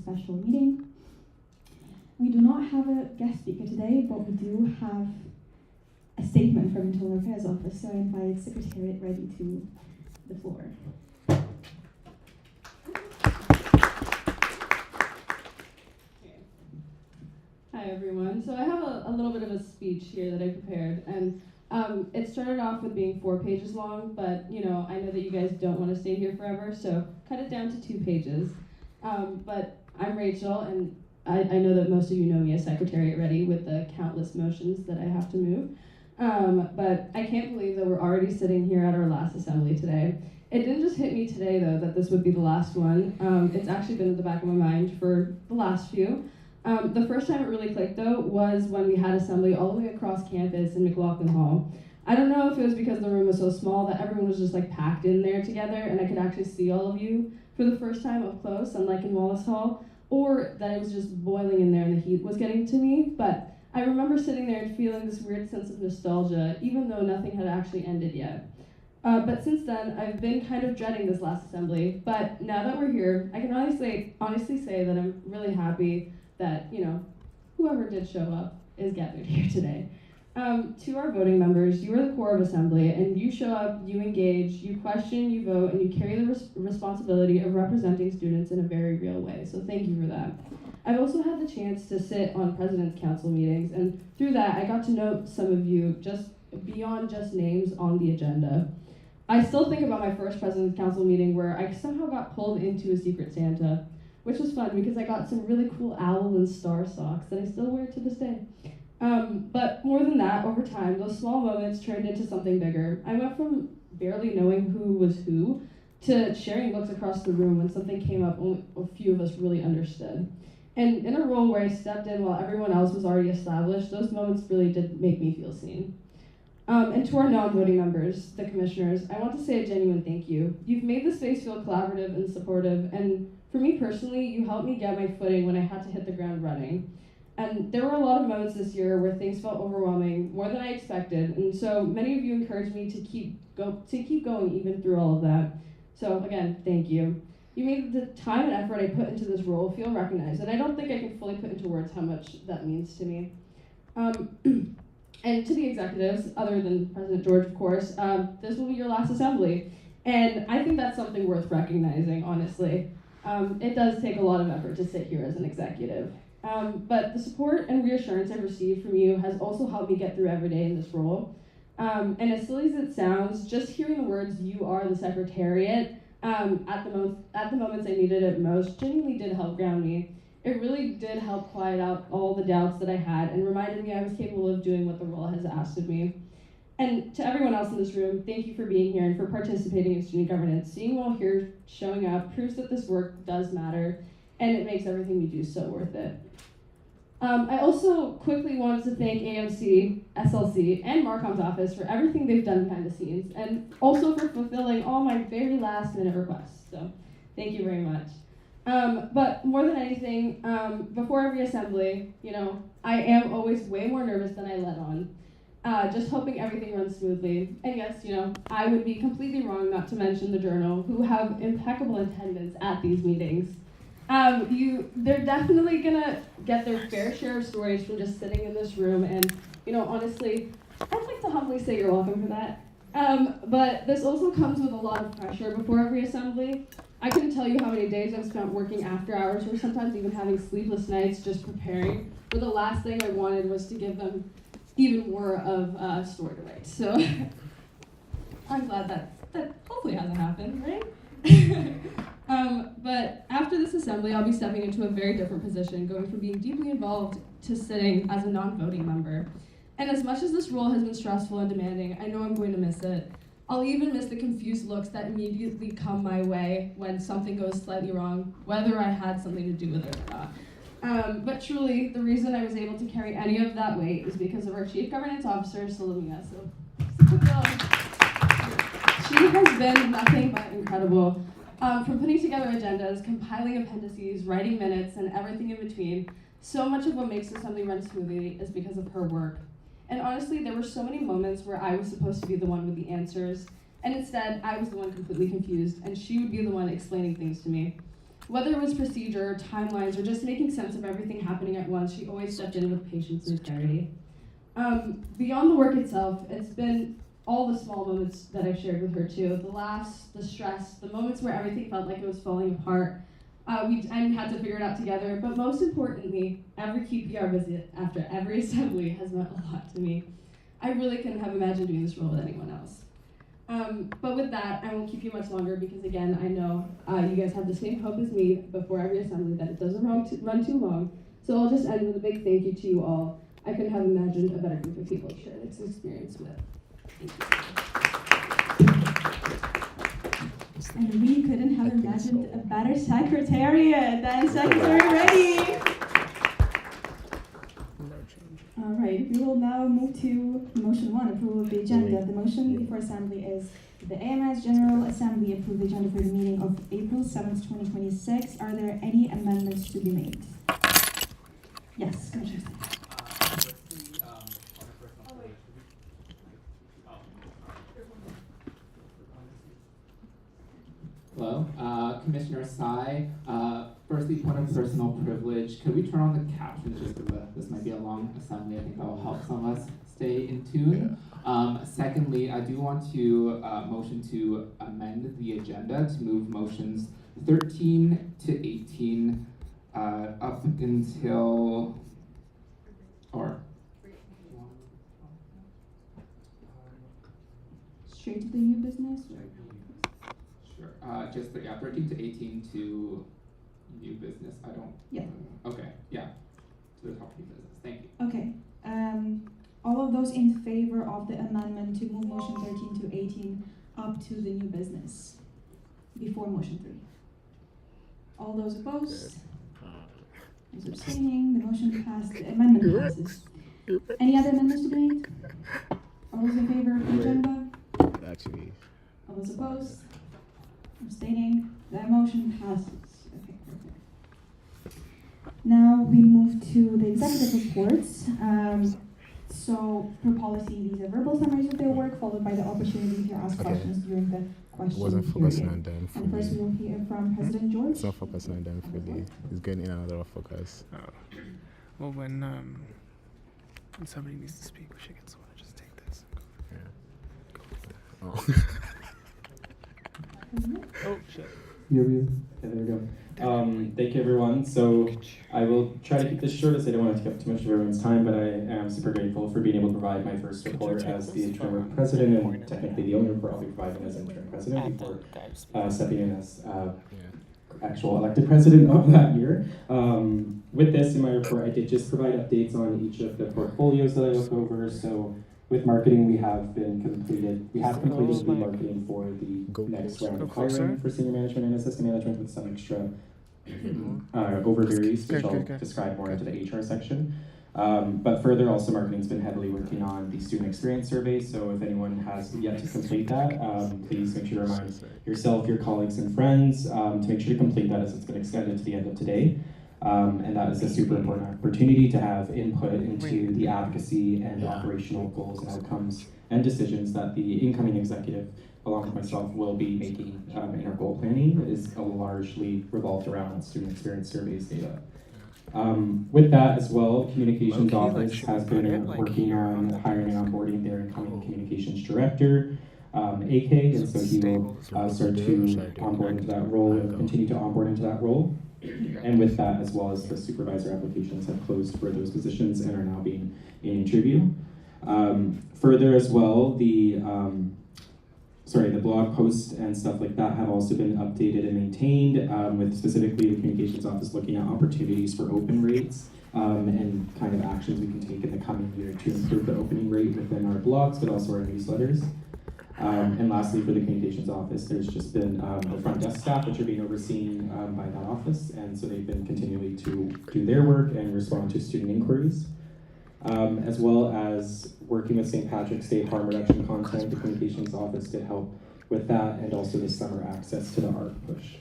special meeting. We do not have a guest speaker today, but we do have a statement from Internal Affairs Office, so I invite Secretariat Ready to the floor. Hi everyone. So I have a little bit of a speech here that I prepared, and it started off with being 4 pages long, but I know that you guys don't want to stay here forever, so cut it down to 2 pages. But I'm Rachel, and I know that most of you know me as Secretariat Ready with the countless motions that I have to move. But I can't believe that we're already sitting here at our last assembly today. It didn't just hit me today, though, that this would be the last one. It's actually been at the back of my mind for the last few. The first time it really clicked, though, was when we had assembly all the way across campus in McLaughlin Hall. I don't know if it was because the room was so small that everyone was just packed in there together and I could actually see all of you for the first time up close, unlike in Wallace Hall, or that it was just boiling in there and the heat was getting to me, but I remember sitting there and feeling this weird sense of nostalgia, even though nothing had actually ended yet. But since then, I've been kind of dreading this last assembly, but now that we're here, I can honestly say that I'm really happy that, whoever did show up is gathered here today. To our voting members, you are the core of Assembly, and you show up, you engage, you question, you vote, and you carry the responsibility of representing students in a very real way, so thank you for that. I've also had the chance to sit on President's Council meetings, and through that, I got to know some of you just beyond just names on the agenda. I still think about my first President's Council meeting where I somehow got pulled into a Secret Santa, which was fun because I got some really cool owl and star socks that I still wear to this day. But more than that, over time, those small moments turned into something bigger. I went from barely knowing who was who to sharing looks across the room when something came up only a few of us really understood. And in a role where I stepped in while everyone else was already established, those moments really did make me feel seen. And to our non-voting members, the commissioners, I want to say a genuine thank you. You've made the space feel collaborative and supportive, and for me personally, you helped me get my footing when I had to hit the ground running. And there were a lot of moments this year where things felt overwhelming, more than I expected, and so many of you encouraged me to keep going even through all of that. So again, thank you. You made the time and effort I put into this role feel recognized, and I don't think I can fully put into words how much that means to me. And to the executives, other than President George, of course, this will be your last assembly. And I think that's something worth recognizing, honestly. It does take a lot of effort to sit here as an executive. But the support and reassurance I've received from you has also helped me get through every day in this role. And as silly as it sounds, just hearing the words, "you are the Secretariat," at the moments I needed it most, genuinely did help ground me. It really did help quiet out all the doubts that I had and reminded me I was capable of doing what the role has asked of me. And to everyone else in this room, thank you for being here and for participating in student governance. Seeing you all here showing up proves that this work does matter, and it makes everything we do so worth it. I also quickly wanted to thank AMC, SLC, and Marcom's office for everything they've done behind the scenes, and also for fulfilling all my very last minute requests. So thank you very much. But more than anything, before every assembly, I am always way more nervous than I let on. Just hoping everything runs smoothly. And yes, I would be completely wrong not to mention the Journal, who have impeccable attendance at these meetings. They're definitely gonna get their fair share of stories from just sitting in this room, and honestly, I'd like to humbly say you're welcome for that. But this also comes with a lot of pressure before every assembly. I couldn't tell you how many days I've spent working after hours, or sometimes even having sleepless nights just preparing, where the last thing I wanted was to give them even more of a story to write. So I'm glad that hopefully hasn't happened, right? But after this assembly, I'll be stepping into a very different position, going from being deeply involved to sitting as a non-voting member. And as much as this role has been stressful and demanding, I know I'm going to miss it. I'll even miss the confused looks that immediately come my way when something goes slightly wrong, whether I had something to do with it or not. But truly, the reason I was able to carry any of that weight is because of our Chief Governance Officer, Salomia. She has been nothing but incredible. From putting together agendas, compiling appendices, writing minutes, and everything in between, so much of what makes Assembly run smoothly is because of her work. And honestly, there were so many moments where I was supposed to be the one with the answers, and instead, I was the one completely confused, and she would be the one explaining things to me. Whether it was procedure, timelines, or just making sense of everything happening at once, she always stepped in with patience and clarity. Beyond the work itself, it's been all the small moments that I've shared with her too. The laughs, the stress, the moments where everything felt like it was falling apart. We had to figure it out together, but most importantly, every QPR visit after every assembly has meant a lot to me. I really couldn't have imagined doing this role with anyone else. But with that, I won't keep you much longer because again, I know you guys have the same hope as me before every assembly that it doesn't run too long. So I'll just end with a big thank you to you all. I couldn't have imagined a better group of people to share this experience with. Thank you. And we couldn't have imagined a better secretariat than Secretary Ready. All right, we will now move to motion 1, approval of the agenda. The motion before assembly is the AMS General Assembly approve the agenda for the meeting of April 7th, 2026. Are there any amendments to be made? Yes, Commissioner. Hello, Commissioner Sai. Firstly, point of personal privilege. Could we turn on the captions just because this might be a long assembly? I think that will help some of us stay in tune. Secondly, I do want to motion to amend the agenda to move motions 13 to 18 up until, or Straight to the new business? sure, just the 13 to 18 to new business. I don't. Yeah. Okay. Yeah. To the top of new business. Thank you. Okay. All of those in favor of the amendment to move motion 13 to 18 up to the new business before motion 3. All those opposed? Those abstaining? The motion passed. The amendment passes. Any other amendments to be made? All those in favor of the agenda? Actually. All those opposed? Abstaining? That motion passes. Okay, perfect. Now we move to the executive reports. So per policy, these are verbal summaries of their work, followed by the opportunity to ask questions during the question Wasn't focusing period. on them fully. And first we will hear from President George. It's not focusing on them fully. It's getting in another focus. Oh. Well, when somebody needs to speak, we should get someone to just take this. Oh. Oh shit. Yeah, there we go. Thank you, everyone. So I will try to keep this short as I don't want to take up too much of everyone's time, but I am super grateful for being able to provide my first report as the interim president and technically the only report I'll be providing as interim president before stepping in as actual elected president of that year. With this in my report, I did just provide updates on each of the portfolios that I looked over. So with marketing, we have completed the marketing for the next round of hiring for senior management and assistant management with some extra overvaries, which I'll describe more into the HR section. But further, also marketing's been heavily working on the student experience survey. So if anyone has yet to complete that, please make sure to remind yourself, your colleagues, and friends to make sure to complete that as it's been extended to the end of today. And that is a super important opportunity to have input into the advocacy and operational goals and outcomes and decisions that the incoming executive, along with myself, will be making in our goal planning is largely revolved around student experience surveys data. With that as well, communications office has been working on hiring and onboarding their incoming communications director, AK, and so he will start to onboard into that role and continue to onboard into that role. And with that, as well as the supervisor applications have closed for those positions and are now being in interview. Further as well, the blog posts and stuff like that have also been updated and maintained, with specifically the communications office looking at opportunities for open rates and kind of actions we can take in the coming year to improve the opening rate within our blogs, but also our newsletters. And lastly, for the communications office, there's just been the front desk staff, which are being overseen by that office, and so they've been continually to do their work and respond to student inquiries. As well as working with St. Patrick's Day harm reduction content, the communications office did help with that, and also the summer access to the art push.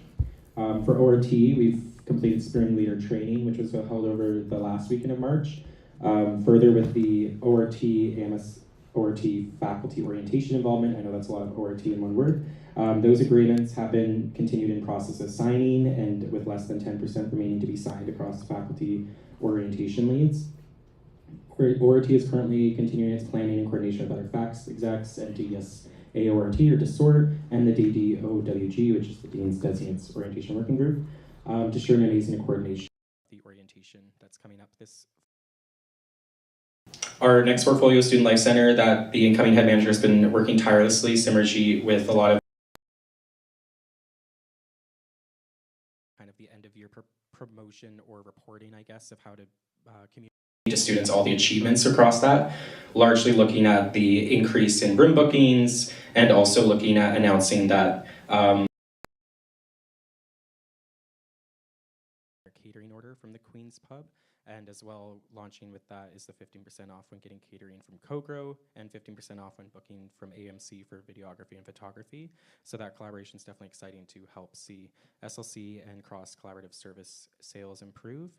For ORT, we've completed spring leader training, which was held over the last weekend of March. Further with the ORT AMS ORT faculty orientation involvement. I know that's a lot of ORT in one word. Those agreements have been continued in process of signing, and with less than 10% remaining to be signed across faculty orientation leads. ORT is currently continuing its planning and coordination with other facs execs and DES AORT or DISORT and the DDOWG, which is the Dean's Designates Orientation Working Group, to share amazing in coordination. The orientation that's coming up this. Our next portfolio Student Life Center that the incoming head manager has been working tirelessly, Simmergy, with a lot of kind of the end of year promotion or reporting, I guess, of how to communicate to students all the achievements across that, largely looking at the increase in room bookings and also looking at announcing that catering order from the Queen's Pub, and as well launching with that is the 15% off when getting catering from Cogro and 15% off when booking from AMC for videography and photography. So that collaboration is definitely exciting to help see SLC and cross collaborative service sales improve.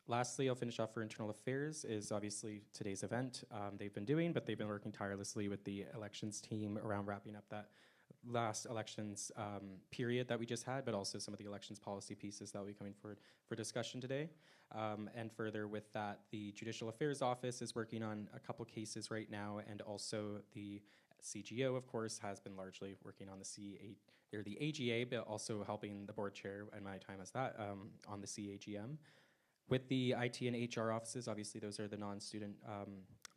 Lastly, I'll finish off for internal affairs is obviously today's event they've been doing, but they've been working tirelessly with the elections team around wrapping up that last elections period that we just had, but also some of the elections policy pieces that will be coming forward for discussion today. And further with that, the Judicial Affairs Office is working on a couple cases right now, and also the CGO, of course, has been largely working on the AGA, but also helping the board chair and my time as that on the CAGM. With the IT and HR offices, obviously those are the non-student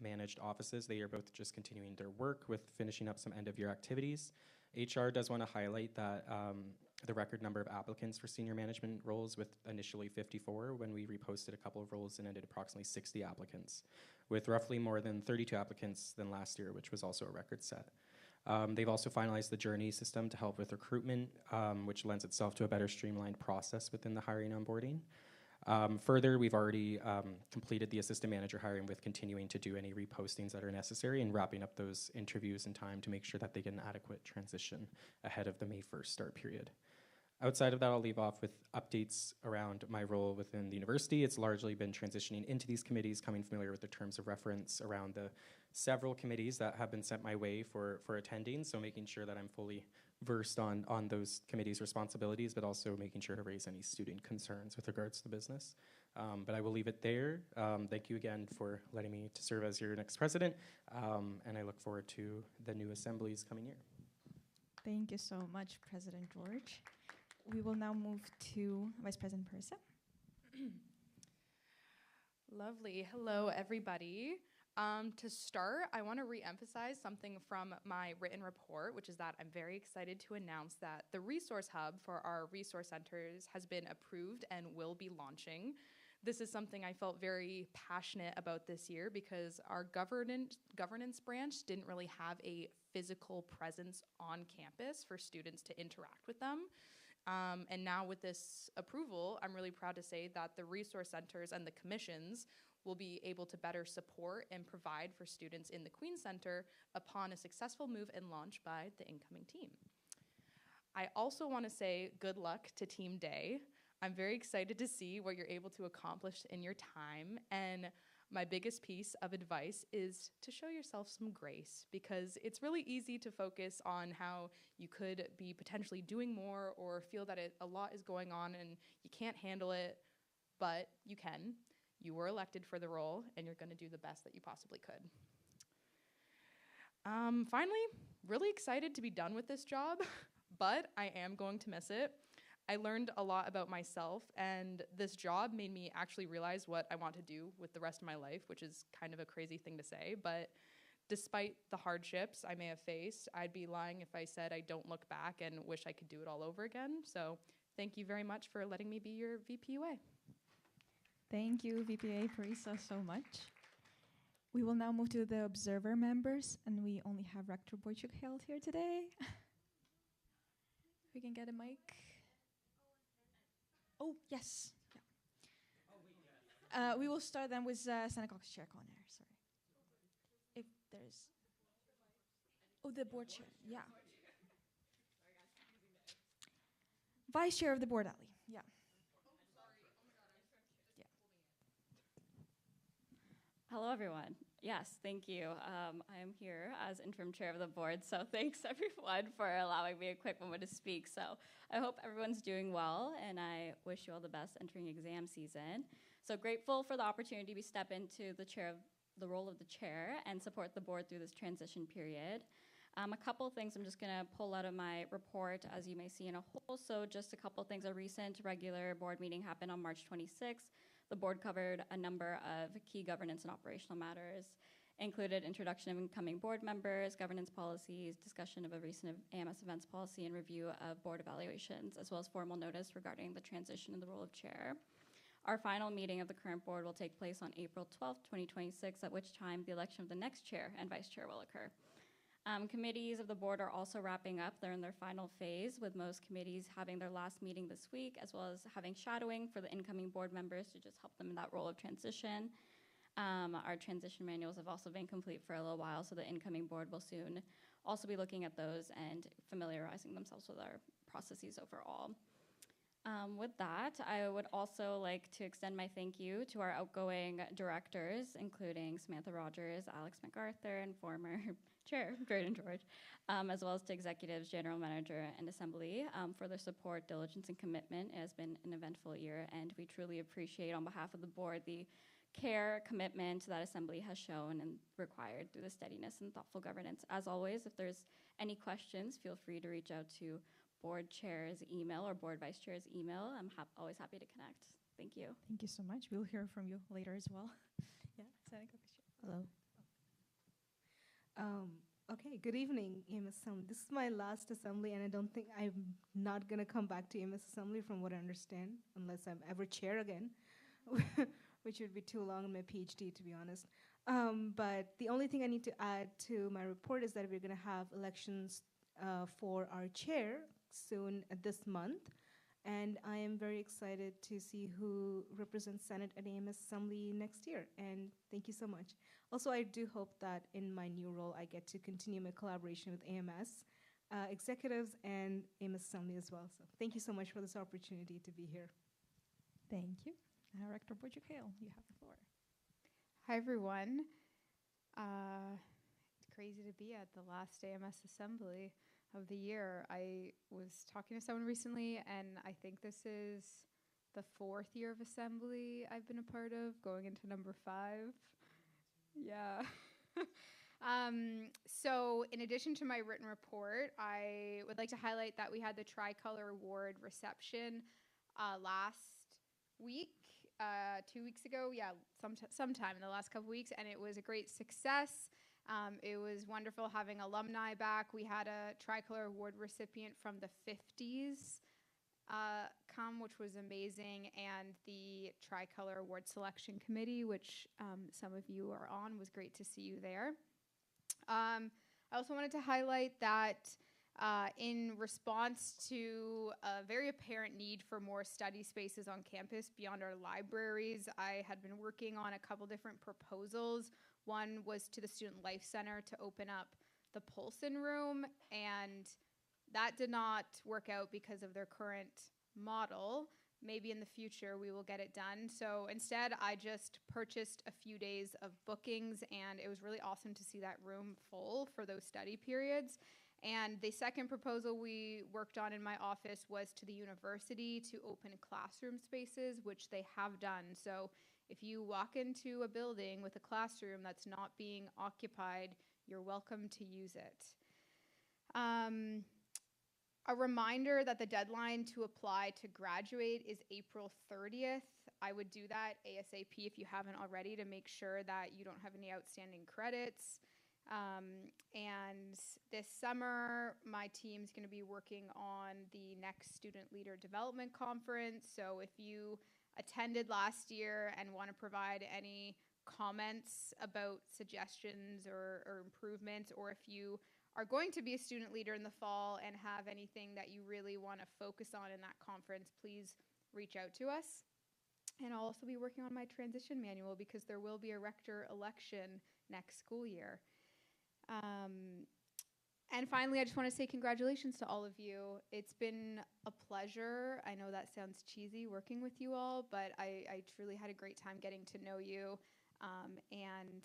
managed offices. They are both just continuing their work with finishing up some end-of-year activities. HR does want to highlight that the record number of applicants for senior management roles, with initially 54, when we reposted a couple of roles and ended approximately 60 applicants, with roughly more than 32 applicants than last year, which was also a record set. They've also finalized the Journey system to help with recruitment, which lends itself to a better streamlined process within the hiring and onboarding. Further, we've already completed the assistant manager hiring, with continuing to do any repostings that are necessary and wrapping up those interviews in time to make sure that they get an adequate transition ahead of the May 1st start period. Outside of that, I'll leave off with updates around my role within the university. It's largely been transitioning into these committees, coming familiar with the terms of reference around the several committees that have been sent my way for attending, so making sure that I'm fully versed on those committees' responsibilities, but also making sure to raise any student concerns with regards to the business. But I will leave it there. Thank you again for letting me to serve as your next president, and I look forward to the new assemblies coming year. Thank you so much, President George. We will now move to Vice President Parissa. Lovely. Hello, everybody. To start, I want to re-emphasize something from my written report, which is that I'm very excited to announce that the resource hub for our resource centers has been approved and will be launching. This is something I felt very passionate about this year because our governance branch didn't really have a physical presence on campus for students to interact with them. And now with this approval, I'm really proud to say that the resource centers and the commissions will be able to better support and provide for students in the Queen's Center upon a successful move and launch by the incoming team. I also want to say good luck to Team Day. I'm very excited to see what you're able to accomplish in your time, and my biggest piece of advice is to show yourself some grace, because it's really easy to focus on how you could be potentially doing more or feel that a lot is going on and you can't handle it, but you can. You were elected for the role, and you're going to do the best that you possibly could. Finally, really excited to be done with this job, but I am going to miss it. I learned a lot about myself, and this job made me actually realize what I want to do with the rest of my life, which is kind of a crazy thing to say, but despite the hardships I may have faced, I'd be lying if I said I don't look back and wish I could do it all over again. So thank you very much for letting me be your VPUA. Thank you, VPA Parissa, so much. We will now move to the observer members, and we only have Rector Boychuk-Held here today. We can get a mic. Oh, yes. Yeah. We will start then with Seneca Caucus Chair Conner. Sorry. If there's... Oh, the board chair. Yeah. Vice Chair of the board, Ali. Yeah. Hello, everyone. Yes, thank you. I am here as interim chair of the board, so thanks everyone for allowing me a quick moment to speak. So I hope everyone's doing well, and I wish you all the best entering exam season. So grateful for the opportunity to step into the role of the chair and support the board through this transition period. A couple of things I'm just gonna pull out of my report, as you may see in a whole. So just a couple of things. A recent regular board meeting happened on March 26th. The board covered a number of key governance and operational matters, included introduction of incoming board members, governance policies, discussion of a recent AMS events policy, and review of board evaluations, as well as formal notice regarding the transition in the role of chair. Our final meeting of the current board will take place on April 12th, 2026, at which time the election of the next chair and vice chair will occur. Committees of the board are also wrapping up. They're in their final phase, with most committees having their last meeting this week, as well as having shadowing for the incoming board members to just help them in that role of transition. Our transition manuals have also been complete for a little while, so the incoming board will soon also be looking at those and familiarizing themselves with our processes overall. With that, I would also like to extend my thank you to our outgoing directors, including Samantha Rogers, Alex MacArthur, and former chair, Drayden George, as well as to executives, general manager, and assembly for their support, diligence, and commitment. It has been an eventful year, and we truly appreciate, on behalf of the board, the care, commitment that assembly has shown and required through the steadiness and thoughtful governance. As always, if there's any questions, feel free to reach out to board chair's email or board vice chair's email. I'm always happy to connect. Thank you. Thank you so much. We'll hear from you later as well. Yeah, Seneca. Hello. Okay, good evening, AMS Assembly. This is my last assembly, and I don't think I'm not going to come back to AMS Assembly from what I understand, unless I'm ever chair again, which would be too long in my PhD, to be honest. But the only thing I need to add to my report is that we're going to have elections for our chair soon this month, and I am very excited to see who represents Senate at AMS Assembly next year, and thank you so much. Also, I do hope that in my new role I get to continue my collaboration with AMS executives and AMS Assembly as well. So thank you so much for this opportunity to be here. Thank you. Rector Bojuk-Hale, you have the floor. Hi, everyone. It's crazy to be at the last AMS Assembly of the year. I was talking to someone recently, and I think this is the 4th year of assembly I've been a part of, going into number 5. Yeah. So in addition to my written report, I would like to highlight that we had the Tricolor Award reception last week, 2 weeks ago. Yeah, sometime in the last couple weeks, and it was a great success. It was wonderful having alumni back. We had a Tricolor Award recipient from the 50s come, which was amazing, and the Tricolor Award Selection Committee, which some of you are on, was great to see you there. I also wanted to highlight that in response to a very apparent need for more study spaces on campus beyond our libraries, I had been working on a couple different proposals. One was to the Student Life Center to open up the Polson Room, and that did not work out because of their current model. Maybe in the future we will get it done. So instead, I just purchased a few days of bookings, and it was really awesome to see that room full for those study periods. And the second proposal we worked on in my office was to the university to open classroom spaces, which they have done. So if you walk into a building with a classroom that's not being occupied, you're welcome to use it. A reminder that the deadline to apply to graduate is April 30th. I would do that ASAP if you haven't already, to make sure that you don't have any outstanding credits. And this summer, my team's going to be working on the next Student Leader Development Conference. So if you attended last year and want to provide any comments about suggestions or improvements, or if you are going to be a student leader in the fall and have anything that you really want to focus on in that conference, please reach out to us. And I'll also be working on my transition manual because there will be a rector election next school year. And finally, I just want to say congratulations to all of you. It's been a pleasure. I know that sounds cheesy working with you all, but I truly had a great time getting to know you. and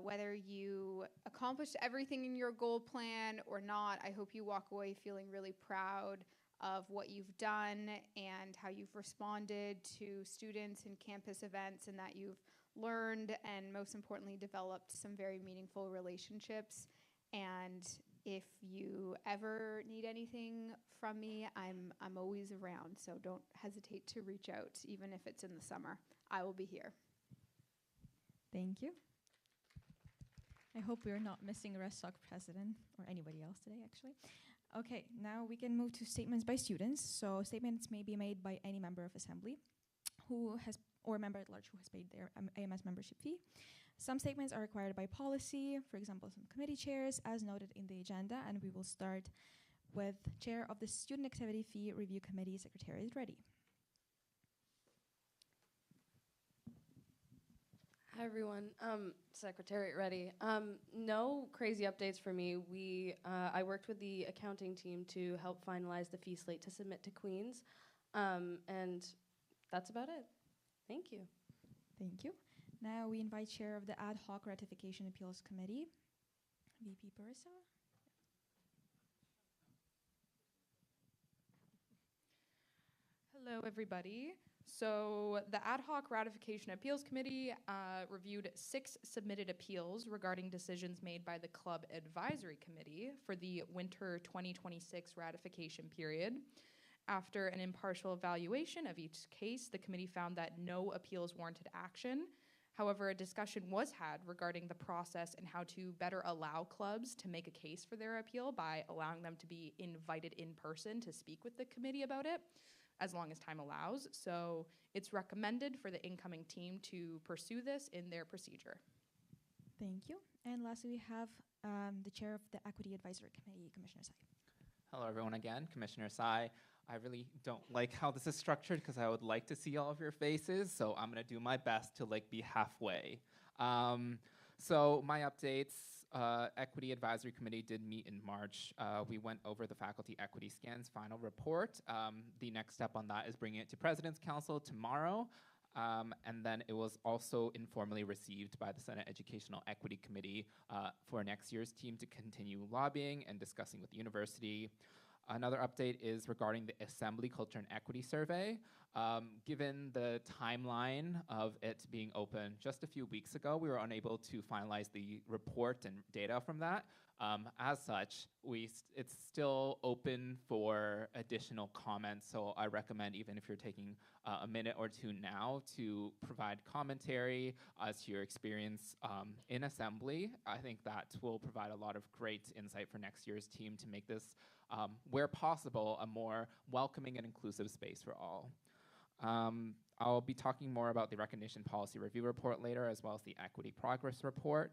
whether you accomplished everything in your goal plan or not, I hope you walk away feeling really proud of what you've done and how you've responded to students and campus events, and that you've learned and most importantly developed some very meaningful relationships. And if you ever need anything from me, I'm always around, so don't hesitate to reach out, even if it's in the summer. I will be here. Thank you. I hope we're not missing a RESOC president or anybody else today, actually. Okay, now we can move to statements by students. So statements may be made by any member of assembly who has, or member at large who has paid their AMS membership fee. Some statements are required by policy, for example, some committee chairs, as noted in the agenda, and we will start with Chair of the Student Activity Fee Review Committee, Secretariat Ready. Hi everyone, Secretariat Ready. No crazy updates for me. I worked with the accounting team to help finalize the fee slate to submit to Queens, and that's about it. Thank you. Thank you. Now we invite Chair of the Ad Hoc Ratification Appeals Committee, VP Parissa. Hello, everybody. So the Ad Hoc Ratification Appeals Committee reviewed 6 submitted appeals regarding decisions made by the Club Advisory Committee for the winter 2026 ratification period. After an impartial evaluation of each case, the committee found that no appeals warranted action. However, a discussion was had regarding the process and how to better allow clubs to make a case for their appeal by allowing them to be invited in person to speak with the committee about it, as long as time allows. So it's recommended for the incoming team to pursue this in their procedure. Thank you. And lastly, we have the Chair of the Equity Advisory Committee, Commissioner Sai. Hello, everyone again. Commissioner Sai. I really don't like how this is structured because I would like to see all of your faces, so I'm going to do my best to be halfway. So my updates, Equity Advisory Committee did meet in March. We went over the Faculty Equity Scans final report. The next step on that is bringing it to President's Council tomorrow. And then it was also informally received by the Senate Educational Equity Committee for next year's team to continue lobbying and discussing with the university. Another update is regarding the Assembly Culture and Equity Survey. Given the timeline of it being open just a few weeks ago, we were unable to finalize the report and data from that. As such, it's still open for additional comments, so I recommend, even if you're taking a minute or two now, to provide commentary as to your experience in Assembly. I think that will provide a lot of great insight for next year's team to make this, where possible, a more welcoming and inclusive space for all. I'll be talking more about the Recognition Policy Review Report later, as well as the Equity Progress Report.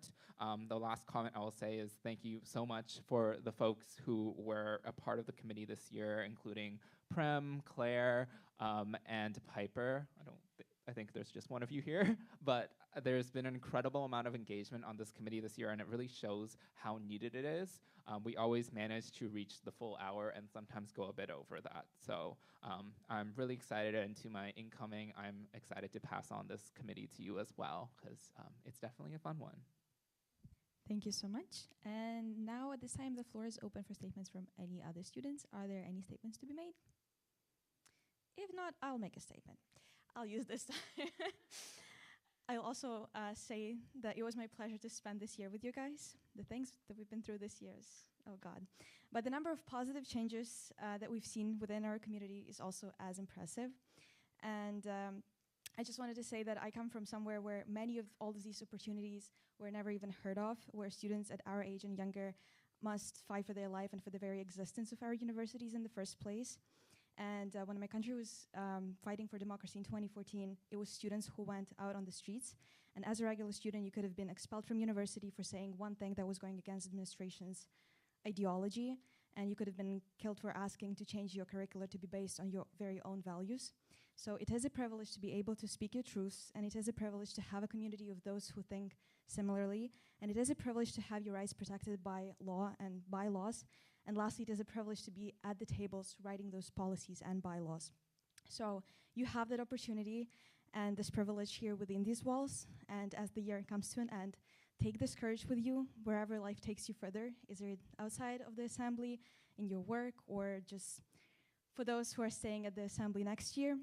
The last comment I will say is thank you so much for the folks who were a part of the committee this year, including Prem, Claire, and Piper. I think there's just one of you here, but there's been an incredible amount of engagement on this committee this year, and it really shows how needed it is. We always manage to reach the full hour and sometimes go a bit over that. So I'm really excited, and to my incoming, I'm excited to pass on this committee to you as well, because it's definitely a fun one. Thank you so much. And now at this time, the floor is open for statements from any other students. Are there any statements to be made? If not, I'll make a statement. I'll use this time. I'll also say that it was my pleasure to spend this year with you guys. The things that we've been through this year is, oh God. But the number of positive changes that we've seen within our community is also as impressive. And I just wanted to say that I come from somewhere where many of all of these opportunities were never even heard of, where students at our age and younger must fight for their life and for the very existence of our universities in the first place. And when my country was fighting for democracy in 2014, it was students who went out on the streets. And as a regular student, you could have been expelled from university for saying one thing that was going against administration's ideology. And you could have been killed for asking to change your curricula to be based on your very own values. So it is a privilege to be able to speak your truths, and it is a privilege to have a community of those who think similarly. And it is a privilege to have your rights protected by law and bylaws. And lastly, it is a privilege to be at the tables writing those policies and bylaws. So you have that opportunity and this privilege here within these walls. And as the year comes to an end, take this courage with you wherever life takes you further. Is it outside of the assembly, in your work, or just for those who are staying at the assembly next year?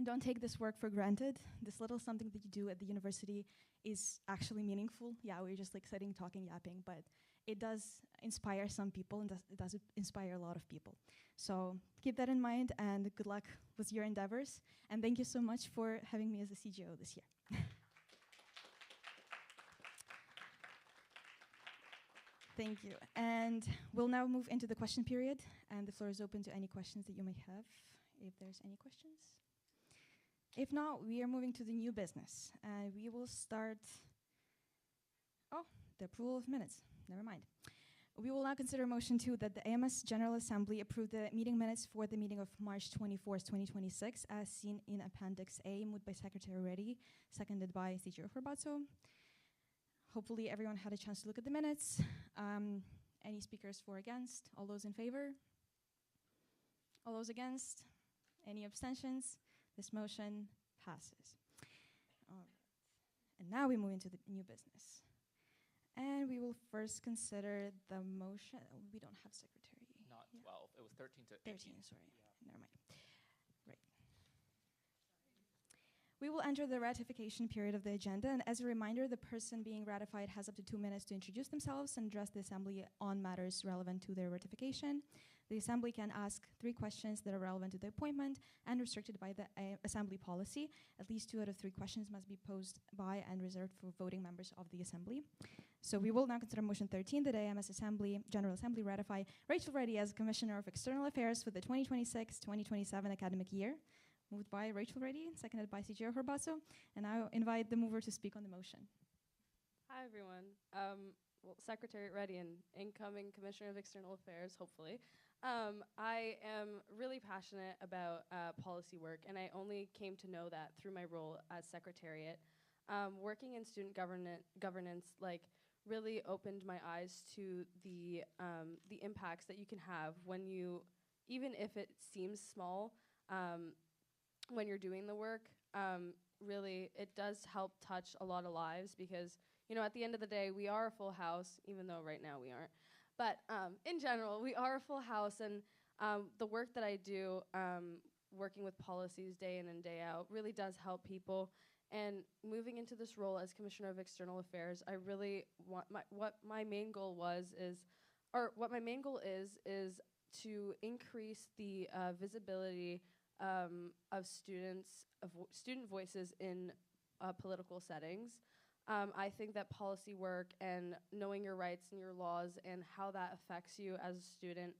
Don't take this work for granted. This little something that you do at the university is actually meaningful. Yeah, we're just like sitting, talking, yapping, but it does inspire some people, and it does inspire a lot of people. So keep that in mind, and good luck with your endeavors. And thank you so much for having me as a CGO this year. Thank you. And we'll now move into the question period, and the floor is open to any questions that you may have, if there's any questions. If not, we are moving to the new business, and we will start, the approval of minutes. Never mind. We will now consider motion 2 that the AMS General Assembly approve the meeting minutes for the meeting of March 24th, 2026, as seen in Appendix A, moved by Secretary Reddy, seconded by CGO Forbatso. Hopefully everyone had a chance to look at the minutes. Any speakers for or against? All those in favor? All those against? Any abstentions? This motion passes. All right. And now we move into the new business. And we will first consider the motion. We don't have secretary. Not 12. It was 13 to 13, sorry. Never mind. Right. We will enter the ratification period of the agenda, and as a reminder, the person being ratified has up to 2 minutes to introduce themselves and address the Assembly on matters relevant to their ratification. The Assembly can ask 3 questions that are relevant to the appointment and restricted by the Assembly policy. At least 2 out of 3 questions must be posed by and reserved for voting members of the Assembly. So we will now consider motion 13 that AMS General Assembly ratify Rachel Reddy as Commissioner of External Affairs for the 2026-2027 academic year. Moved by Rachel Reddy, seconded by CGO Forbatso, and I invite the mover to speak on the motion. Hi, everyone. Secretary Reddy and incoming Commissioner of External Affairs, hopefully. I am really passionate about policy work, and I only came to know that through my role as Secretariat. Working in student governance, really opened my eyes to the impacts that you can have when you, even if it seems small, when you're doing the work, really it does help touch a lot of lives because, at the end of the day, we are a full house, even though right now we aren't. But in general, we are a full house, and the work that I do, working with policies day in and day out, really does help people. And moving into this role as Commissioner of External Affairs, I really want what my main goal is to increase the visibility of student voices in political settings. I think that policy work and knowing your rights and your laws and how that affects you as a student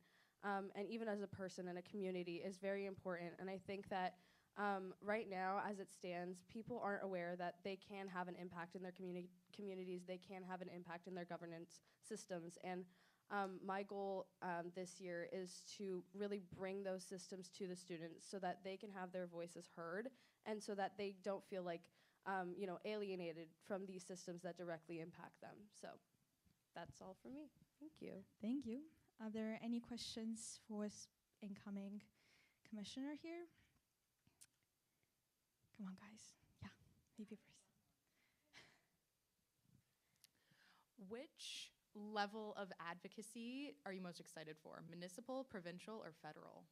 and even as a person in a community is very important. And I think that right now, as it stands, people aren't aware that they can have an impact in their communities, they can have an impact in their governance systems. And my goal this year is to really bring those systems to the students so that they can have their voices heard and so that they don't feel like alienated from these systems that directly impact them. So that's all for me. Thank you. Thank you. Are there any questions for incoming commissioner here? Come on, guys. Yeah, maybe first. Which level of advocacy are you most excited for? Municipal, provincial, or federal?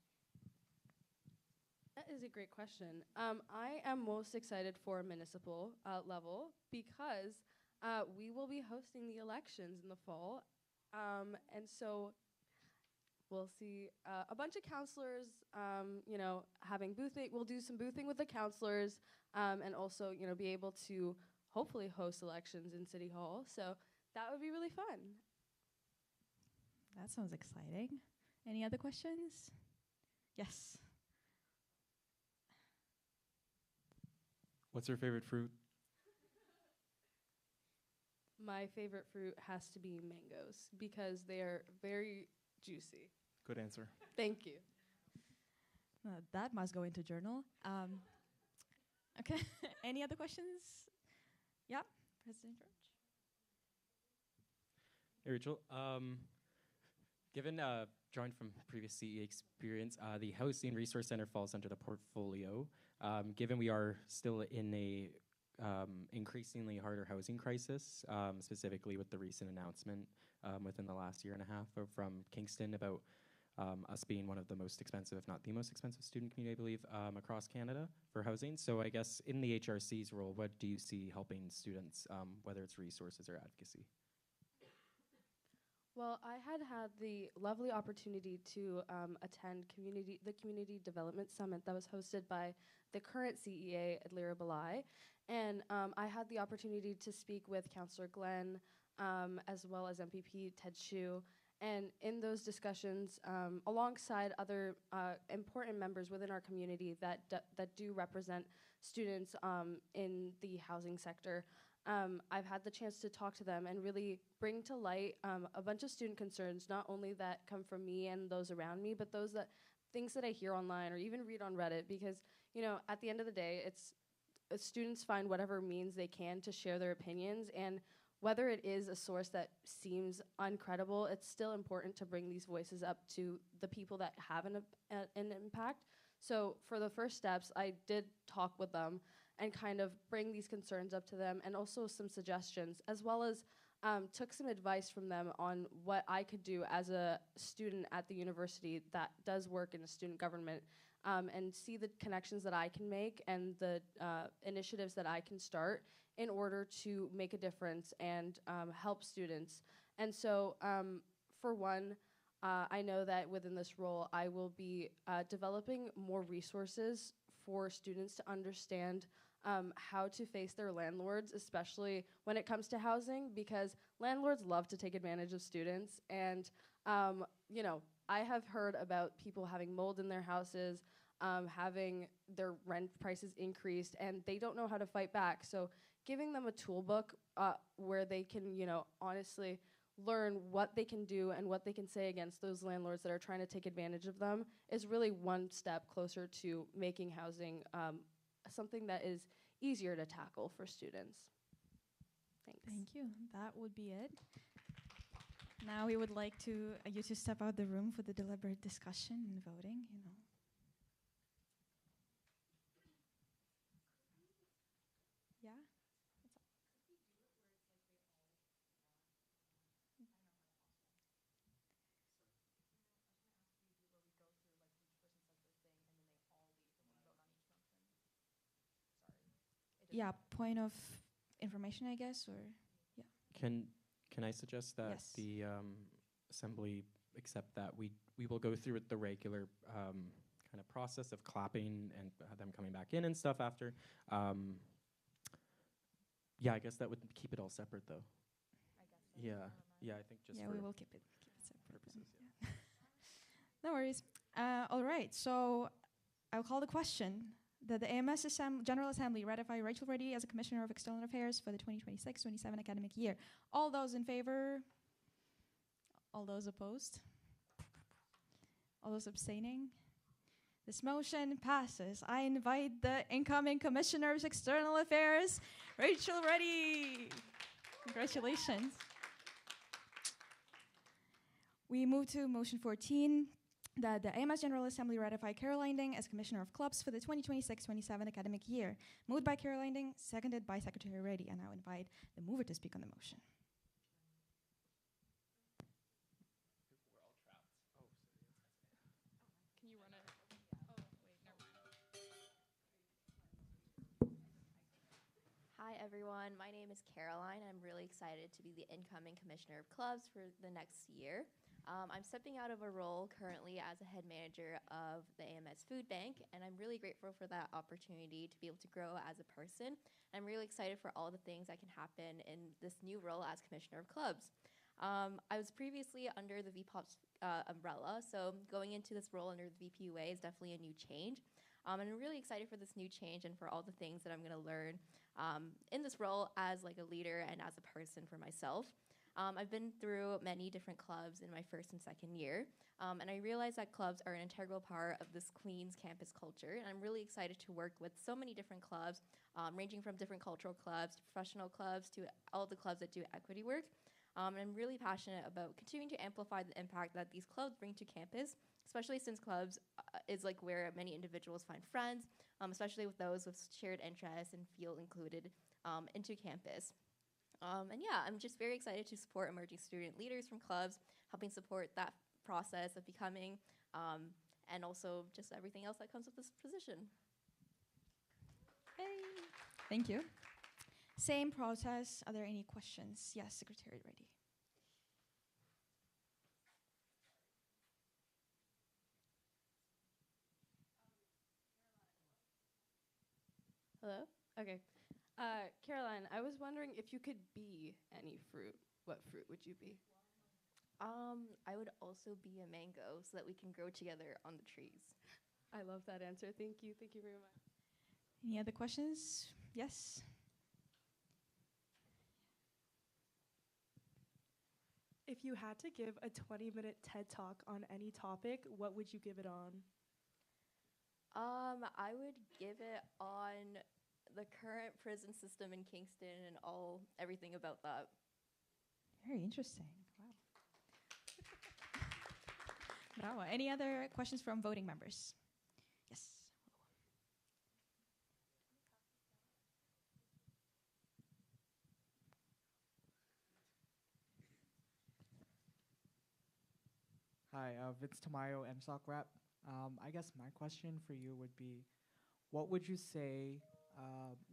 That is a great question. I am most excited for municipal level because we will be hosting the elections in the fall. And so we'll see a bunch of counselors, having boothing. We'll do some boothing with the counselors and also, be able to hopefully host elections in City Hall. So that would be really fun. That sounds exciting. Any other questions? Yes. What's your favorite fruit? My favorite fruit has to be mangoes because they are very juicy. Good answer. Thank you. That must go into journal. Okay. Any other questions? Yeah, President George. Hey, Rachel. Given drawing from previous CE experience, the Housing Resource Center falls under the portfolio. Given we are still in a increasingly harder housing crisis, specifically with the recent announcement within the last year and a half from Kingston about us being one of the most expensive, if not the most expensive student community, I believe, across Canada for housing. So I guess in the HRC's role, what do you see helping students, whether it's resources or advocacy? Well, I had the lovely opportunity to attend the Community Development Summit that was hosted by the current CEA, Adlira Balai. And I had the opportunity to speak with Councillor Glenn, as well as MPP Ted Chu. And in those discussions, alongside other important members within our community that do represent students in the housing sector, I've had the chance to talk to them and really bring to light a bunch of student concerns, not only that come from me and those around me, but things that I hear online or even read on Reddit. Because at the end of the day, it's students find whatever means they can to share their opinions, and whether it is a source that seems uncredible, it's still important to bring these voices up to the people that have an impact. So for the first steps, I did talk with them and kind of bring these concerns up to them, and also some suggestions, as well as took some advice from them on what I could do as a student at the university that does work in a student government, and see the connections that I can make and the initiatives that I can start in order to make a difference and help students. And so for one, I know that within this role, I will be developing more resources for students to understand how to face their landlords, especially when it comes to housing, because landlords love to take advantage of students. And, I have heard about people having mold in their houses, having their rent prices increased, and they don't know how to fight back. So giving them a toolbook where they can, honestly learn what they can do and what they can say against those landlords that are trying to take advantage of them is really one step closer to making housing something that is easier to tackle for students. Thanks. Thank you. That would be it. Now we would like you to step out the room for the deliberate discussion and voting, Yeah? Yeah, point of information, I guess, or yeah. Can I suggest that Yes. the assembly accept that we will go through with the regular kind of process of clapping and them coming back in and stuff after. Yeah, I guess that would keep it all separate though. I guess so. Yeah, I think just Yeah, for we will keep it separate. purposes. Yeah. No worries. All right, so I'll call the question. That the AMS General Assembly ratify Rachel Reddy as a Commissioner of External Affairs for the 2026-27 academic year. All those in favor? All those opposed? All those abstaining? This motion passes. I invite the incoming Commissioner of External Affairs, Rachel Reddy. Congratulations. We move to motion 14. That the AMS General Assembly ratify Caroline Ding as Commissioner of Clubs for the 2026-27 academic year. Moved by Caroline Ding, seconded by Secretary Reddy. And I now invite the mover to speak on the motion. We're all trapped. Can you run it? Oh, wait, never mind. Hi everyone, my name is Caroline. I'm really excited to be the incoming Commissioner of Clubs for the next year. I'm stepping out of a role currently as a head manager of the AMS Food Bank, and I'm really grateful for that opportunity to be able to grow as a person. I'm really excited for all the things that can happen in this new role as Commissioner of Clubs. I was previously under the VPOP's umbrella, so going into this role under the VPUA is definitely a new change. And I'm really excited for this new change and for all the things that I'm going to learn in this role as like a leader and as a person for myself. I've been through many different clubs in my first and second year, and I realized that clubs are an integral part of this Queen's campus culture, and I'm really excited to work with so many different clubs, ranging from different cultural clubs to professional clubs to all the clubs that do equity work. And I'm really passionate about continuing to amplify the impact that these clubs bring to campus, especially since clubs is like where many individuals find friends, especially with those with shared interests and feel included into campus. And yeah, I'm just very excited to support emerging student leaders from clubs, helping support that process of becoming, and also just everything else that comes with this position. Hey. Thank you. Same process. Are there any questions? Yes, Secretary ready. Hello? Okay. Caroline, I was wondering if you could be any fruit, what fruit would you be? I would also be a mango so that we can grow together on the trees. I love that answer. Thank you. Thank you very much. Any other questions? Yes. If you had to give a 20-minute TED Talk on any topic, what would you give it on? I would give it on the current prison system in Kingston and everything about that. Very interesting. Wow. Bravo. Any other questions from voting members? Yes. Hi, Vince Tamayo, MSOC rep. I guess my question for you would be, what would you say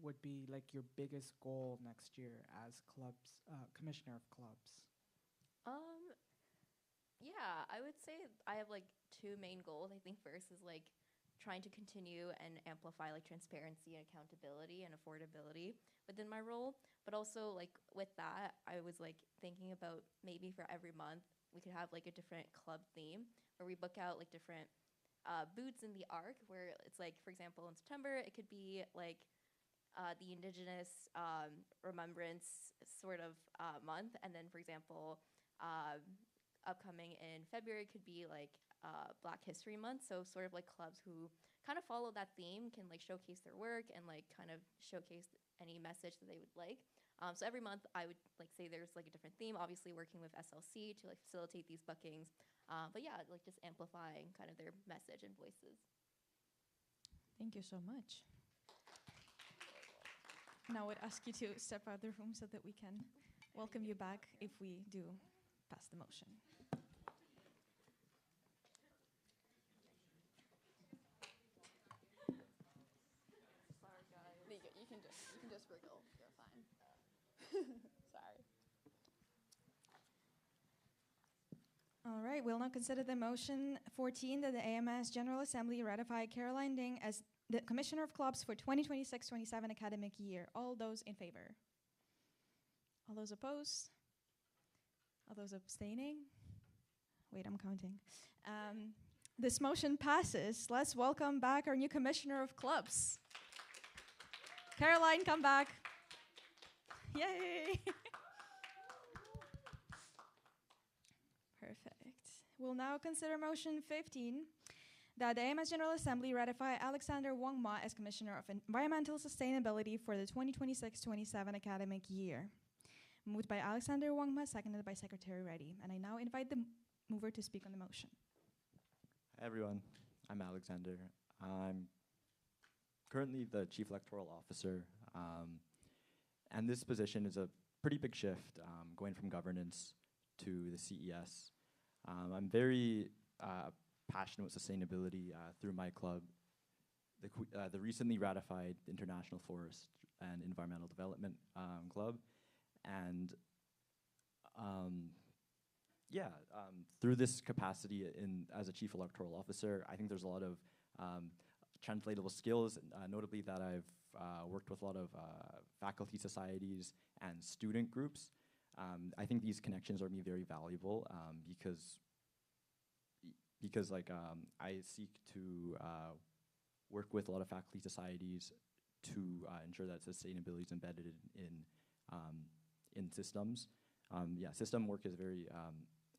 would be like your biggest goal next year as clubs, commissioner of clubs? Yeah, I would say I have like two main goals. I think first is like trying to continue and amplify like transparency and accountability and affordability within my role. But also like with that, I was like thinking about maybe for every month we could have like a different club theme where we book out like different booths in the arc where it's like, for example, in September, it could be like the Indigenous Remembrance sort of month. And then, for example, upcoming in February could be like Black History Month. So sort of like clubs who kind of follow that theme can like showcase their work and like kind of showcase any message that they would like. So every month I would like say there's like a different theme, obviously working with SLC to like facilitate these bookings. But yeah, like just amplifying kind of their message and voices. Thank you so much. Now I would ask you to step out of the room so that we can welcome you back if we do pass the motion. Sorry, guys. You can just wriggle. You're fine. Sorry. All right, we'll now consider the motion 14 that the AMS General Assembly ratify Caroline Ding as the Commissioner of Clubs for 2026-27 academic year. All those in favor? All those opposed? All those abstaining? Wait, I'm counting. This motion passes. Let's welcome back our new Commissioner of Clubs. Caroline, come back. Yay! Perfect. We'll now consider motion 15, that the AMS General Assembly ratify Alexander Wongma as Commissioner of Environmental Sustainability for the 2026-27 academic year. Moved by Alexander Wongma, seconded by Secretary Reddy. And I now invite the mover to speak on the motion. Hi everyone, I'm Alexander. I'm currently the Chief Electoral Officer, and this position is a pretty big shift, going from governance to the CES. I'm very passionate with sustainability through my club, the recently ratified International Forest and Environmental Development Club, and through this capacity as a Chief Electoral Officer, I think there's a lot of translatable skills, notably that I've worked with a lot of faculty societies and student groups. I think these connections are very valuable because I seek to work with a lot of faculty societies to ensure that sustainability is embedded in systems. System work is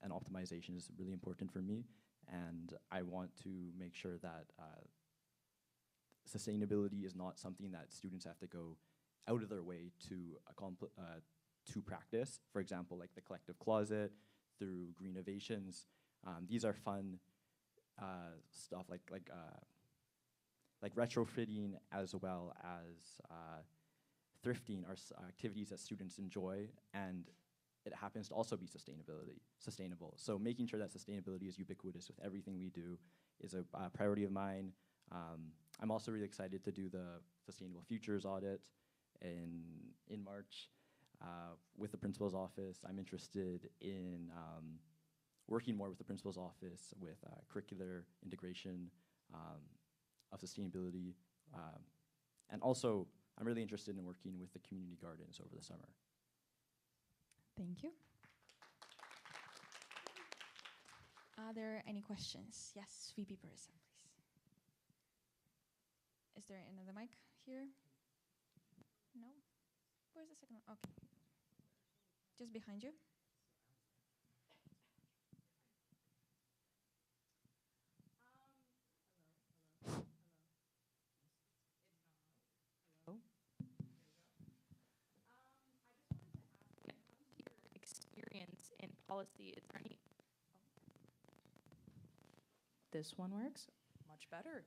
and optimization is really important for me, and I want to make sure that sustainability is not something that students have to go out of their way to to practice. For example, like the collective closet, through green innovations. These are fun stuff like retrofitting, as well as thrifting are activities that students enjoy, and it happens to also be sustainable. So making sure that sustainability is ubiquitous with everything we do is a priority of mine. I'm also really excited to do the Sustainable Futures audit in March with the principal's office. I'm interested in working more with the principal's office with curricular integration of sustainability. And also, I'm really interested in working with the community gardens over the summer. Thank you. Are there any questions? Yes, VP Person, please. Is there another mic here? No? Where's the second one? Okay. Just behind you. Experience in policy, is there any? This one works much better.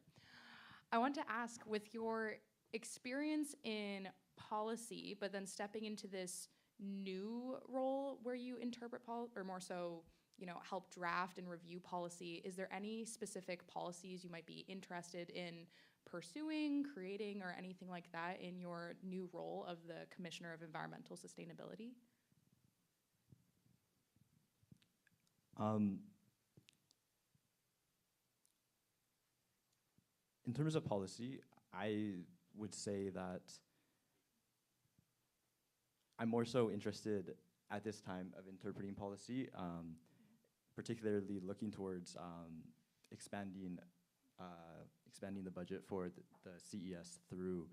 I want to ask, with your experience in policy, but then stepping into this new role where you interpret or more so, help draft and review policy, is there any specific policies you might be interested in pursuing, creating, or anything like that in your new role of the Commissioner of Environmental Sustainability? In terms of policy, I would say that I'm more so interested at this time of interpreting policy, particularly looking towards expanding the budget for the CES through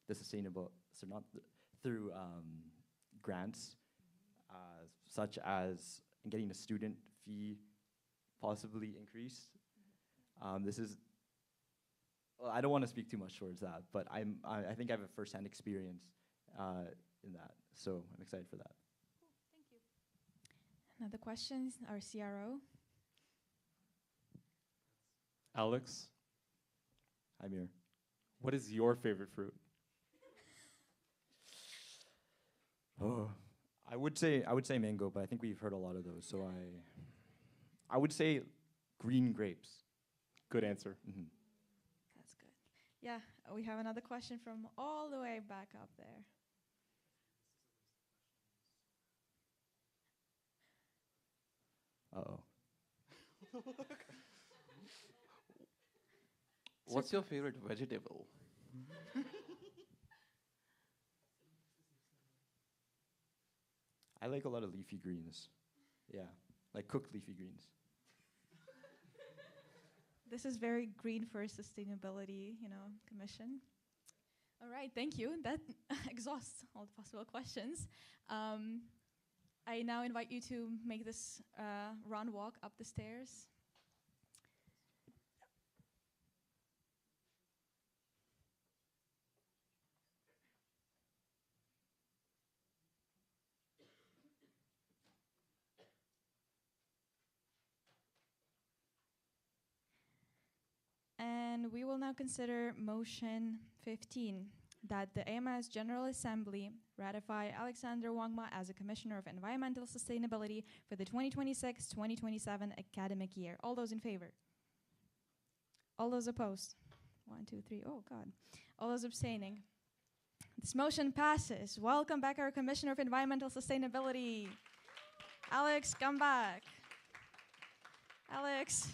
the through grants, such as getting a student fee possibly increased. I don't want to speak too much towards that, but I think I have a firsthand experience in that, so I'm excited for that. Thank you. Another question, our CRO. Alex, I'm here. What is your favorite fruit? Oh, I would say mango, but I think we've heard a lot of those, so I would say green grapes. Good answer. Mm-hmm. That's good. Yeah, we have another question from all the way back up there. Uh-oh. What's your favorite vegetable? I like a lot of leafy greens. Yeah, like cooked leafy greens. This is very green for sustainability, commission. All right, thank you. That exhausts all the possible questions. I now invite you to make this run walk up the stairs. And we will now consider motion 15, that the AMS General Assembly ratify Alexander Wangma as a Commissioner of Environmental Sustainability for the 2026-2027 academic year. All those in favor? All those opposed? 1, 2, 3. Oh, God. All those abstaining? This motion passes. Welcome back, our Commissioner of Environmental Sustainability. Alex, come back. Alex.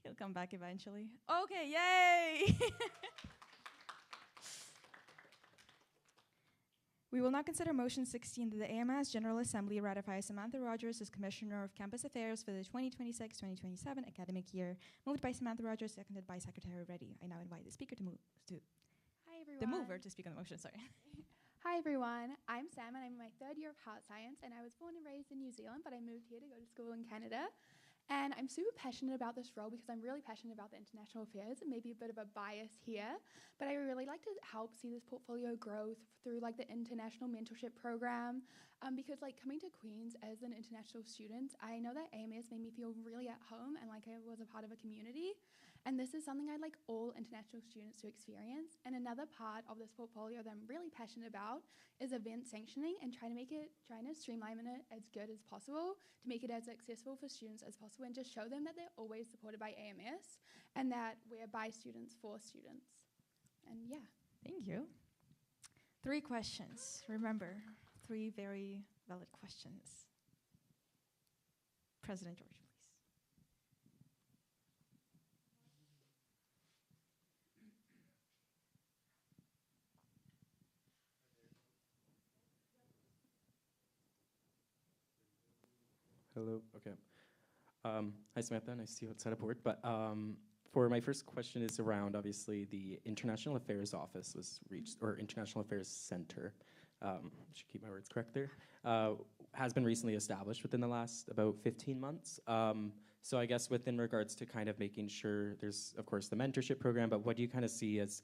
He'll come back eventually. Okay, yay! We will now consider motion 16 that the AMS General Assembly ratifies Samantha Rogers as Commissioner of Campus Affairs for the 2026-2027 academic year. Moved by Samantha Rogers, seconded by Secretary Reddy. I now invite the speaker to move to Hi everyone. the mover to speak on the motion. Sorry. Hi everyone. I'm Sam and I'm in my third year of heart science, and I was born and raised in New Zealand, but I moved here to go to school in Canada. And I'm super passionate about this role because I'm really passionate about the international affairs, and maybe a bit of a bias here, but I really like to help see this portfolio grow through like the international mentorship program, because like coming to Queen's as an international student, I know that AMS made me feel really at home and like I was a part of a community. And this is something I'd like all international students to experience. And another part of this portfolio that I'm really passionate about is event sanctioning and trying to streamline it as good as possible to make it as accessible for students as possible and just show them that they're always supported by AMS and that we're by students for students. And yeah. Thank you. 3 questions. Remember, 3 very valid questions. President George, please. Hello. Okay. Hi, Samantha. Nice to see you outside of board. But for my first question is around, obviously, the International Affairs Office was reached, or International Affairs Center, should keep my words correct there, has been recently established within the last about 15 months. So I guess within regards to kind of making sure there's, of course, the mentorship program, but what do you kind of see as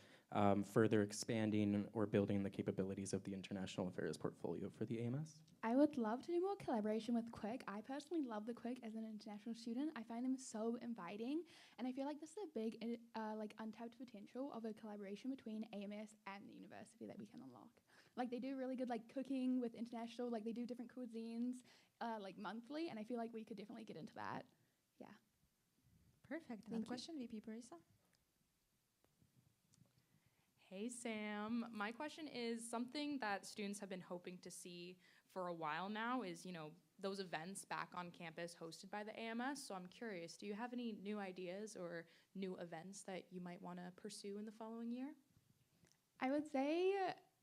further expanding or building the capabilities of the international affairs portfolio for the AMS? I would love to do more collaboration with Quick. I personally love the Quick as an international student. I find them so inviting, and I feel like this is a big like untapped potential of a collaboration between AMS and the university that we can unlock. Like they do really good like cooking with international, like they do different cuisines like monthly, and I feel like we could definitely get into that. Yeah. Perfect. Thank Another you. question, VP Parisa. Hey, Sam. My question is something that students have been hoping to see for a while now is, those events back on campus hosted by the AMS. So I'm curious, do you have any new ideas or new events that you might want to pursue in the following year? I would say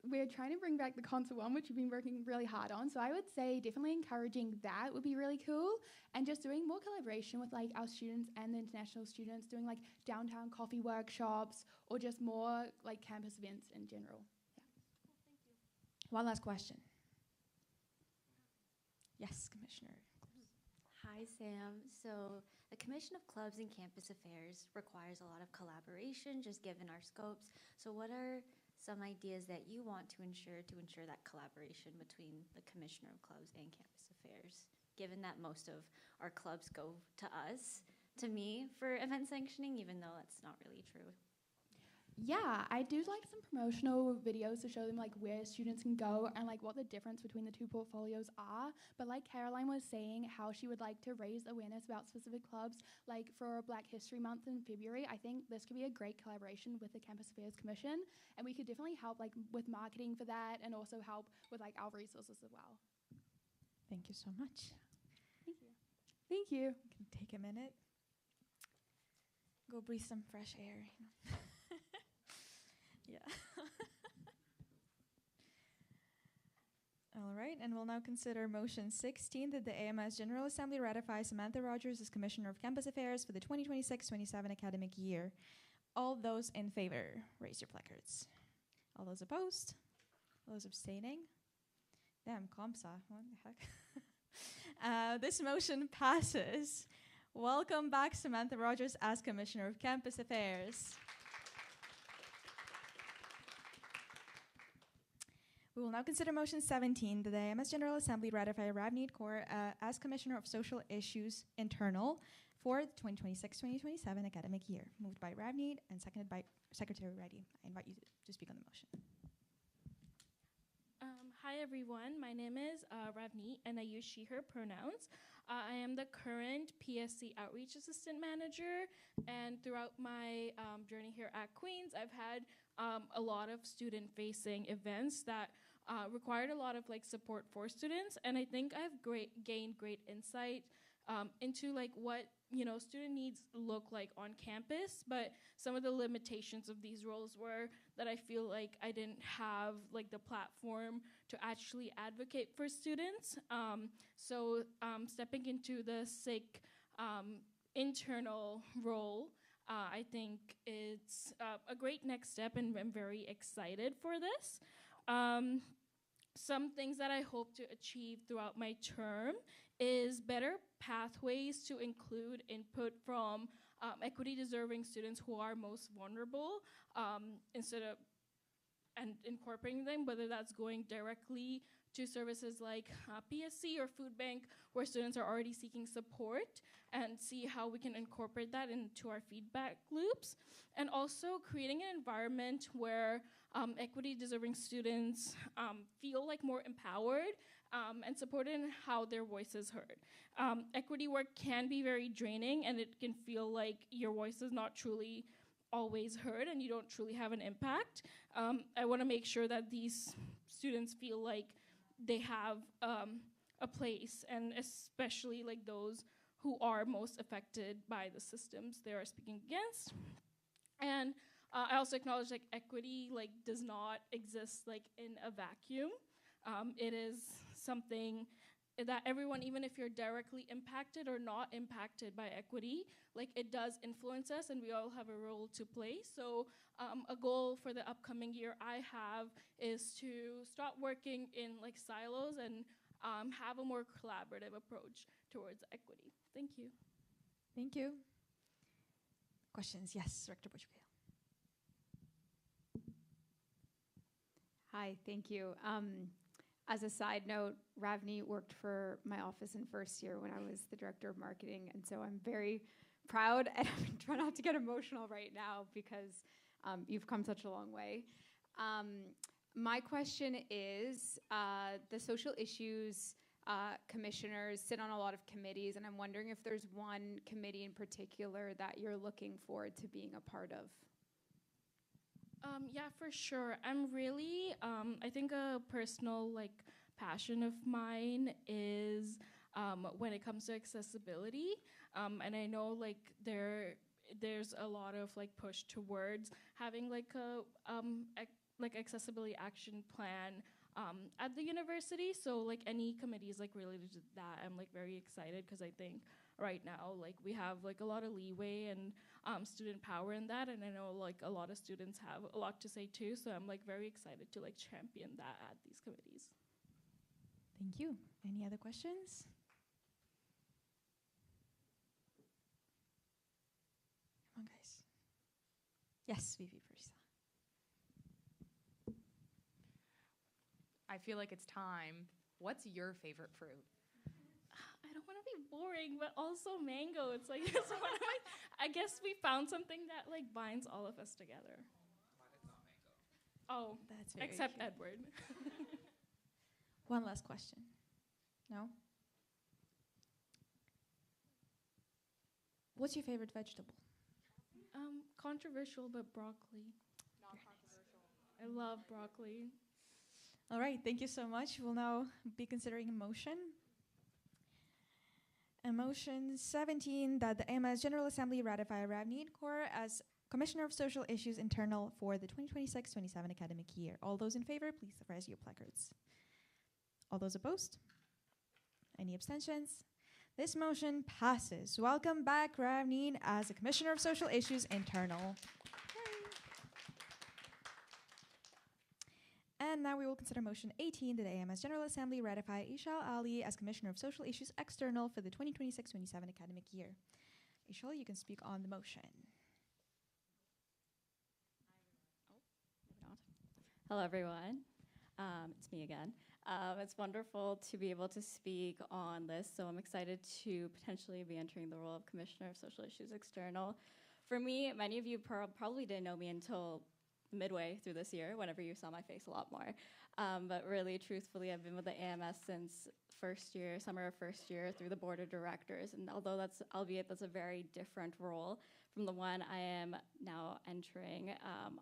we're trying to bring back the concert one, which we've been working really hard on. So I would say definitely encouraging that would be really cool. And just doing more collaboration with like our students and the international students, doing like downtown coffee workshops or just more like campus events in general. Yeah. One last question. Yes, Commissioner. Hi, Sam. So the Commission of Clubs and Campus Affairs requires a lot of collaboration, just given our scopes. So what are some ideas that you want to ensure that collaboration between the Commissioner of Clubs and Campus Affairs, given that most of our clubs go to us, to me, for event sanctioning, even though that's not really true? Yeah, I do like some promotional videos to show them like where students can go and like what the difference between the 2 portfolios are. But like Caroline was saying, how she would like to raise awareness about specific clubs, like for Black History Month in February, I think this could be a great collaboration with the Campus Affairs Commission, and we could definitely help like with marketing for that and also help with like our resources as well. Thank you so much. Thank you. Thank you. You can take a minute. Go breathe some fresh air. Yeah. All right, and we'll now consider motion 16 that the AMS General Assembly ratify Samantha Rogers as Commissioner of Campus Affairs for the 2026-27 academic year. All those in favor, raise your placards. All those opposed? All those abstaining? Damn, COMSA, what the heck? This motion passes. Welcome back, Samantha Rogers as Commissioner of Campus Affairs. We will now consider motion 17 that the AMS General Assembly ratify Ravneet Kaur as Commissioner of Social Issues Internal for the 2026-2027 academic year. Moved by Ravneet and seconded by Secretary Reddy. I invite you to speak on the motion. Hi everyone, my name is Ravneet and I use she, her pronouns. I am the current PSC Outreach Assistant Manager, and throughout my journey here at Queen's, I've had a lot of student-facing events that required a lot of support for students, and I think I've gained great insight into what student needs look like on campus, but some of the limitations of these roles were that I feel like I didn't have the platform to actually advocate for students. So stepping into the SIG internal role, I think it's a great next step, and I'm very excited for this. Some things that I hope to achieve throughout my term is better pathways to include input from equity deserving students who are most vulnerable instead of and incorporating them, whether that's going directly to services like PSC or food bank where students are already seeking support, and see how we can incorporate that into our feedback loops, and also creating an environment where equity deserving students feel like more empowered and supported in how their voice is heard. Equity work can be very draining, and it can feel like your voice is not truly always heard and you don't truly have an impact. I want to make sure that these students feel like they have a place, and especially like those who are most affected by the systems they are speaking against. And I also acknowledge like equity like does not exist like in a vacuum. It is something that everyone, even if you're directly impacted or not impacted by equity, like it does influence us and we all have a role to play. So a goal for the upcoming year I have is to stop working in like silos and have a more collaborative approach towards equity. Thank you. Thank you. Questions? Yes, Director Portugal. Hi, thank you. As a side note, Ravni worked for my office in first year when I was the director of marketing, and so I'm very proud, and I'm trying not to get emotional right now because you've come such a long way. My question is, the social issues commissioners sit on a lot of committees, and I'm wondering if there's one committee in particular that you're looking forward to being a part of. Yeah, for sure. I'm really, I think a personal like passion of mine is when it comes to accessibility. And I know like there's a lot of like push towards having like a like accessibility action plan at the university. So like any committees like related to that, I'm like very excited because I think right now like we have like a lot of leeway and student power in that, and I know like a lot of students have a lot to say too, so I'm like very excited to like champion that at these committees. Thank you. Any other questions? Come on, guys. Yes, Vivi Parisa. I feel like it's time. What's your favorite fruit? I don't want to be boring, but also mango. It's like it's one of my, I guess we found something that like binds all of us together. Oh, that's very except cute. Edward. One last question. No? What's your favorite vegetable? Controversial, but broccoli. Not controversial. I love broccoli. All right, thank you so much. We'll now be considering a motion. And motion 17, that the AMS General Assembly ratify Ravni Kaur as Commissioner of Social Issues Internal for the 2026-27 academic year. All those in favor, please raise your placards. All those opposed? Any abstentions? This motion passes. Welcome back, Ravneen, as the Commissioner of Social Issues Internal. And now we will consider motion 18, that the AMS General Assembly ratify Ishal Ali as Commissioner of Social Issues External for the 2026-27 academic year. Ishal, you can speak on the motion. Hello, everyone. It's me again. It's wonderful to be able to speak on this, so I'm excited to potentially be entering the role of Commissioner of Social Issues External. For me, many of you probably didn't know me until midway through this year, whenever you saw my face a lot more. But really, truthfully, I've been with the AMS since first year, summer of first year, through the board of directors. And although that's a very different role from the one I am now entering,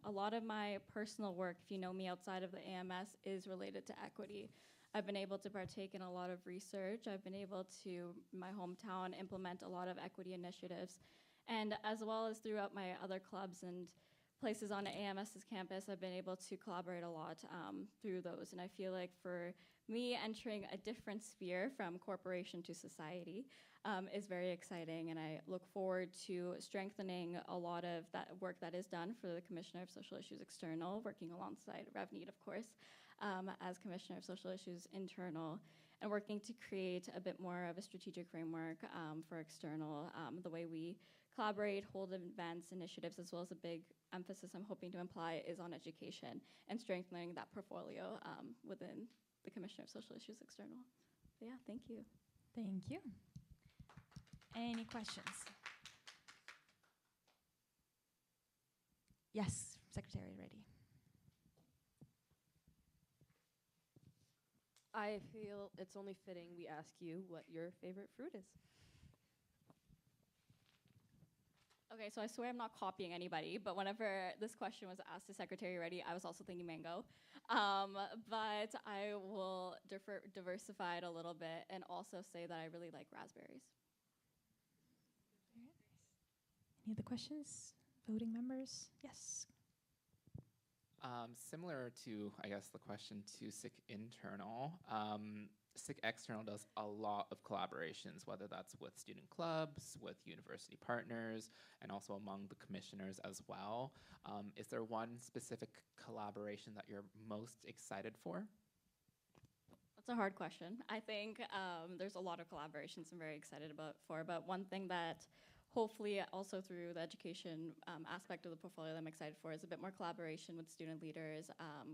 a lot of my personal work, if you know me outside of the AMS, is related to equity. I've been able to partake in a lot of research. I've been able to, in my hometown, implement a lot of equity initiatives. And as well as throughout my other clubs and places on AMS's campus, I've been able to collaborate a lot through those. And I feel like for me, entering a different sphere from corporation to society is very exciting. And I look forward to strengthening a lot of that work that is done for the Commissioner of Social Issues External, working alongside Ravneet, of course, as Commissioner of Social Issues Internal. and working to create a bit more of a strategic framework for external, the way we collaborate, hold events, initiatives, as well as a big emphasis I'm hoping to imply is on education and strengthening that portfolio within the Commissioner of Social Issues External. So yeah, thank you. Thank you. Any questions? Yes, Secretary, ready. I feel it's only fitting we ask you what your favorite fruit is. Okay, so I swear I'm not copying anybody, but whenever this question was asked to Secretary Reddy, I was also thinking mango. But I will diversify it a little bit and also say that I really like raspberries. Any other questions? Voting members? Yes. Similar to, I guess, the question to SIC internal, SIC external does a lot of collaborations, whether that's with student clubs, with university partners, and also among the commissioners as well. Is there one specific collaboration that you're most excited for? That's a hard question. I think there's a lot of collaborations I'm very excited for, but one thing that hopefully also through the education aspect of the portfolio that I'm excited for is a bit more collaboration with student leaders,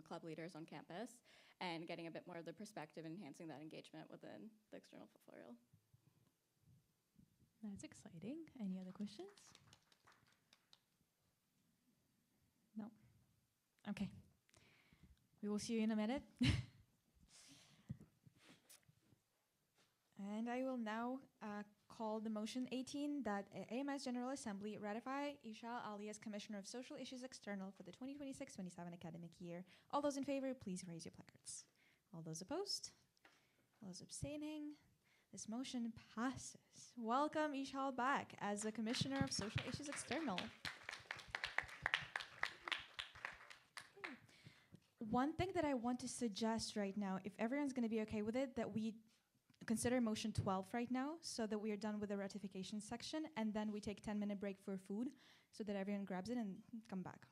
club leaders on campus, and getting a bit more of the perspective and enhancing that engagement within the external portfolio. That's exciting. Any other questions? No? Okay. We will see you in a minute. And I will now call the motion 18 that AMS General Assembly ratify Ishal Ali as Commissioner of Social Issues External for the 2026-27 academic year. All those in favor, please raise your placards. All those opposed? All those abstaining? This motion passes. Welcome Ishal back as the Commissioner of Social Issues External. Okay. One thing that I want to suggest right now, if everyone's going to be okay with it, that we consider motion 12 right now so that we are done with the ratification section, and then we take 10-minute break for food so that everyone grabs it and come back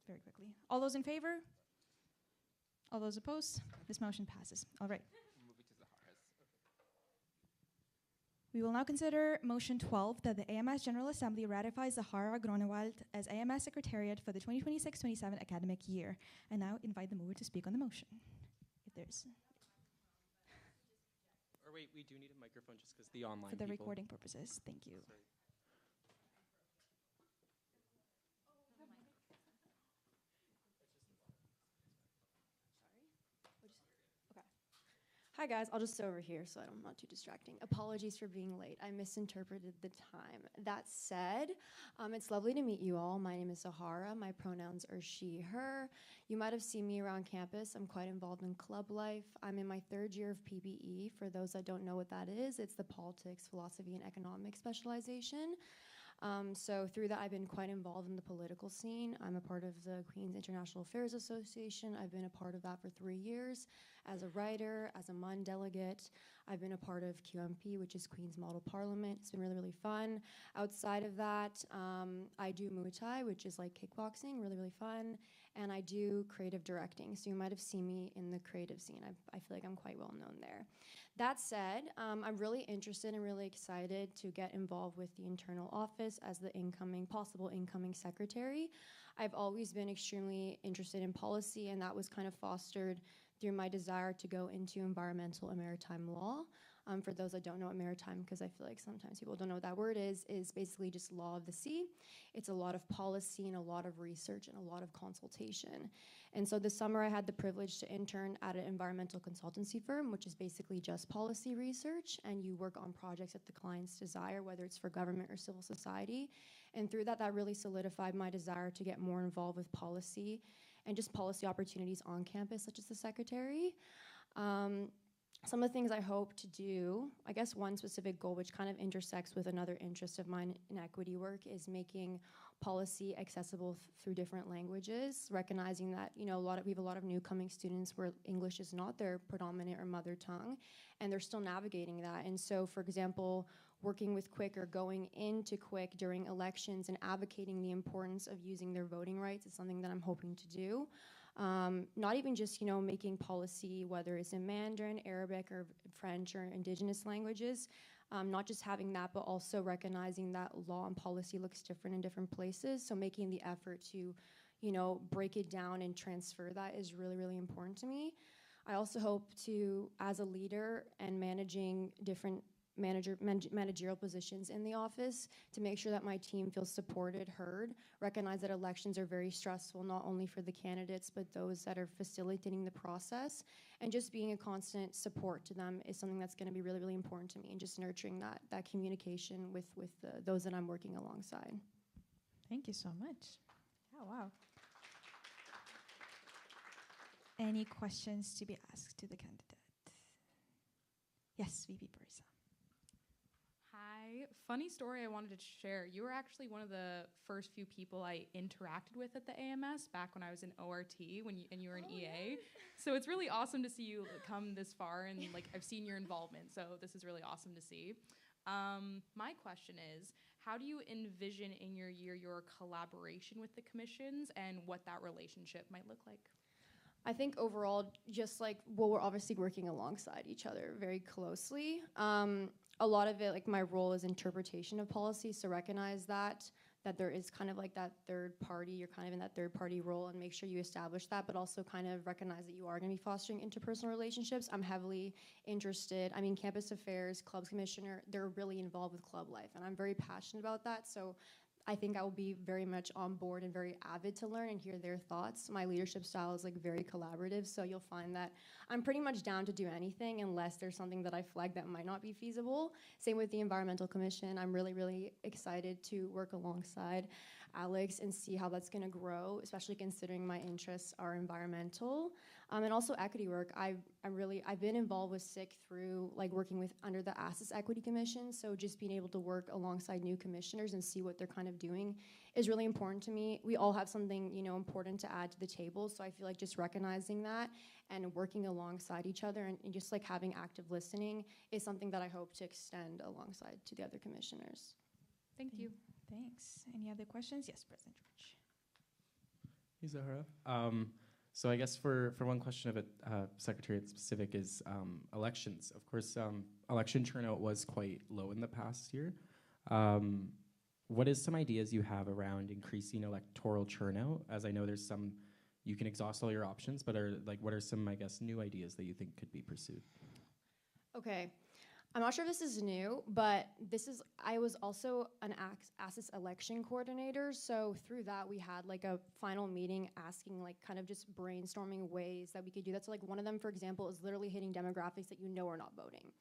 very quickly. All those in favor? All those opposed? This motion passes. All right. We will now consider motion 12 that the AMS General Assembly ratifies Zahara Gronewald as AMS Secretariat for the 2026-27 academic year. I now invite the mover to speak on the motion. If there's Or wait, we do need a microphone just because the online for the people. recording purposes. Thank you. Sorry. Hi guys, I'll just sit over here so I'm not too distracting. Apologies for being late. I misinterpreted the time. That said, it's lovely to meet you all. My name is Zahara. My pronouns are she, her. You might have seen me around campus. I'm quite involved in club life. I'm in my third year of PPE. For those that don't know what that is, it's the Politics, Philosophy, and Economics specialization. So through that, I've been quite involved in the political scene. I'm a part of the Queen's International Affairs Association. I've been a part of that for 3 years as a writer, as a MUN delegate. I've been a part of QMP, which is Queen's Model Parliament. It's been really, really fun. Outside of that, I do Muay Thai, which is like kickboxing, really, really fun. And I do creative directing. So you might have seen me in the creative scene. I feel like I'm quite well known there. That said, I'm really interested and really excited to get involved with the internal office as the possible incoming secretary. I've always been extremely interested in policy, and that was kind of fostered through my desire to go into environmental and maritime law. For those that don't know what maritime, because I feel like sometimes people don't know what that word is basically just law of the sea. It's a lot of policy and a lot of research and a lot of consultation. And so this summer I had the privilege to intern at an environmental consultancy firm, which is basically just policy research, and you work on projects at the client's desire, whether it's for government or civil society. And through that really solidified my desire to get more involved with policy and just policy opportunities on campus, such as the secretary. Some of the things I hope to do, I guess one specific goal which kind of intersects with another interest of mine in equity work is making policy accessible through different languages, recognizing that we have a lot of new coming students where English is not their predominant or mother tongue, and they're still navigating that. And so, for example, working with QUIC or going into QUIC during elections and advocating the importance of using their voting rights is something that I'm hoping to do. Not even just, making policy, whether it's in Mandarin, Arabic, or French or indigenous languages. Not just having that, but also recognizing that law and policy looks different in different places. So making the effort to, break it down and transfer that is really, really important to me. I also hope to, as a leader and managing different managerial positions in the office, to make sure that my team feels supported, heard, recognize that elections are very stressful, not only for the candidates, but those that are facilitating the process. And just being a constant support to them is something that's going to be really, really important to me, and just nurturing that communication with those that I'm working alongside. Thank you so much. Oh, wow. Any questions to be asked to the candidate? Yes, VP Parisa. Hi. Funny story I wanted to share. You were actually one of the first few people I interacted with at the AMS back when I was in ORT and you were an EA. Yes. So it's really awesome to see you come this far, and I've seen your involvement. So this is really awesome to see. My question is, how do you envision in your year your collaboration with the commissions and what that relationship might look like? I think overall, just we're obviously working alongside each other very closely. A lot of it, my role is interpretation of policy, so recognize that there is kind of that third party, you're kind of in that third party role, and make sure you establish that, but also kind of recognize that you are gonna be fostering interpersonal relationships. I'm heavily interested. Campus affairs, clubs commissioner, they're really involved with club life, and I'm very passionate about that, so I think I will be very much on board and very avid to learn and hear their thoughts. My leadership style is very collaborative, so you'll find that I'm pretty much down to do anything unless there's something that I flag that might not be feasible. Same with the Environmental Commission. I'm really, really excited to work alongside Alex and see how that's gonna grow, especially considering my interests are environmental. And also equity work. I've been involved with SIC through working under the ASIS Equity Commission, so just being able to work alongside new commissioners and see what they're kind of doing is really important to me. We all have something, important to add to the table, so I feel like just recognizing that and working alongside each other and just having active listening is something that I hope to extend alongside to the other commissioners. Thank you. Thanks. Any other questions? Yes, President George. Hey, Zahara. So I guess for one question of it, Secretariat specific is elections. Of course, election turnout was quite low in the past year. What is some ideas you have around increasing electoral turnout? As I know there's some, you can exhaust all your options, but what are some, I guess, new ideas that you think could be pursued? Okay. I'm not sure if this is new, but I was also an ASIS election coordinator, so through that we had a final meeting asking kind of just brainstorming ways that we could do that. So one of them, for example, is literally hitting demographics that are not voting.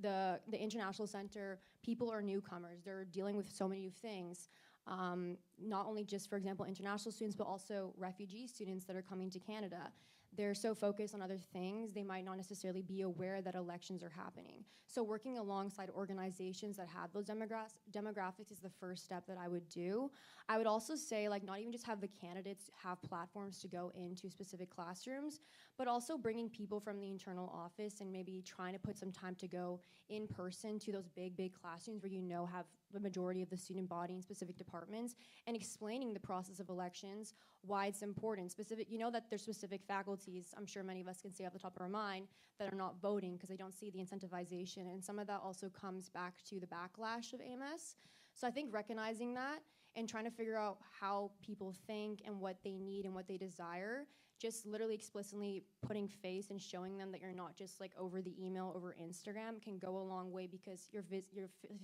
The International Center, people are newcomers, they're dealing with so many new things. Not only just, for example, international students, but also refugee students that are coming to Canada. They're so focused on other things, they might not necessarily be aware that elections are happening. So working alongside organizations that have those demographics is the first step that I would do. I would also say not even just have the candidates have platforms to go into specific classrooms, but also bringing people from the internal office and maybe trying to put some time to go in person to those big classrooms where have the majority of the student body in specific departments, and explaining the process of elections, why it's important. That there's specific faculties, I'm sure many of us can say off the top of our mind, that are not voting because they don't see the incentivization, and some of that also comes back to the backlash of AMS. So I think recognizing that and trying to figure out how people think and what they need and what they desire, just literally explicitly putting face and showing them that you're not just over the email, over Instagram, can go a long way because you're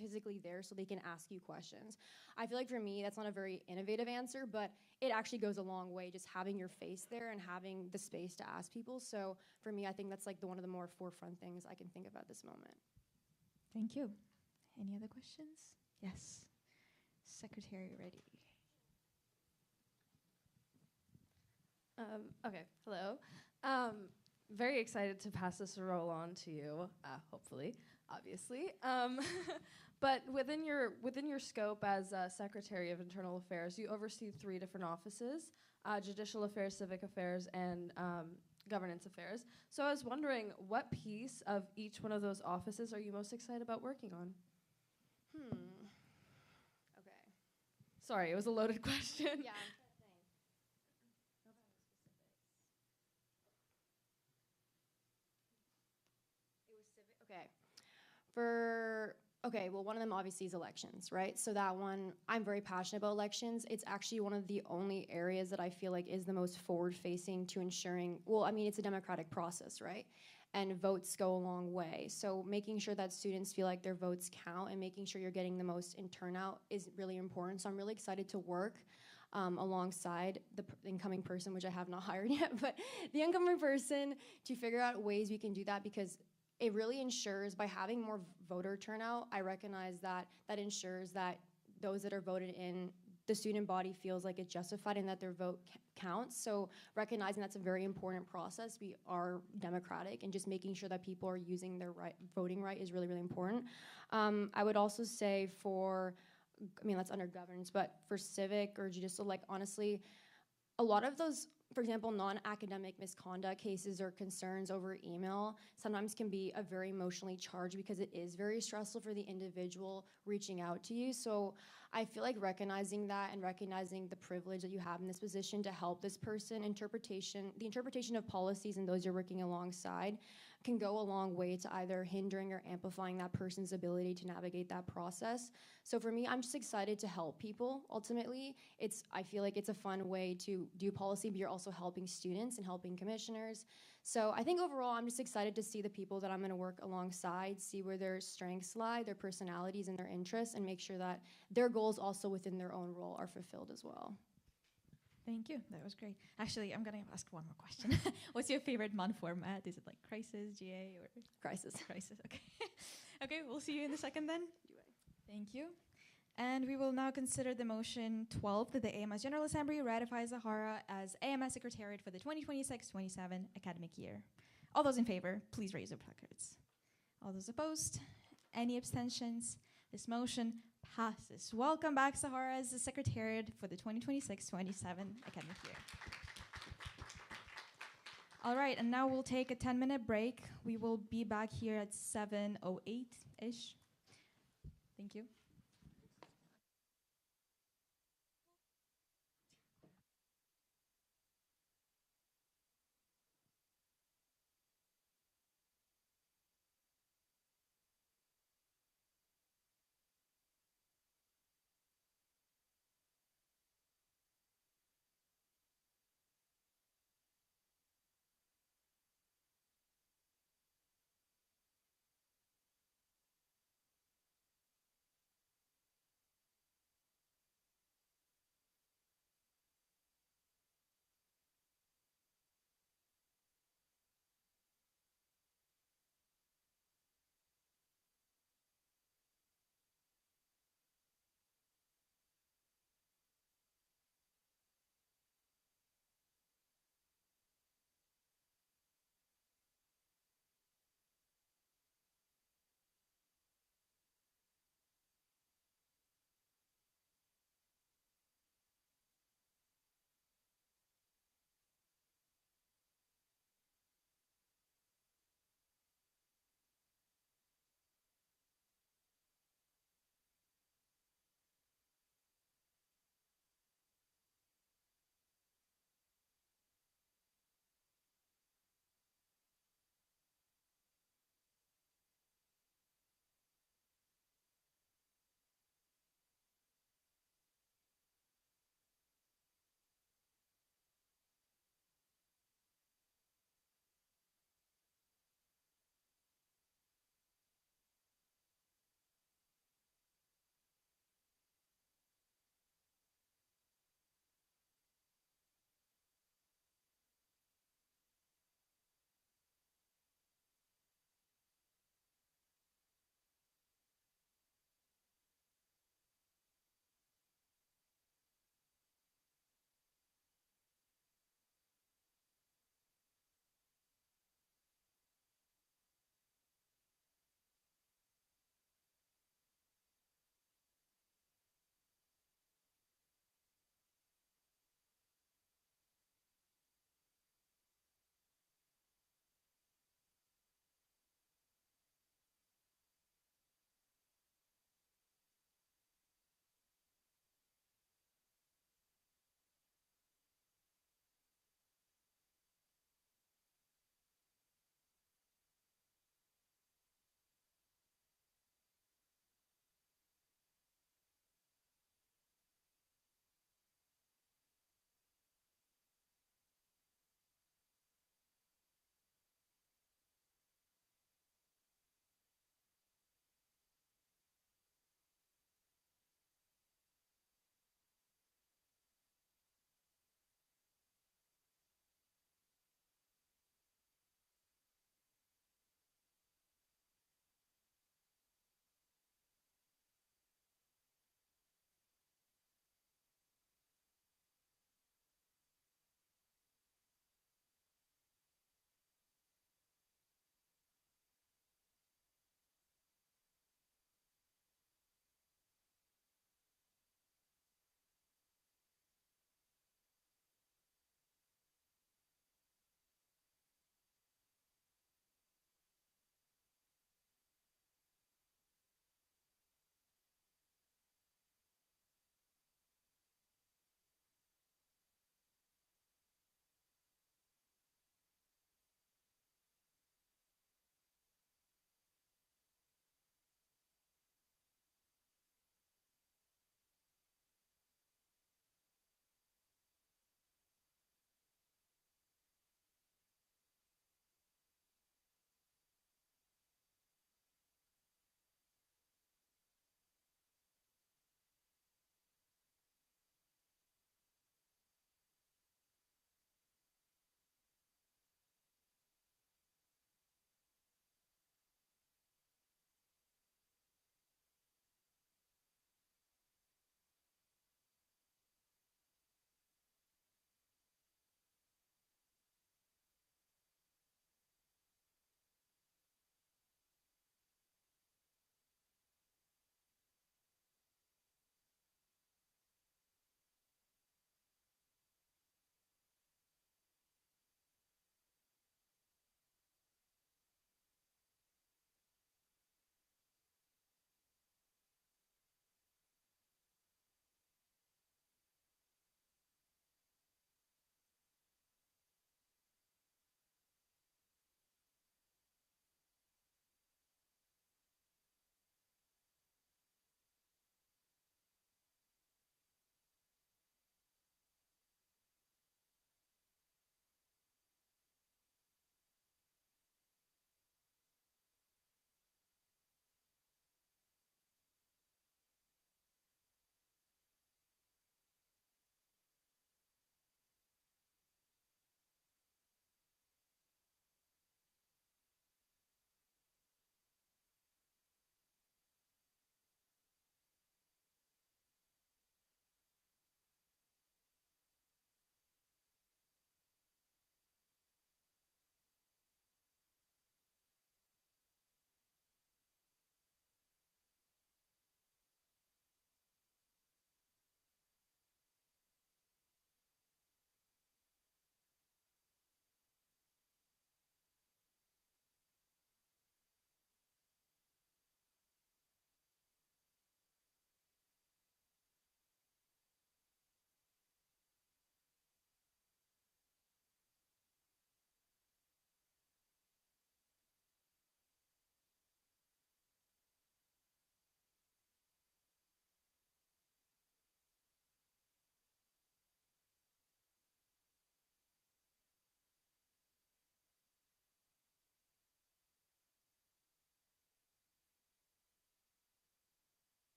physically there so they can ask you questions. I feel like for me, that's not a very innovative answer, but it actually goes a long way, just having your face there and having the space to ask people. So for me, I think that's one of the more forefront things I can think of at this moment. Thank you. Any other questions? Yes. Secretary ready. Okay, hello. Very excited to pass this role on to you, hopefully, obviously. But within your scope as Secretary of Internal Affairs, you oversee 3 different offices, Judicial Affairs, Civic Affairs, and Governance Affairs. So I was wondering, what piece of each one of those offices are you most excited about working on? Okay. Sorry, it was a loaded question. Yeah. Okay. Okay, well, one of them obviously is elections, right? So that one, I'm very passionate about elections. It's actually one of the only areas that I feel like is the most forward-facing to ensuring, well, I mean, it's a democratic process, right? And votes go a long way. So making sure that students feel like their votes count and making sure you're getting the most in turnout is really important. So I'm really excited to work alongside the incoming person, which I have not hired yet, but the incoming person to figure out ways we can do that, because it really ensures, by having more voter turnout, I recognize that that ensures that those that are voted in, the student body feels like it's justified and that their vote counts. So recognizing that's a very important process. We are democratic, and just making sure that people are using their voting right is really, really important. I would also say that's under governance, but for civic or judicial, like honestly, a lot of those, for example, non-academic misconduct cases or concerns over email sometimes can be a very emotionally charged, because it is very stressful for the individual reaching out to you. So I feel like recognizing that and recognizing the privilege that you have in this position to help this person, the interpretation of policies and those you're working alongside can go a long way to either hindering or amplifying that person's ability to navigate that process. So for me, I'm just excited to help people. Ultimately, I feel like it's a fun way to do policy, but you're also helping students and helping commissioners. So I think overall, I'm just excited to see the people that I'm going to work alongside, see where their strengths lie, their personalities and their interests, and make sure that their goals also within their own role are fulfilled as well. Thank you. That was great. Actually, I'm going to ask one more question. What's your favorite MUN format? Is it like Crisis, GA, or? Crisis. Crisis, okay. Okay, we'll see you in a second then. Thank you. And we will now consider the motion 12 that the AMS General Assembly ratifies Zahara as AMS Secretariat for the 2026-27 academic year. All those in favor, please raise your placards. All those opposed? Any abstentions? This motion passes. Welcome back, Zahara, as the Secretariat for the 2026-27 academic year. All right, and now we'll take a 10-minute break. We will be back here at 7:08-ish. Thank you.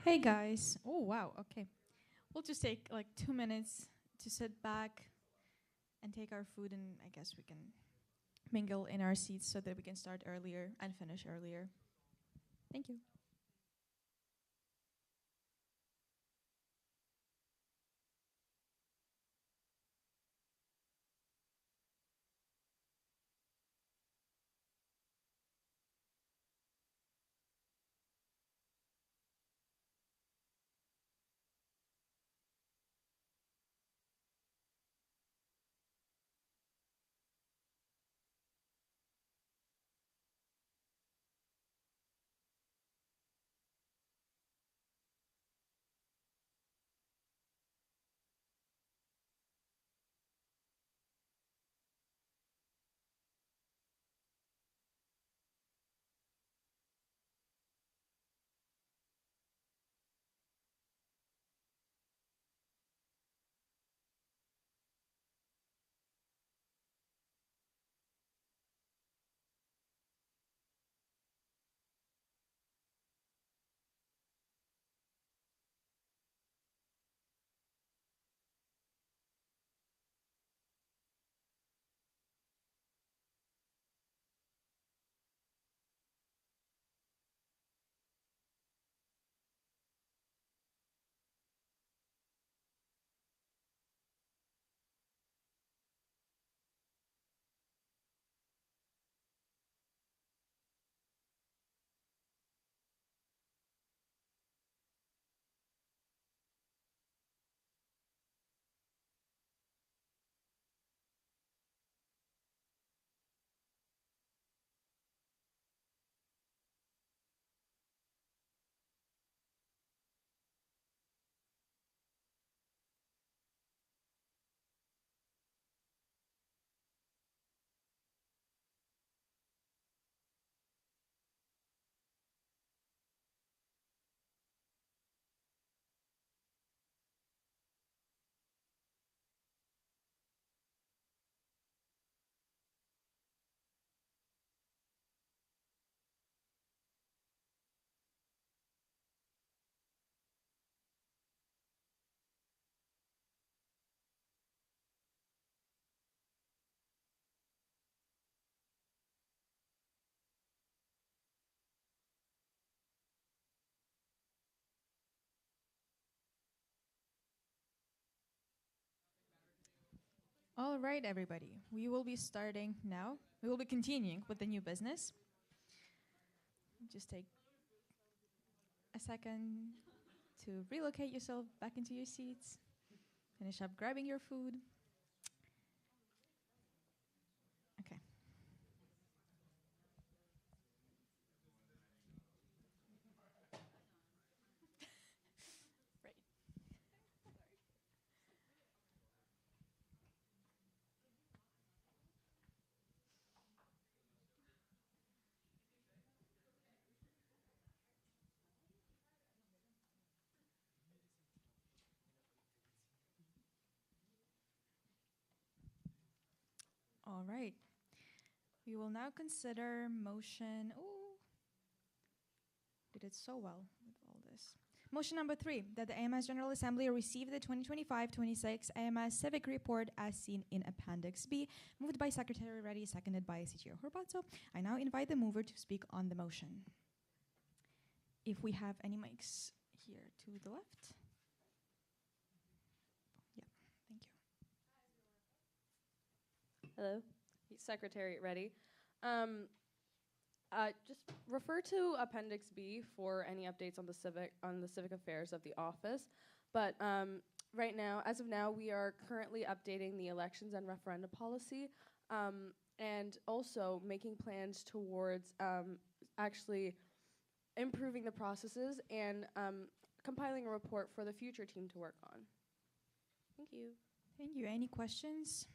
Hey guys. Oh wow, okay. We'll just take like 2 minutes to sit back and take our food, and I guess we can mingle in our seats so that we can start earlier and finish earlier. Thank you. All right, everybody. We will be starting now. We will be continuing with the new business. Just take a second to relocate yourself back into your seats. Finish up grabbing your food. Okay. Right. All right. We will now consider motion. Ooh, did it so well with all this. Motion number 3, that the AMS General Assembly receive the 2025-26 AMS Civic Report as seen in Appendix B, moved by Secretary Reddy, seconded by CTO Horbato. I now invite the mover to speak on the motion. If we have any mics here to the left. Yeah, thank you. Hello, Secretary Reddy. Just refer to Appendix B for any updates on the civic affairs of the office. But right now, as of now, we are currently updating the elections and referenda policy, and also making plans towards actually improving the processes and compiling a report for the future team to work on. Thank you. Thank you. Any questions?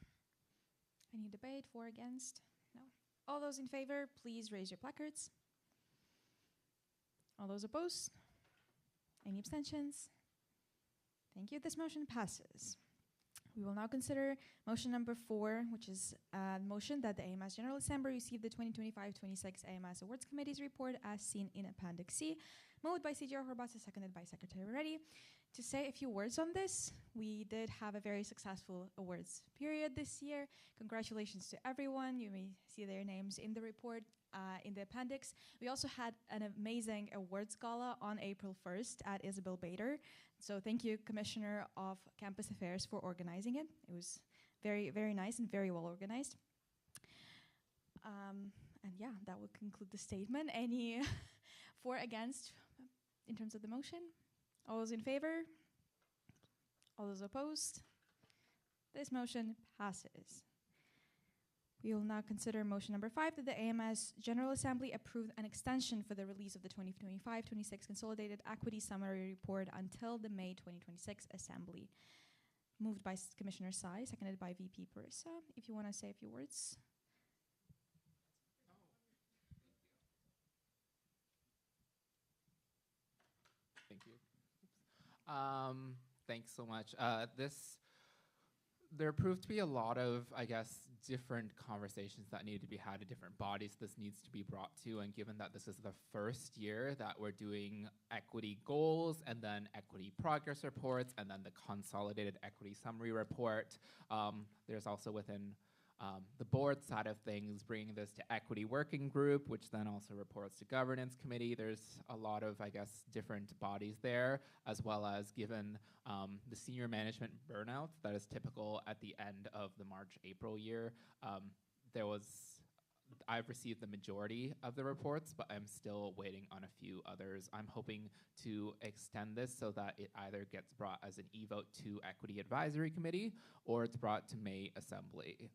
Any debate for or against? No. All those in favor, please raise your placards. All those opposed? Any abstentions? Thank you. This motion passes. We will now consider motion number 4, which is a motion that the AMS General Assembly receive the 2025-26 AMS Awards Committee's report as seen in Appendix C, Moved by CJ Horbasa, seconded by Secretary Reddy. To say a few words on this, we did have a very successful awards period this year. Congratulations to everyone. You may see their names in the report, in the appendix. We also had an amazing awards gala on April 1st at Isabel Bader. So thank you, Commissioner of Campus Affairs, for organizing it. It was very, very nice and very well organized. And yeah, that would conclude the statement. Any for, against, in terms of the motion? All those in favor? All those opposed? This motion passes. We will now consider motion number 5, that the AMS General Assembly approve an extension for the release of the 2025-26 Consolidated Equity Summary Report until the May 2026 Assembly. Moved by Commissioner Sai, seconded by VP Parissa. If you want to say a few words. Thank you. Thanks so much. There proved to be a lot of, I guess, different conversations that needed to be had at different bodies this needs to be brought to, and given that this is the first year that we're doing equity goals and then equity progress reports and then the consolidated equity summary report, there's also within the board side of things, bringing this to equity working group, which then also reports to governance committee. There's a lot of, I guess, different bodies there, as well as given the senior management burnout that is typical at the end of the March-April year. I've received the majority of the reports, but I'm still waiting on a few others. I'm hoping to extend this so that it either gets brought as an e-vote to Equity Advisory Committee or it's brought to May Assembly,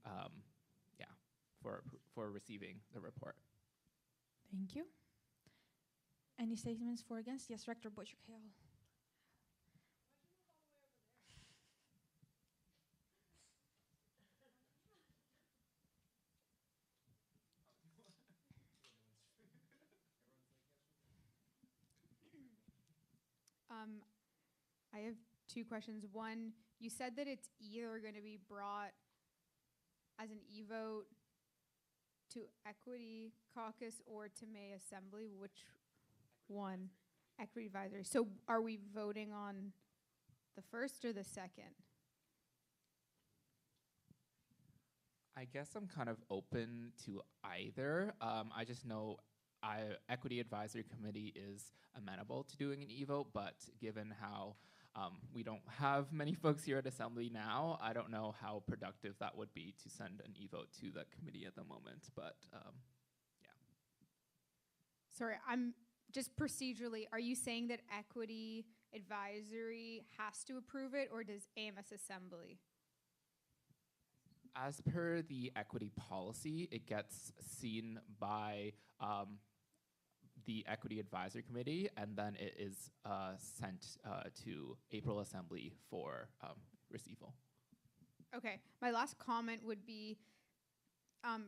for receiving the report. Thank you. Any statements for or against? Yes, Director Butcher-Kale. I have two questions. One, you said that it's either going to be brought as an e-vote to Equity Caucus or to May Assembly. Which one? Equity Advisory. So are we voting on the first or the second? I guess I'm kind of open to either. I just know Equity Advisory Committee is amenable to doing an e-vote, but given how we don't have many folks here at Assembly now, I don't know how productive that would be to send an e-vote to the committee at the moment, but yeah. Sorry, I'm just procedurally, are you saying that Equity Advisory has to approve it, or does AMS Assembly? As per the equity policy, it gets seen by the Equity Advisory Committee, and then it is sent to April Assembly for receival. Okay, my last comment would be,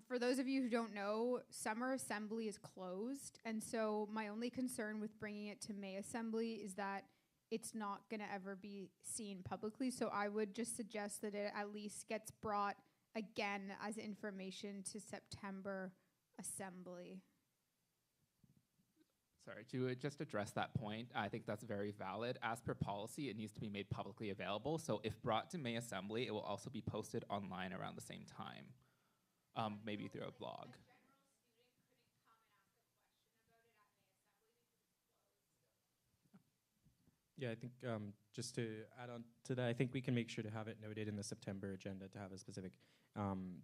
for those of you who don't know, summer assembly is closed, and so my only concern with bringing it to May Assembly is that it's not going to ever be seen publicly, so I would just suggest that it at least gets brought again as information to September Assembly. Sorry, to just address that point, I think that's very valid. As per policy, it needs to be made publicly available, so if brought to May Assembly, it will also be posted online around the same time, maybe through a blog. Yeah, I think just to add on to that, I think we can make sure to have it noted in the September agenda to have a specific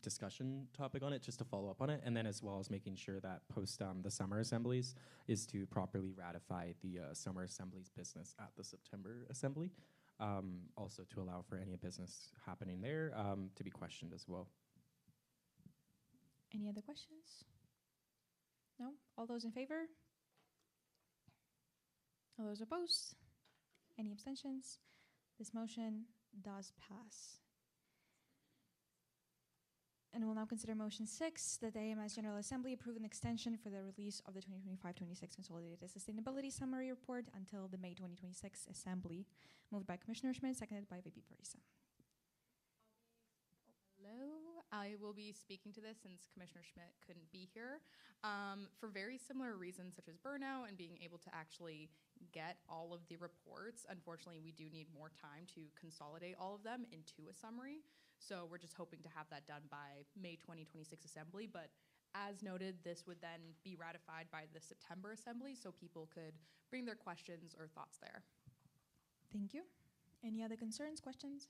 discussion topic on it, just to follow up on it, and then as well as making sure that post the summer assemblies is to properly ratify the summer assemblies business at the September assembly, also to allow for any business happening there to be questioned as well. Any other questions? No? All those in favor? All those opposed? Any abstentions? This motion does pass. And we'll now consider motion 6, that the AMS General Assembly approve an extension for the release of the 2025-26 Consolidated Sustainability Summary Report until the May 2026 Assembly. Moved by Commissioner Schmidt, seconded by VP Parissa. Hello. I will be speaking to this since Commissioner Schmidt couldn't be here. For very similar reasons such as burnout and being able to actually get all of the reports, unfortunately we do need more time to consolidate all of them into a summary. So we're just hoping to have that done by May 2026 Assembly, but as noted, this would then be ratified by the September Assembly so people could bring their questions or thoughts there. Thank you. Any other concerns, questions?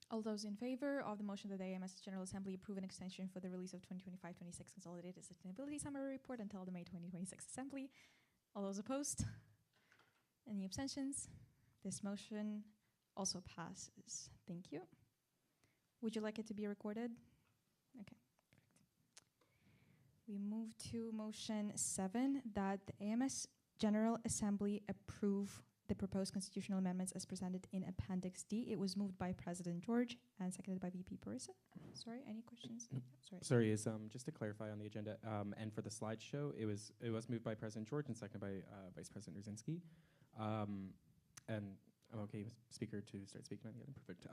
All those in favor of the motion that the AMS General Assembly approve an extension for the release of 2025-26 Consolidated Sustainability Summary Report until the May 2026 Assembly? All those opposed? Any abstentions? This motion also passes. Thank you. Would you like it to be recorded? Okay. We move to motion 7, that the AMS General Assembly approve the proposed constitutional amendments as presented in Appendix D. It was moved by President George and seconded by VP Parissa. Sorry, any questions? Sorry, is just to clarify on the agenda and for the slideshow, it was moved by President George and seconded by Vice President Ruzynski. And I'm okay, speaker, to start speaking on the item. Perfect.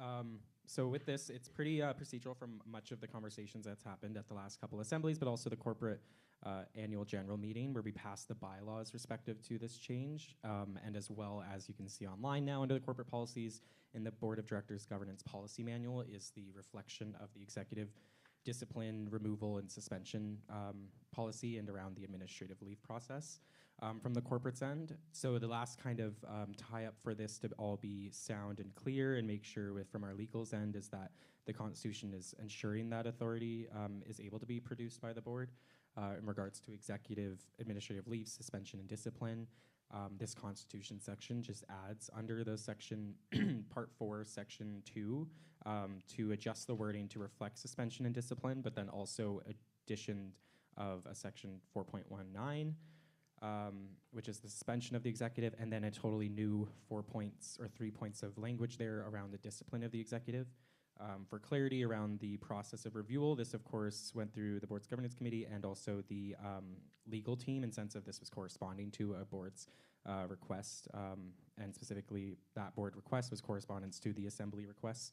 So with this, it's pretty procedural from much of the conversations that's happened at the last couple assemblies, but also the corporate annual general meeting where we passed the bylaws respective to this change. And as well as you can see online now under the corporate policies in the Board of Directors Governance Policy Manual is the reflection of the executive discipline, removal, and suspension policy and around the administrative leave process from the corporate's end. So the last kind of tie-up for this to all be sound and clear and make sure from our legal's end is that the Constitution is ensuring that authority is able to be produced by the board in regards to executive administrative leave, suspension, and discipline. This Constitution section just adds under the section Part 4, Section 2 to adjust the wording to reflect suspension and discipline, but then also addition of a section 4.19, which is the suspension of the executive, and then a totally new 4 points or 3 points of language there around the discipline of the executive. For clarity around the process of review, this of course went through the board's governance committee and also the legal team in sense of this was corresponding to a board's request, and specifically that board request was correspondence to the assembly requests.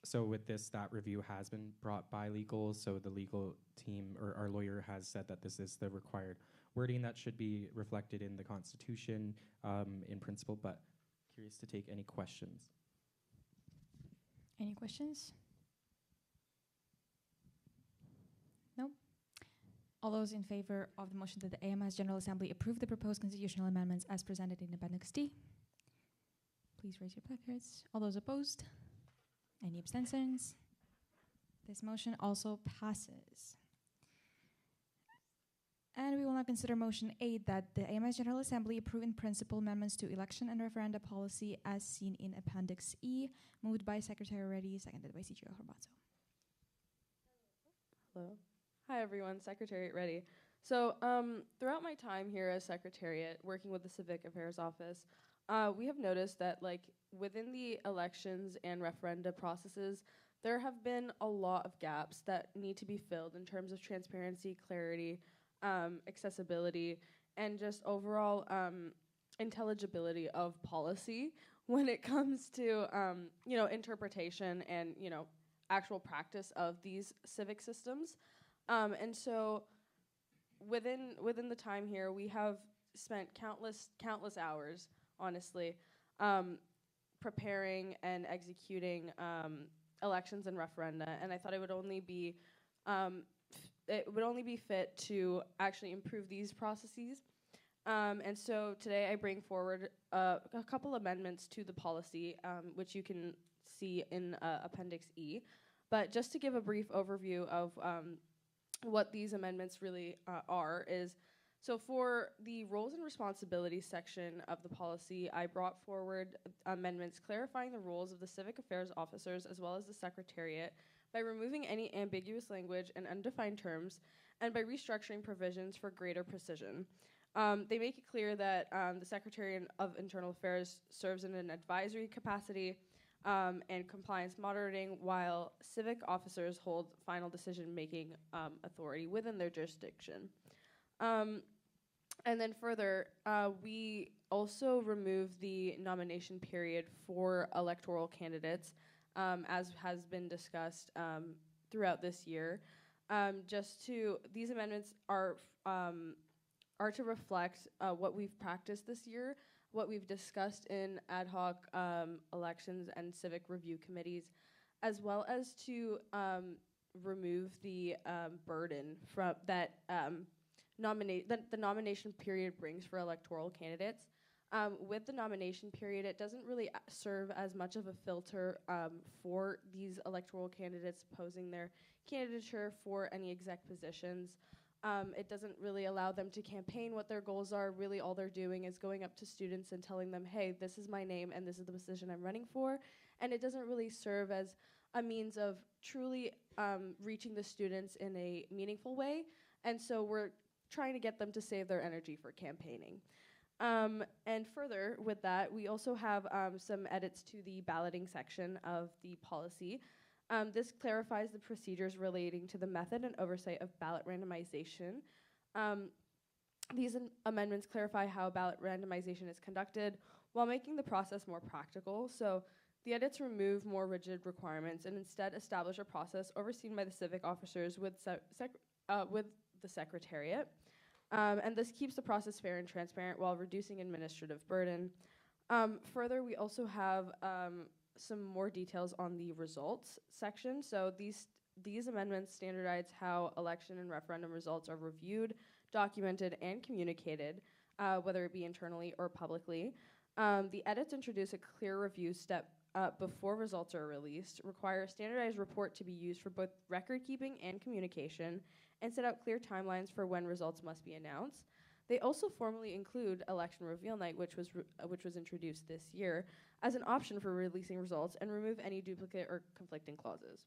So with this, that review has been brought by legal, so the legal team or our lawyer has said that this is the required wording that should be reflected in the Constitution in principle, but curious to take any questions. Any questions? No? All those in favor of the motion that the AMS General Assembly approve the proposed constitutional amendments as presented in Appendix D, please raise your placards. All those opposed? Any abstentions? This motion also passes. And we will now consider motion 8, that the AMS General Assembly approve in principle amendments to election and referenda policy as seen in Appendix E, moved by Secretary Reddy, seconded by CGO Horbato. Hello. Hi, everyone. Secretariat Reddy. So throughout my time here as Secretariat, working with the Civic Affairs Office, we have noticed that within the elections and referenda processes, there have been a lot of gaps that need to be filled in terms of transparency, clarity, accessibility, and just overall intelligibility of policy when it comes to interpretation and actual practice of these civic systems. And so within the time here, we have spent countless hours, honestly, preparing and executing elections and referenda, and I thought it would only be fit to actually improve these processes. And so today I bring forward a couple amendments to the policy, which you can see in Appendix E. But just to give a brief overview of what these amendments really are is, so for the roles and responsibilities section of the policy, I brought forward amendments clarifying the roles of the civic affairs officers as well as the Secretariat by removing any ambiguous language and undefined terms, and by restructuring provisions for greater precision. They make it clear that the Secretary of Internal Affairs serves in an advisory capacity and compliance monitoring, while civic officers hold final decision-making authority within their jurisdiction. And then further, we also remove the nomination period for electoral candidates as has been discussed throughout this year. These amendments are to reflect what we've practiced this year, what we've discussed in ad hoc elections and civic review committees, as well as to remove the burden from that the nomination period brings for electoral candidates. With the nomination period, it doesn't really serve as much of a filter for these electoral candidates posing their candidature for any exec positions. It doesn't really allow them to campaign what their goals are. Really, all they're doing is going up to students and telling them, hey, this is my name and this is the position I'm running for. And it doesn't really serve as a means of truly reaching the students in a meaningful way. And so we're trying to get them to save their energy for campaigning. And further, with that, we also have some edits to the balloting section of the policy. This clarifies the procedures relating to the method and oversight of ballot randomization. These amendments clarify how ballot randomization is conducted while making the process more practical. So the edits remove more rigid requirements and instead establish a process overseen by the civic officers with the Secretariat. And this keeps the process fair and transparent while reducing administrative burden. Further, we also have some more details on the results section. So these amendments standardize how election and referendum results are reviewed, documented, and communicated, whether it be internally or publicly. The edits introduce a clear review step before results are released, require a standardized report to be used for both record keeping and communication, and set out clear timelines for when results must be announced. They also formally include election reveal night, which was introduced this year, as an option for releasing results and remove any duplicate or conflicting clauses.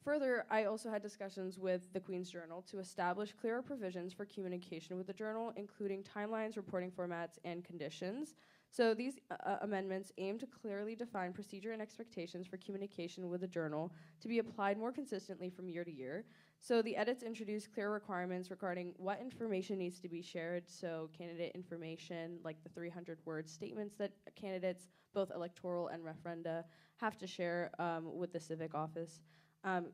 Further, I also had discussions with the Queen's Journal to establish clearer provisions for communication with the journal, including timelines, reporting formats, and conditions. So these amendments aim to clearly define procedure and expectations for communication with the journal to be applied more consistently from year to year. So the edits introduce clear requirements regarding what information needs to be shared, so candidate information, like the 300-word statements that candidates, both electoral and referenda, have to share with the civic office,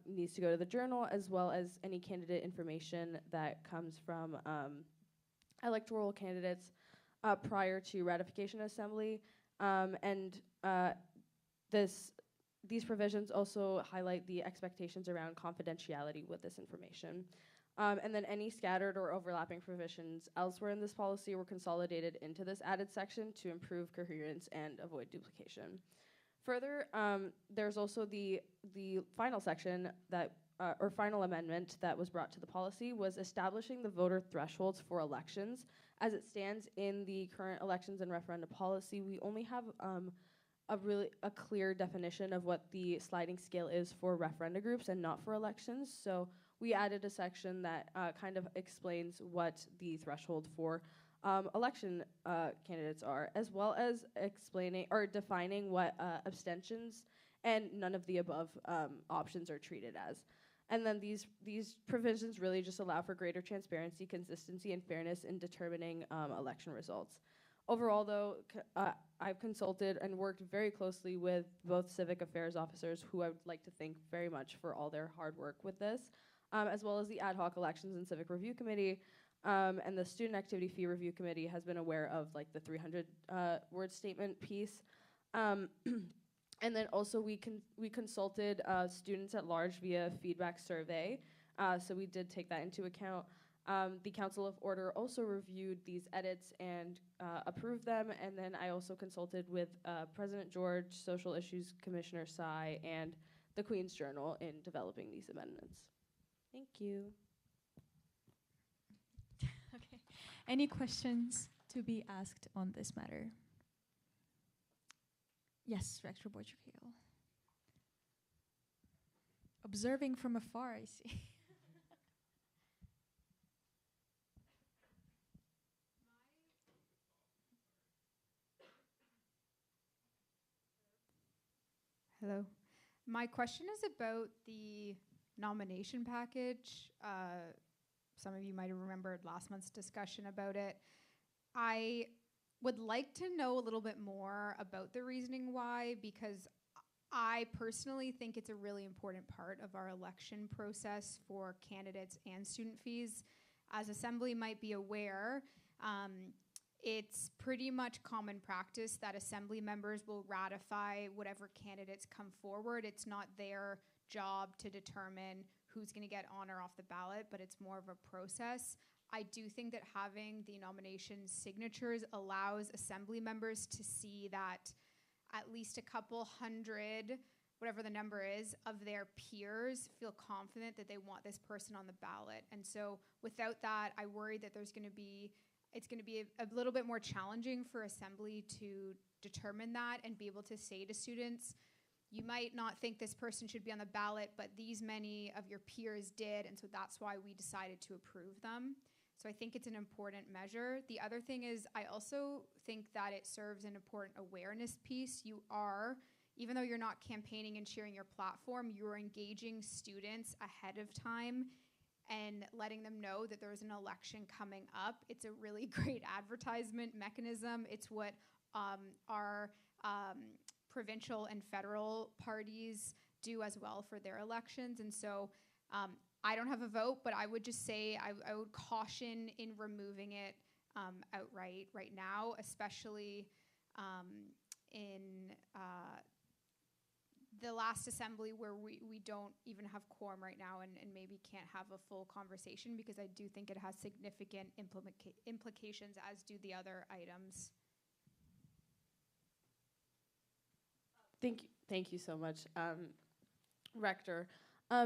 needs to go to the journal, as well as any candidate information that comes from electoral candidates prior to ratification assembly. These provisions also highlight the expectations around confidentiality with this information. And then any scattered or overlapping provisions elsewhere in this policy were consolidated into this added section to improve coherence and avoid duplication. Further, there's also the final section that, or final amendment that was brought to the policy was establishing the voter thresholds for elections. As it stands in the current elections and referenda policy, we only have a clear definition of what the sliding scale is for referenda groups and not for elections. So we added a section that kind of explains what the threshold for election candidates are, as well as explaining or defining what abstentions and none of the above options are treated as. And then these provisions really just allow for greater transparency, consistency, and fairness in determining election results. Overall, though, I've consulted and worked very closely with both civic affairs officers, who I would like to thank very much for all their hard work with this, as well as the ad hoc elections and civic review committee, and the student activity fee review committee has been aware of like the 300-word statement piece. And then also we consulted students at large via feedback survey, so we did take that into account. The Council of Order also reviewed these edits and approved them, and then I also consulted with President George, Social Issues Commissioner Sy, and the Queen's Journal in developing these amendments. Thank you. Okay. Any questions to be asked on this matter? Yes, Rector Boychukil. Observing from afar, I see. Hello. My question is about the nomination package. Some of you might have remembered last month's discussion about it. I would like to know a little bit more about the reasoning why, because I personally think it's a really important part of our election process for candidates and student fees. As Assembly might be aware, it's pretty much common practice that Assembly members will ratify whatever candidates come forward. It's not their job to determine who's going to get on or off the ballot, but it's more of a process. I do think that having the nomination signatures allows Assembly members to see that at least a couple hundred, whatever the number is, of their peers feel confident that they want this person on the ballot. And so without that, I worry that it's going to be a little bit more challenging for Assembly to determine that and be able to say to students, you might not think this person should be on the ballot, but these many of your peers did, and so that's why we decided to approve them. So I think it's an important measure. The other thing is I also think that it serves an important awareness piece. You are, even though you're not campaigning and sharing your platform, you are engaging students ahead of time and letting them know that there's an election coming up. It's a really great advertisement mechanism. It's what our provincial and federal parties do as well for their elections. And so I don't have a vote, but I would just say I would caution in removing it outright right now, especially in the last Assembly where we don't even have quorum right now and maybe can't have a full conversation, because I do think it has significant implications, as do the other items. Thank you so much, Rector.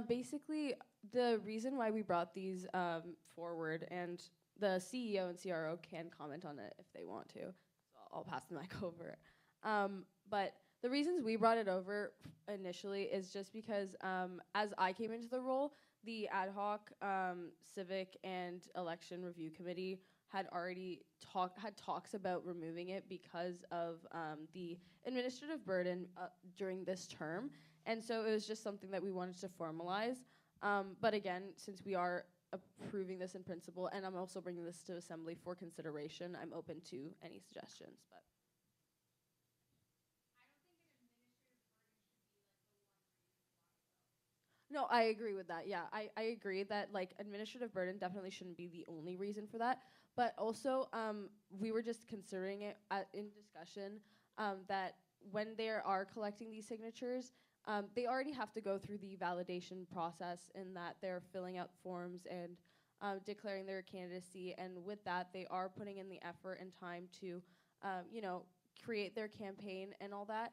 Basically, the reason why we brought these forward, and the CEO and CRO can comment on it if they want to, so I'll pass the mic over. But the reasons we brought it over initially is just because as I came into the role, the ad hoc civic and election review committee had already had talks about removing it because of the administrative burden during this term. And so it was just something that we wanted to formalize. But again, since we are approving this in principle, and I'm also bringing this to Assembly for consideration, I'm open to any suggestions. But no, I agree with that. Yeah, I agree that like administrative burden definitely shouldn't be the only reason for that. But also, we were just considering it in discussion that when they are collecting these signatures, they already have to go through the validation process in that they're filling out forms and declaring their candidacy. And with that, they are putting in the effort and time to, create their campaign and all that.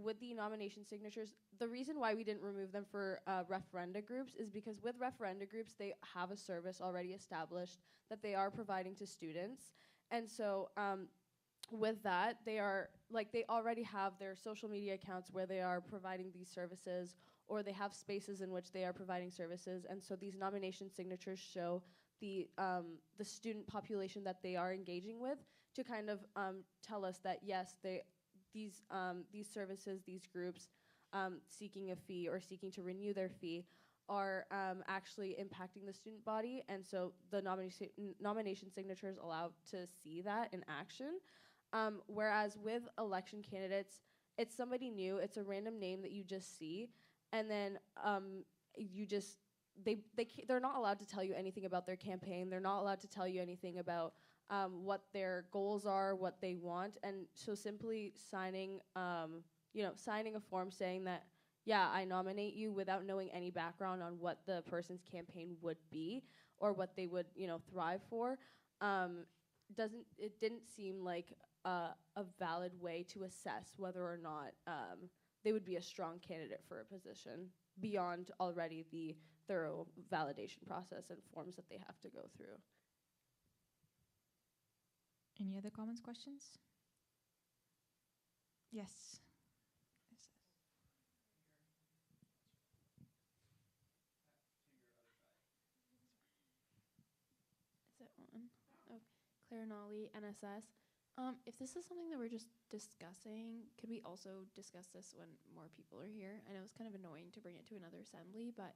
With the nomination signatures, the reason why we didn't remove them for referenda groups is because with referenda groups, they have a service already established that they are providing to students. And so with that, they already have their social media accounts where they are providing these services, or they have spaces in which they are providing services. And so these nomination signatures show the student population that they are engaging with to kind of tell us that yes, these services, these groups seeking a fee or seeking to renew their fee are actually impacting the student body. And so the nomination signatures allow to see that in action. Whereas with election candidates, it's somebody new, it's a random name that you just see, and then they're not allowed to tell you anything about their campaign. They're not allowed to tell you anything about what their goals are, what they want. And so simply signing a form saying that, yeah, I nominate you without knowing any background on what the person's campaign would be or what they would, thrive for, didn't seem like a valid way to assess whether or not they would be a strong candidate for a position beyond already the thorough validation process and forms that they have to go through. Any other comments, questions? Yes. Is it on? Oh, Claire Nolly, NSS. If this is something that we're just discussing, could we also discuss this when more people are here? I know it's kind of annoying to bring it to another assembly, but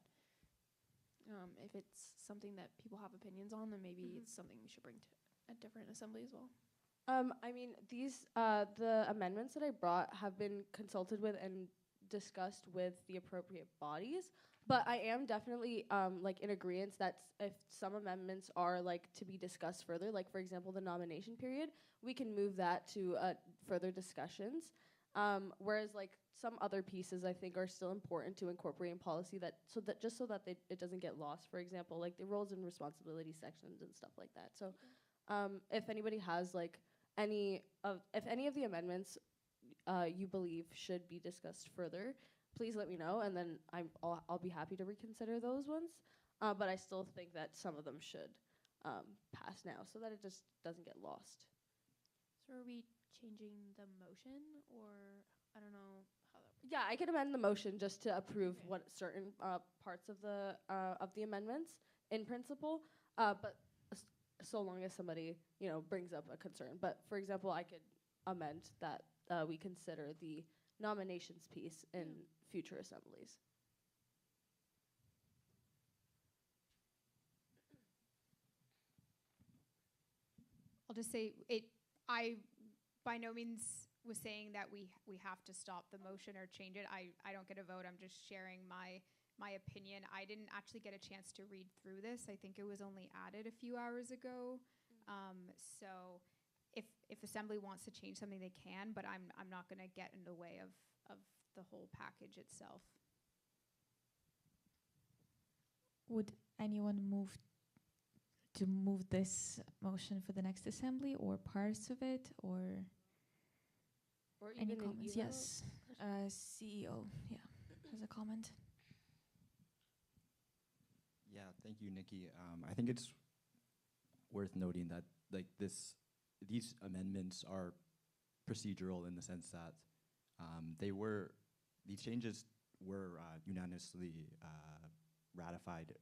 if it's something that people have opinions on, then maybe it's something we should bring to a different assembly as well. I mean, these the amendments that I brought have been consulted with, and discussed with the appropriate bodies. But I am definitely like in agreement that if some amendments are like to be discussed further, like for example the nomination period, we can move that to further discussions. Whereas like some other pieces I think are still important to incorporate in policy so that it doesn't get lost. For example, like the roles and responsibilities sections and stuff like that. So if anybody has like if any of the amendments you believe should be discussed further, please let me know, and then I'll be happy to reconsider those ones. But I still think that some of them should pass now so that it just doesn't get lost. So are we changing the motion, or I don't know how that works? Yeah, I could amend the motion just to approve what certain parts of the amendments in principle, but so long as somebody brings up a concern. But for example, I could amend that we consider the nominations piece in future assemblies. I'll just say I by no means was saying that we have to stop the motion or change it. I don't get a vote. I'm just sharing my opinion. I didn't actually get a chance to read through this. I think it was only added a few hours ago. So if Assembly wants to change something, they can, but I'm not going to get in the way of the whole package itself. Would anyone move this motion for the next assembly, or parts of it, or any even an comments? email? Yes, CEO, has a comment. Yeah, thank you, Nikki. I think it's worth noting that like these amendments are procedural in the sense that these changes were unanimously ratified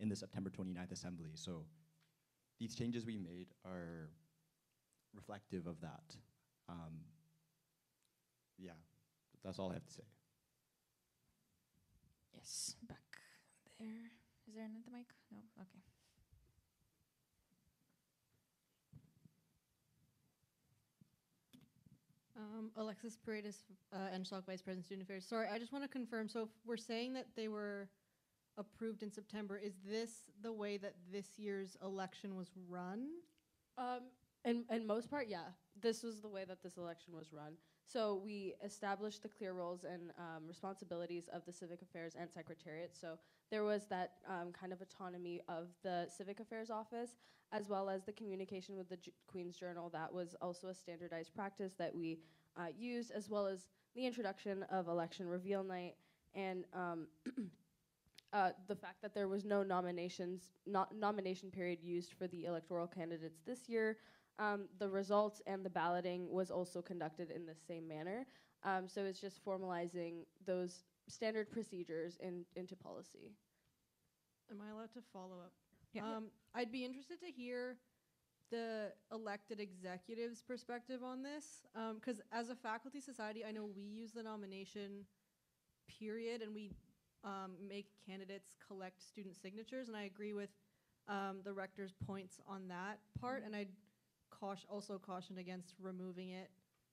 in the September 29th assembly. So these changes we made are reflective of that. Yeah, that's all I have to say. Yes, back there. Is there another mic? No? Okay. Alexis Paredes, NSHOC Vice President Student Affairs. Sorry, I just want to confirm. So if we're saying that they were approved in September, is this the way that this year's election was run? In most part, yeah. This was the way that this election was run. So we established the clear roles and responsibilities of the Civic Affairs and Secretariat. So there was that kind of autonomy of the Civic Affairs Office, as well as the communication with the Queen's Journal. That was also a standardized practice that we used, as well as the introduction of election reveal night and the fact that there was no nomination period used for the electoral candidates this year. The results and the balloting was also conducted in the same manner. So it's just formalizing those standard procedures into policy. Am I allowed to follow up? Yeah. I'd be interested to hear the elected executive's perspective on this, because as a faculty society, I know we use the nomination period and we make candidates collect student signatures, and I agree with the rector's points on that part, and I'd also caution against removing it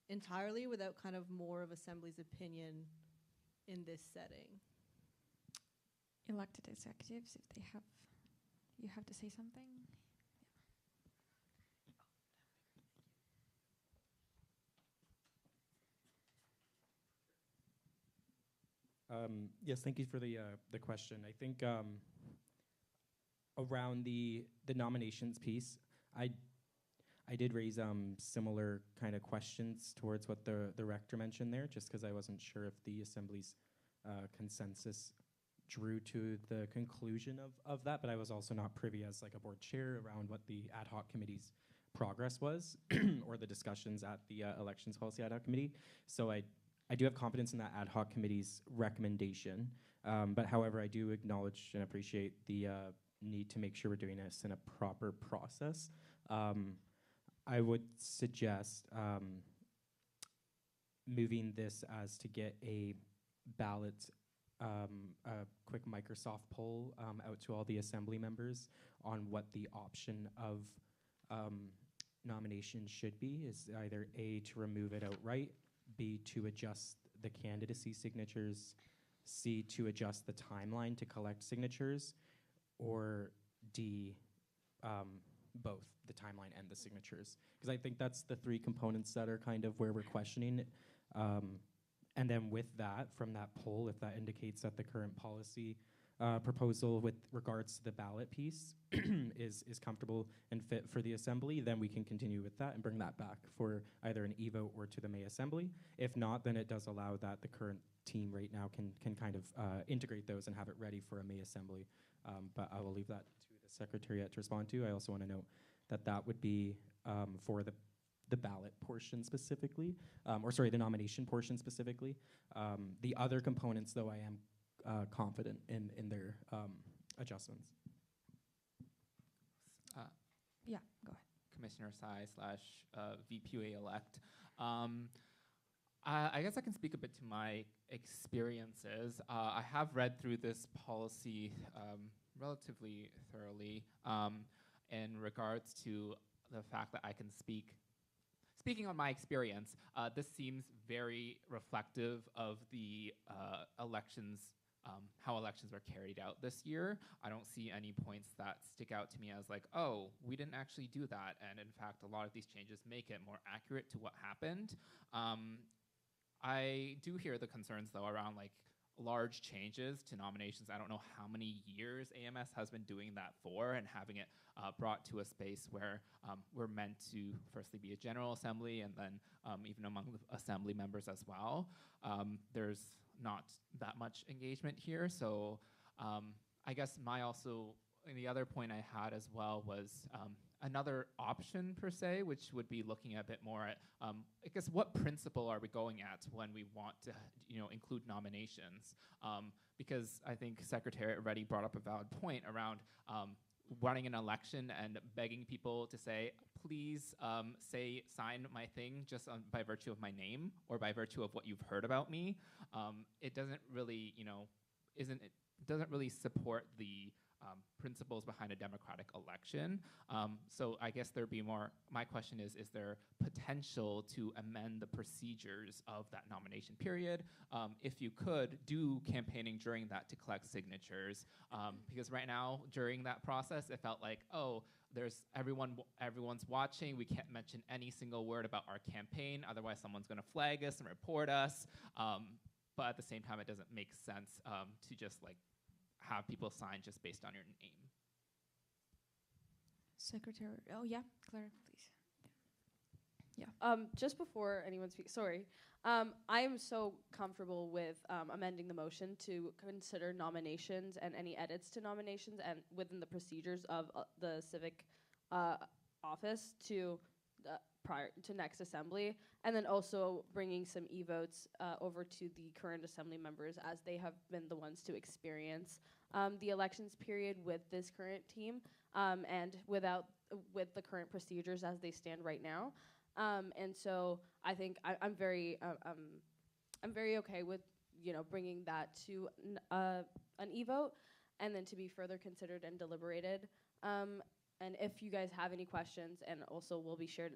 entirely without kind of more of Assembly's opinion in this setting. Elected executives, if they have, you have to say something. Yes, thank you for the question. I think around the nominations piece, I did raise similar kind of questions towards what the rector mentioned there, just because I wasn't sure if the Assembly's consensus drew to the conclusion of that, but I was also not privy as like a board chair around what the ad hoc committee's progress was or the discussions at the elections policy ad hoc committee. So I do have confidence in that ad hoc committee's recommendation, but however, I do acknowledge and appreciate the need to make sure we're doing this in a proper process. I would suggest moving this as to get a ballot, a quick Microsoft poll out to all the Assembly members on what the option of nomination should be. Is either A, to remove it outright, be to adjust the candidacy signatures, C, to adjust the timeline to collect signatures, or D, both the timeline and the signatures? Because I think that's the three components that are kind of where we're questioning. And then with that, from that poll, if that indicates that the current policy proposal with regards to the ballot piece is comfortable and fit for the assembly, then we can continue with that and bring that back for either an e-vote or to the May Assembly. If not, then it does allow that the current team right now can kind of integrate those and have it ready for a May Assembly. But I will leave that to the Secretariat to respond to. I also want to note that that would be for the ballot portion specifically, or sorry, the nomination portion specifically. The other components, though, I am confident in their adjustments. Yeah, go ahead. Commissioner Sai / VPUA-elect. I guess I can speak a bit to my experiences. I have read through this policy relatively thoroughly in regards to the fact that I can Speaking on my experience, this seems very reflective of the elections, how elections were carried out this year. I don't see any points that stick out to me as like, oh, we didn't actually do that. And in fact, a lot of these changes make it more accurate to what happened. I do hear the concerns, though, around like large changes to nominations. I don't know how many years AMS has been doing that for, and having it brought to a space where we're meant to firstly be a general assembly, and then even among the assembly members as well. There's not that much engagement here. So I guess the other point I had as well was another option per se, which would be looking a bit more at, I guess, what principle are we going at when we want to, include nominations? Because I think Secretary Reddy brought up a valid point around running an election and begging people to say, please sign my thing just by virtue of my name or by virtue of what you've heard about me. It doesn't really, doesn't really support the principles behind a democratic election. So I guess there'd be more, my question is there potential to amend the procedures of that nomination period? If you could, do campaigning during that to collect signatures. Because right now, during that process, it felt like, oh, everyone's watching, we can't mention any single word about our campaign, otherwise someone's gonna flag us and report us. But at the same time, it doesn't make sense to just like have people sign just based on your name. Secretary, oh yeah, Clara, please. Yeah. Just before anyone speaks, sorry. I am so comfortable with amending the motion to consider nominations and any edits to nominations and within the procedures of the civic office to prior to next assembly, and then also bringing some e-votes over to the current assembly members, as they have been the ones to experience the elections period with this current team, and with the current procedures as they stand right now. And so I think I'm very okay with bringing that to an e-vote, and then to be further considered and deliberated. And if you guys have any questions, and also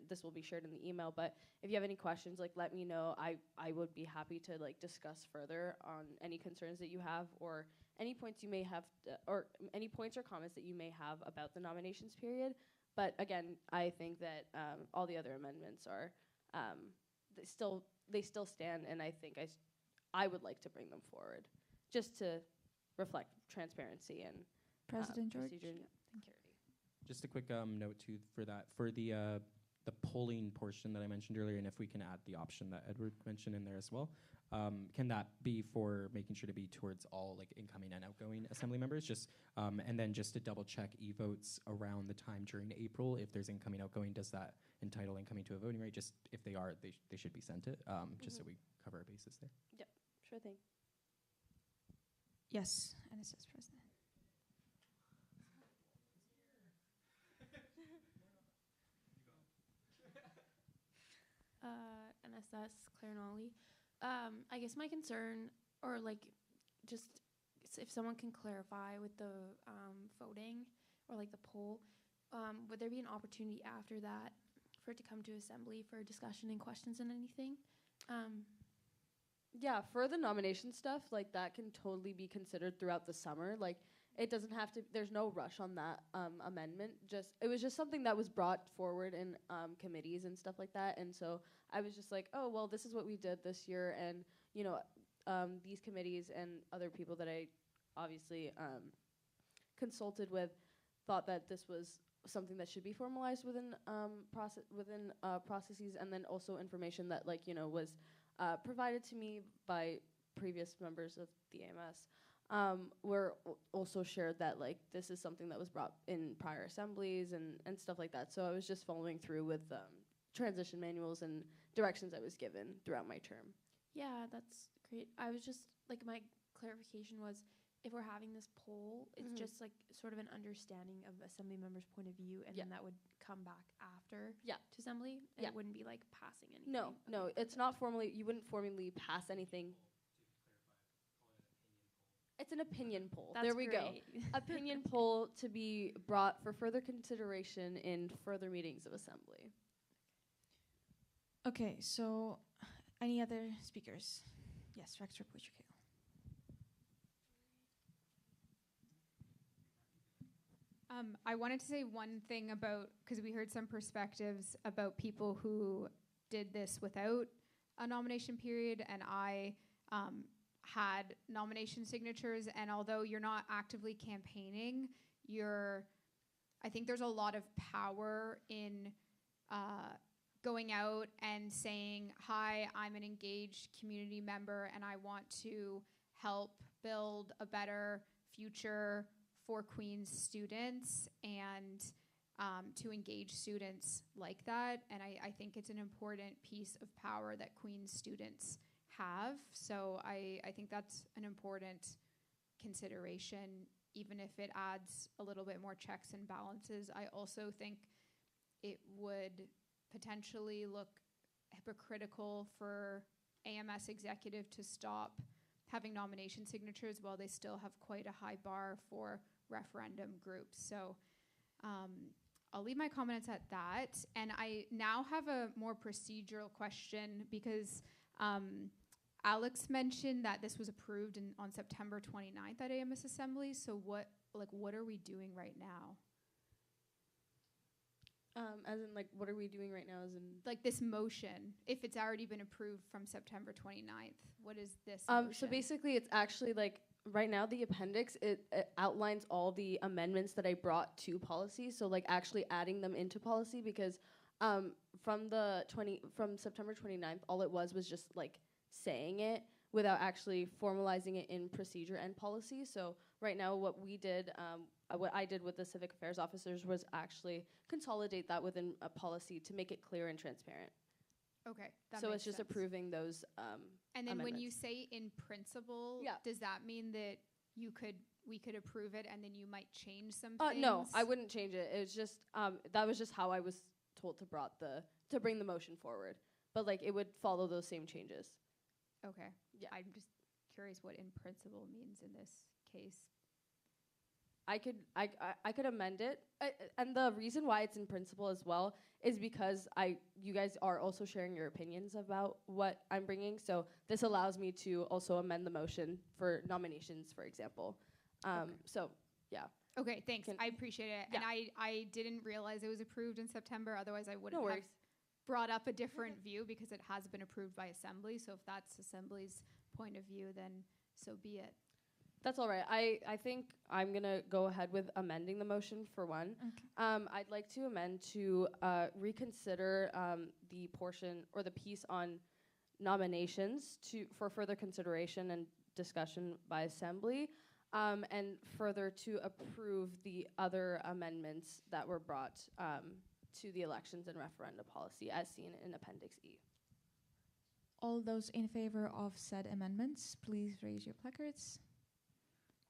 this will be shared in the email, but if you have any questions, like, let me know. I would be happy to like discuss further on any concerns that you have, or any points you may have, or any points or comments that you may have about the nominations period. But again, I think that all the other amendments are, they still stand, and I think I would like to bring them forward, just to reflect transparency and President George. procedure and security. Just a quick note too for that, for the polling portion that I mentioned earlier, and if we can add the option that Edward mentioned in there as well, can that be for making sure to be towards all like incoming and outgoing assembly members? Just and then just to double check e-votes around the time during April, if there's incoming, outgoing, does that entitle incoming to a voting right? Just if they are, they should be sent it, just so we cover our bases there. Yep, sure thing. Yes, NSS President. NSS, Claire Nolly. I guess my concern, or like, just if someone can clarify with the voting or like the poll, would there be an opportunity after that for it to come to assembly for discussion and questions and anything? Yeah, for the nomination stuff, like that can totally be considered throughout the summer. Like it doesn't have to. There's no rush on that amendment. Just it was just something that was brought forward in committees and stuff like that. And so I was just like, oh well, this is what we did this year, and you know, these committees and other people that I obviously consulted with thought that this was something that should be formalized within processes, and then also information that like was provided to me by previous members of the AMS were also shared that like this is something that was brought in prior assemblies and stuff like that. So I was just following through with transition manuals and directions I was given throughout my term. Yeah, that's great. I was just like, my clarification was, if we're having this poll, it's just like sort of an understanding of assembly members' point of view, and then that would come back after to assembly. And it wouldn't be like passing anything. No, it's not formally. You wouldn't formally pass anything. It's an opinion poll. That's there we great. go. Opinion poll to be brought for further consideration in further meetings of assembly. Okay, so any other speakers? Yes, Rex Rapuccio. I wanted to say one thing about, because we heard some perspectives about people who did this without a nomination period, and I had nomination signatures, and although you're not actively campaigning, I think there's a lot of power in going out and saying, hi, I'm an engaged community member and I want to help build a better future for Queen's students, and to engage students like that. And I think it's an important piece of power that Queen's students have. So I think that's an important consideration, even if it adds a little bit more checks and balances. I also think it would potentially look hypocritical for AMS executive to stop having nomination signatures while they still have quite a high bar for referendum groups. So I'll leave my comments at that. And I now have a more procedural question, because Alex mentioned that this was approved on September 29th at AMS Assembly. So what are we doing right now? As in, like, what are we doing right now? As in, like, this motion, if it's already been approved from September 29th, what is this motion? So basically, it's actually, like, right now, the appendix, it outlines all the amendments that I brought to policy, so, like, actually adding them into policy, because from September 29th, all it was just, like, saying it without actually formalizing it in procedure and policy. So right now, what I did with the civic affairs officers was actually consolidate that within a policy to make it clear and transparent. Okay, that so makes it's just sense. approving those And then when you amendments. say in principle, does that mean that we could approve it and then you might change some things? No, I wouldn't change it. It was just that was just how I was told to bring the motion forward. But like it would follow those same changes. Okay. Yeah. I'm just curious what in principle means in this case. I could amend it, and the reason why it's in principle as well is because you guys are also sharing your opinions about what I'm bringing. So this allows me to also amend the motion for nominations, for example. So yeah. Okay, thanks. I appreciate it. Yeah. And I didn't realize it was approved in September. Otherwise, I wouldn't No have worries. brought up a different view, because it has been approved by Assembly. So if that's Assembly's point of view, then so be it. That's all right. I think I'm going to go ahead with amending the motion for one. Okay. I'd like to amend to reconsider the portion or the piece on nominations for further consideration and discussion by Assembly, and further to approve the other amendments that were brought to the elections and referenda policy as seen in Appendix E. All those in favor of said amendments, please raise your placards.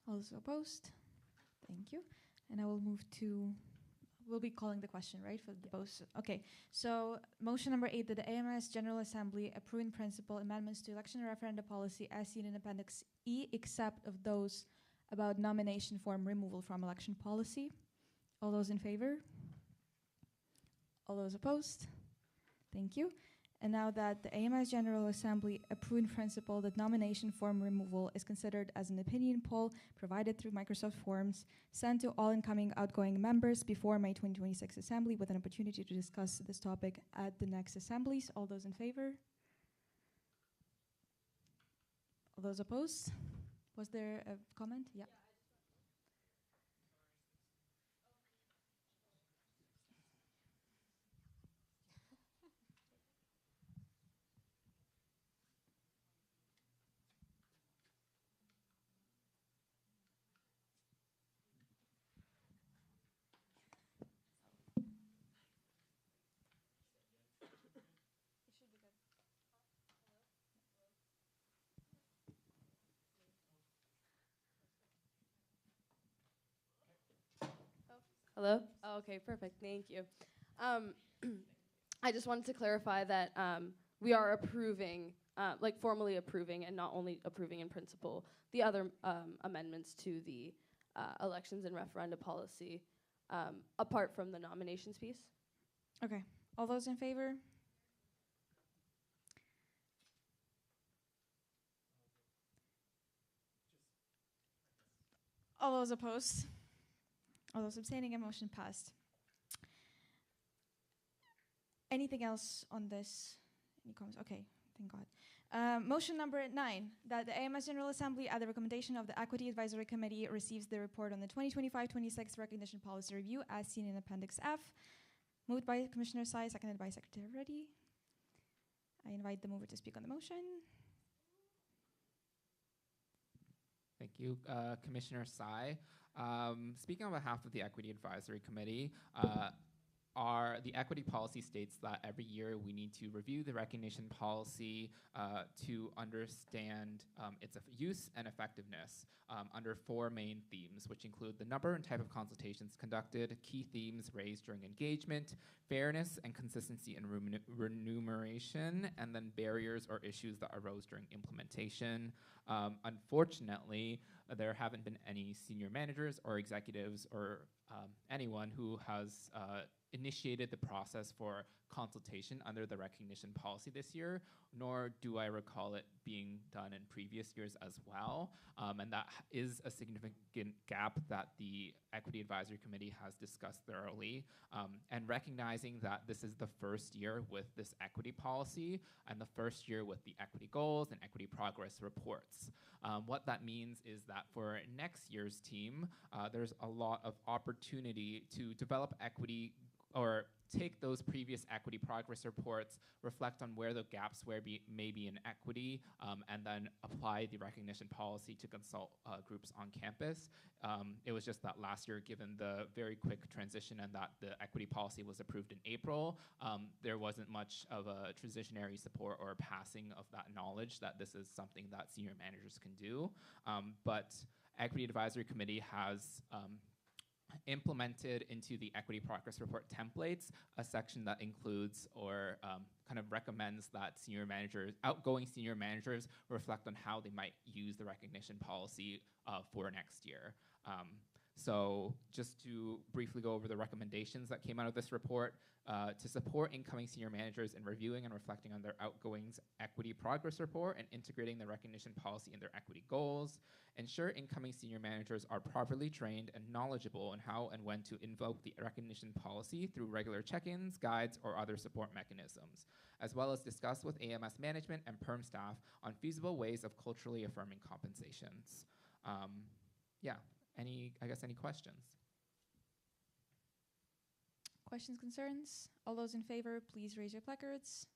All those opposed? Thank you. And I will move to, we'll be calling the question, right, for the both. Okay, so motion number 8, that the AMS General Assembly approve in principle amendments to election and referenda policy as seen in Appendix E, except of those about nomination form removal from election policy. All those in favor? All those opposed? Thank you. And now that the AMS General Assembly approved in principle that nomination form removal is considered as an opinion poll provided through Microsoft Forms sent to all incoming outgoing members before May 2026 Assembly with an opportunity to discuss this topic at the next assemblies. All those in favor? All those opposed? Was there a comment? Yeah. Hello? Oh, okay, perfect. Thank you. I just wanted to clarify that we are approving, like formally approving and not only approving in principle, the other amendments to the elections and referenda policy apart from the nominations piece. Okay. All those in favor? All those opposed? All those abstaining, and motion passed. Anything else on this? Any comments? Okay, thank God. Motion number 9, that the AMS General Assembly, at the recommendation of the Equity Advisory Committee, receives the report on the 2025-26 Recognition Policy Review as seen in Appendix F. Moved by Commissioner Sai, seconded by Secretary Reddy. I invite the mover to speak on the motion. Thank you, Commissioner Sai. Speaking on behalf of the Equity Advisory Committee, the equity policy states that every year we need to review the recognition policy to understand its use and effectiveness under 4 main themes, which include the number and type of consultations conducted, key themes raised during engagement, fairness and consistency in remuneration, and then barriers or issues that arose during implementation. Unfortunately, there haven't been any senior managers or executives or anyone who has initiated the process for consultation under the recognition policy this year, nor do I recall it being done in previous years as well. And that is a significant gap that the Equity Advisory Committee has discussed thoroughly. And recognizing that this is the first year with this equity policy and the first year with the equity goals and equity progress reports. What that means is that for next year's team, there's a lot of opportunity to develop equity or take those previous equity progress reports, reflect on where the gaps may be in equity, and then apply the recognition policy to consult groups on campus. It was just that last year, given the very quick transition and that the equity policy was approved in April, there wasn't much of a transitionary support or passing of that knowledge that this is something that senior managers can do. But Equity Advisory Committee has implemented into the equity progress report templates a section that includes or kind of recommends that outgoing senior managers reflect on how they might use the recognition policy for next year. So just to briefly go over the recommendations that came out of this report, to support incoming senior managers in reviewing and reflecting on their outgoings equity progress report and integrating the recognition policy in their equity goals, ensure incoming senior managers are properly trained and knowledgeable in how and when to invoke the recognition policy through regular check-ins, guides, or other support mechanisms, as well as discuss with AMS management and PERM staff on feasible ways of culturally affirming compensations. Any questions? Questions, concerns? All those in favor, please raise your placards.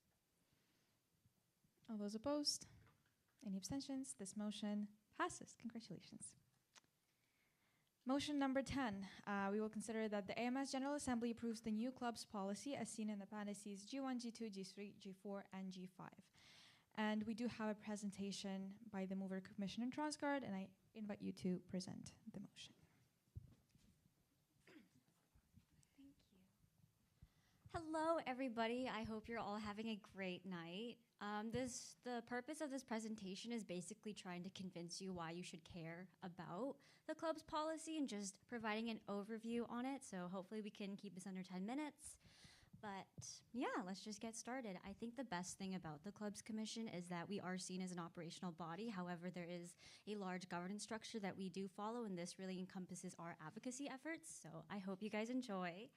All those opposed? Any abstentions? This motion passes. Congratulations. Motion number 10. We will consider that the AMS General Assembly approves the new clubs policy as seen in appendices G1, G2, G3, G4, and G5. And we do have a presentation by the mover, Commissioner Transgard, and I invite you to present the motion. Hello, everybody. I hope you're all having a great night. The purpose of this presentation is basically trying to convince you why you should care about the club's policy and just providing an overview on it. So hopefully we can keep this under 10 minutes. But yeah, let's just get started. I think the best thing about the Clubs Commission is that we are seen as an operational body. However, there is a large governance structure that we do follow, and this really encompasses our advocacy efforts. So I hope you guys enjoy.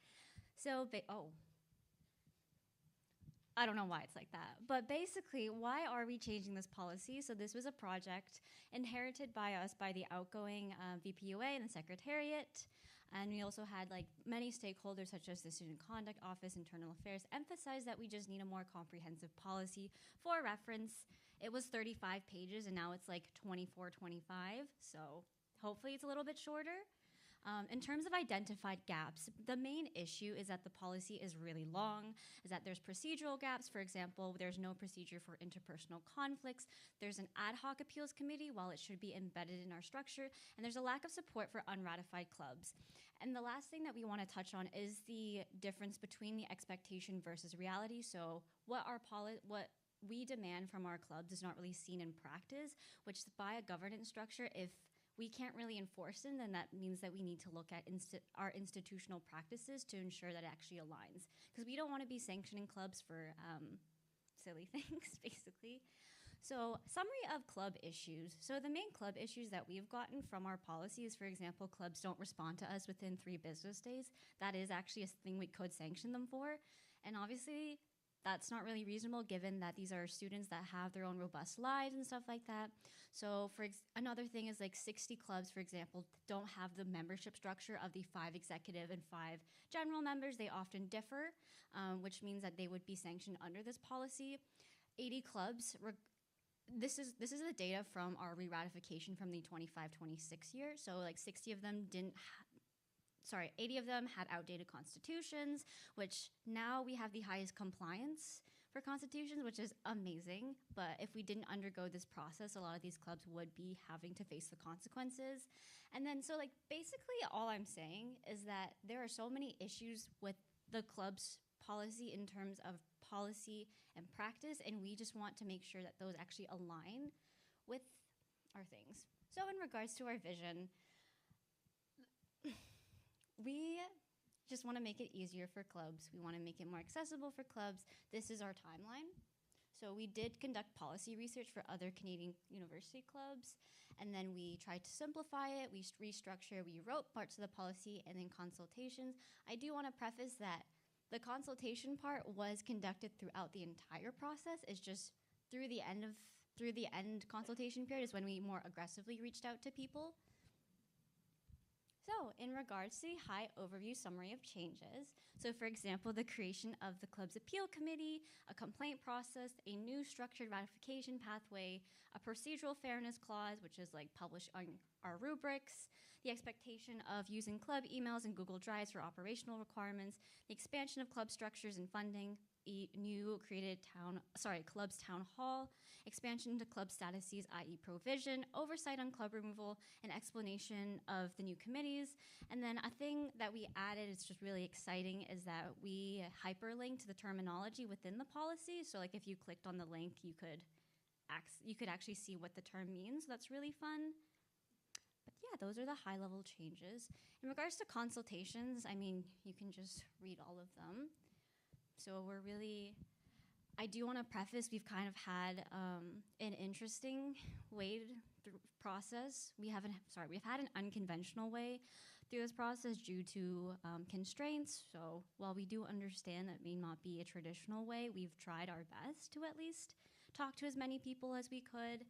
So, I don't know why it's like that. But basically, why are we changing this policy? So this was a project inherited by us by the outgoing VPUA and the Secretariat. And we also had like many stakeholders such as the Student Conduct Office, Internal Affairs, emphasize that we just need a more comprehensive policy. For reference, it was 35 pages and now it's like 24, 25. So hopefully it's a little bit shorter. In terms of identified gaps, the main issue is that the policy is really long, is that there's procedural gaps. For example, there's no procedure for interpersonal conflicts. There's an ad hoc appeals committee while it should be embedded in our structure, and there's a lack of support for unratified clubs. And the last thing that we want to touch on is the difference between the expectation versus reality. So what we demand from our clubs is not really seen in practice, which by a governance structure, if we can't really enforce them, then that means that we need to look at our institutional practices to ensure that it actually aligns. Because we don't want to be sanctioning clubs for silly things, basically. So summary of club issues. So the main club issues that we've gotten from our policy is, for example, clubs don't respond to us within 3 business days. That is actually a thing we could sanction them for. And obviously, that's not really reasonable given that these are students that have their own robust lives and stuff like that. So another thing is like 60 clubs, for example, don't have the membership structure of the 5 executive and 5 general members. They often differ, which means that they would be sanctioned under this policy. 80 clubs, this is the data from our re-ratification from the 25-26 year. So like 60 of them 80 of them had outdated constitutions, which now we have the highest compliance for constitutions, which is amazing. But if we didn't undergo this process, a lot of these clubs would be having to face the consequences. And then, so like basically all I'm saying is that there are so many issues with the club's policy in terms of policy and practice, and we just want to make sure that those actually align with our things. So in regards to our vision, we just want to make it easier for clubs. We want to make it more accessible for clubs. This is our timeline. So we did conduct policy research for other Canadian university clubs, and then we tried to simplify it. We restructured, we wrote parts of the policy, and then consultations. I do want to preface that the consultation part was conducted throughout the entire process. It's just through the end consultation period is when we more aggressively reached out to people. So in regards to the high overview summary of changes, so for example, the creation of the club's appeal committee, a complaint process, a new structured ratification pathway, a procedural fairness clause, which is like published on our rubrics, the expectation of using club emails and Google Drives for operational requirements, the expansion of club structures and funding, a new created club's town hall, expansion to club statuses, i.e. provision, oversight on club removal, an explanation of the new committees. And then a thing that we added, it's just really exciting, is that we hyperlinked the terminology within the policy. So like if you clicked on the link, you could actually see what the term means. That's really fun. But yeah, those are the high level changes. In regards to consultations, I mean, you can just read all of them. So I do want to preface, we've kind of had an interesting way through process. We've had an unconventional way through this process due to constraints. So while we do understand that may not be a traditional way, we've tried our best to at least talk to as many people as we could.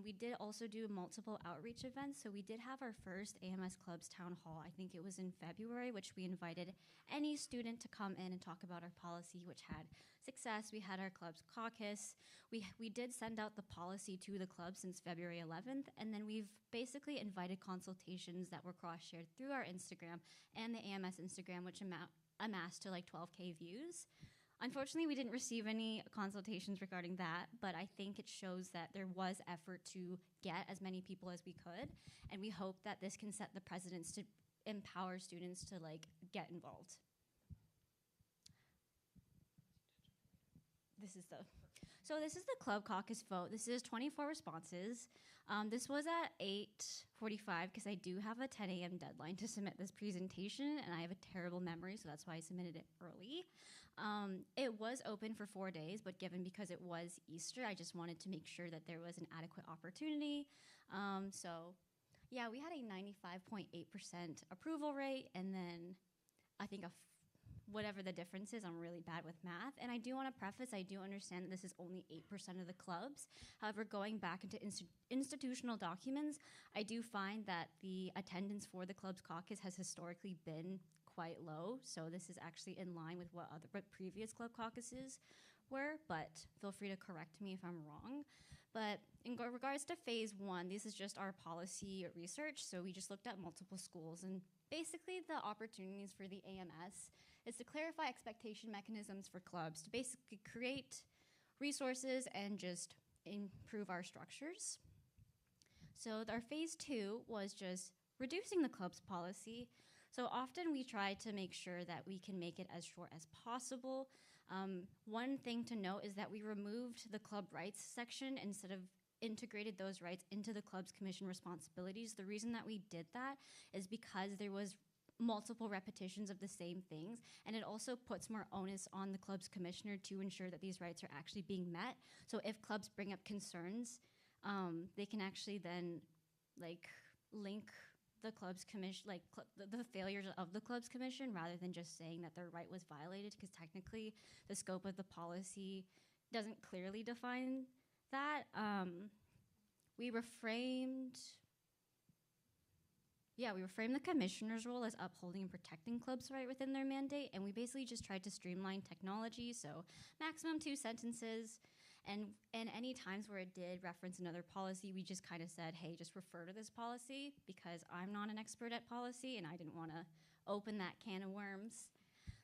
We did also do multiple outreach events. So we did have our first AMS Clubs Town Hall. I think it was in February, which we invited any student to come in and talk about our policy, which had success. We had our club's caucus. We did send out the policy to the club since February 11th, and then we've basically invited consultations that were cross-shared through our Instagram and the AMS Instagram, which amassed to like 12K views. Unfortunately, we didn't receive any consultations regarding that, but I think it shows that there was effort to get as many people as we could, and we hope that this can set the precedence to empower students to like get involved. So this is the club caucus vote. This is 24 responses. This was at 8:45 because I do have a 10 a.m. deadline to submit this presentation, and I have a terrible memory, so that's why I submitted it early. It was open for 4 days, but given because it was Easter, I just wanted to make sure that there was an adequate opportunity. So yeah, we had a 95.8% approval rate, and then I think whatever the difference is, I'm really bad with math. And I do want to preface, I do understand that this is only 8% of the clubs. However, going back into institutional documents, I do find that the attendance for the club's caucus has historically been quite low. So this is actually in line with what previous club caucuses were, but feel free to correct me if I'm wrong. But in regards to phase one, this is just our policy research. So we just looked at multiple schools, and basically the opportunities for the AMS is to clarify expectation mechanisms for clubs, to basically create resources and just improve our structures. So our phase two was just reducing the club's policy. So often we try to make sure that we can make it as short as possible. One thing to note is that we removed the club rights section instead of integrated those rights into the club's commission responsibilities. The reason that we did that is because there was multiple repetitions of the same things, and it also puts more onus on the club's commissioner to ensure that these rights are actually being met. So if clubs bring up concerns, they can actually then link the club's commission, the failures of the club's commission, rather than just saying that their right was violated, because technically the scope of the policy doesn't clearly define that. We reframed the commissioner's role as upholding and protecting clubs' right within their mandate, and we basically just tried to streamline technology, so maximum 2 sentences, and any times where it did reference another policy, we just kind of said, hey, just refer to this policy, because I'm not an expert at policy, and I didn't want to open that can of worms.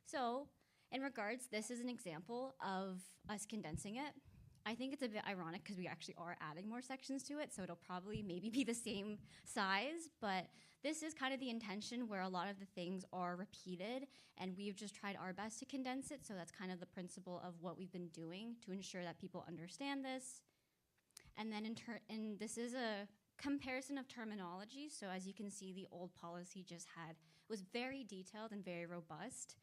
So in regards, this is an example of us condensing it. I think it's a bit ironic because we actually are adding more sections to it, so it'll probably maybe be the same size, but this is kind of the intention where a lot of the things are repeated, and we've just tried our best to condense it, so that's kind of the principle of what we've been doing to ensure that people understand this. And then and this is a comparison of terminology, so as you can see, the old policy was very detailed and very robust,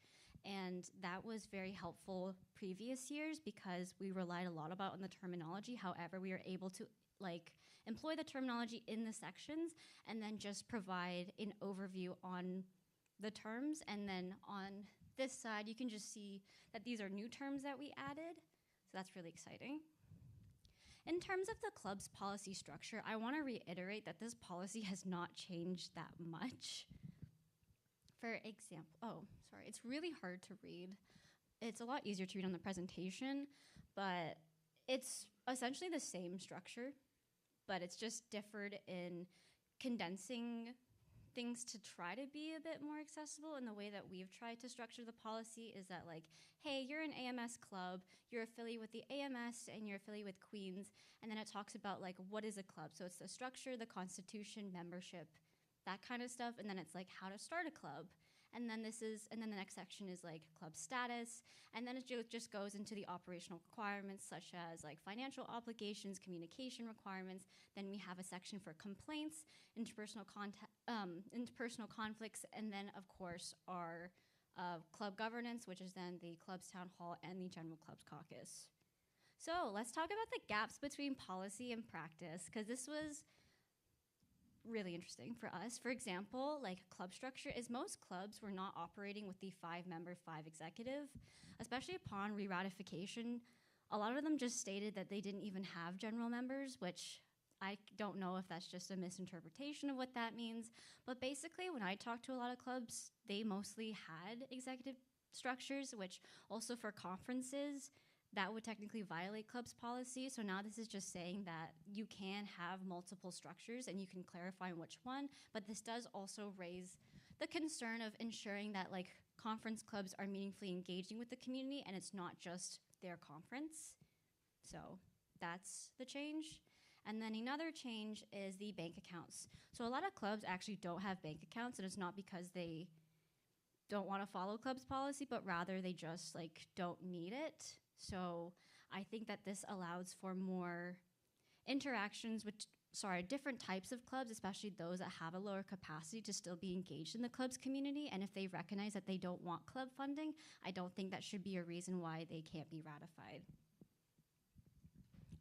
and that was very helpful previous years because we relied a lot on the terminology. However, we were able to employ the terminology in the sections and then just provide an overview on the terms. And then on this side, you can just see that these are new terms that we added. So that's really exciting. In terms of the club's policy structure, I want to reiterate that this policy has not changed that much. For example, it's really hard to read. It's a lot easier to read on the presentation, but it's essentially the same structure, but it's just differed in condensing things to try to be a bit more accessible. And the way that we've tried to structure the policy is that hey, you're an AMS club, you're affiliated with the AMS, and you're affiliated with Queens, and then it talks about what is a club. So it's the structure, the constitution, membership, that kind of stuff, and then it's how to start a club. And then the next section is club status, and then it just goes into the operational requirements such as financial obligations, communication requirements. Then we have a section for complaints, interpersonal conflicts, and then of course our club governance, which is then the club's town hall and the general clubs caucus. So let's talk about the gaps between policy and practice, because this was really interesting for us. For example, club structure is most clubs were not operating with the 5-member, 5 executive, especially upon re-ratification. A lot of them just stated that they didn't even have general members, which I don't know if that's just a misinterpretation of what that means. But basically, when I talked to a lot of clubs, they mostly had executive structures, which also for conferences, that would technically violate club's policy. So now this is just saying that you can have multiple structures and you can clarify which one, but this does also raise the concern of ensuring that conference clubs are meaningfully engaging with the community and it's not just their conference. So that's the change. And then another change is the bank accounts. So a lot of clubs actually don't have bank accounts, and it's not because they don't want to follow club's policy, but rather they just don't need it. So I think that this allows for more interactions with different types of clubs, especially those that have a lower capacity to still be engaged in the club's community. And if they recognize that they don't want club funding, I don't think that should be a reason why they can't be ratified.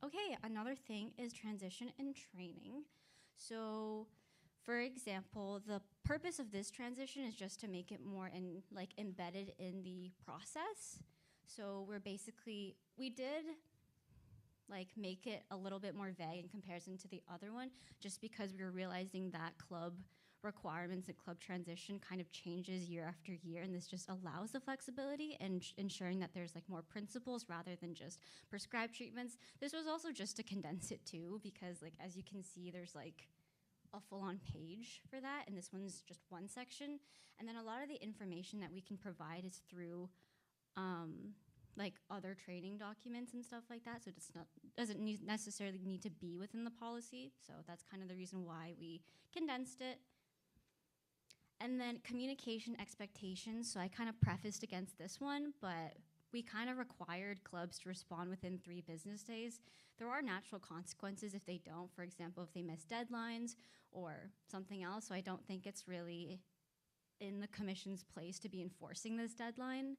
Okay, another thing is transition and training. So, for example, the purpose of this transition is just to make it more embedded in the process. So we did make it a little bit more vague in comparison to the other one, just because we were realizing that club requirements and club transition kind of changes year after year, and this just allows the flexibility and ensuring that there's more principles rather than just prescribed treatments. This was also just to condense it too, because as you can see, there's a full-on page for that, and this one's just one section. And then a lot of the information that we can provide is through other training documents and stuff like that, so it doesn't necessarily need to be within the policy. So that's kind of the reason why we condensed it. And then communication expectations. So I kind of prefaced against this one, but we kind of required clubs to respond within 3 business days. There are natural consequences if they don't, for example, if they miss deadlines or something else. So I don't think it's really in the commission's place to be enforcing this deadline,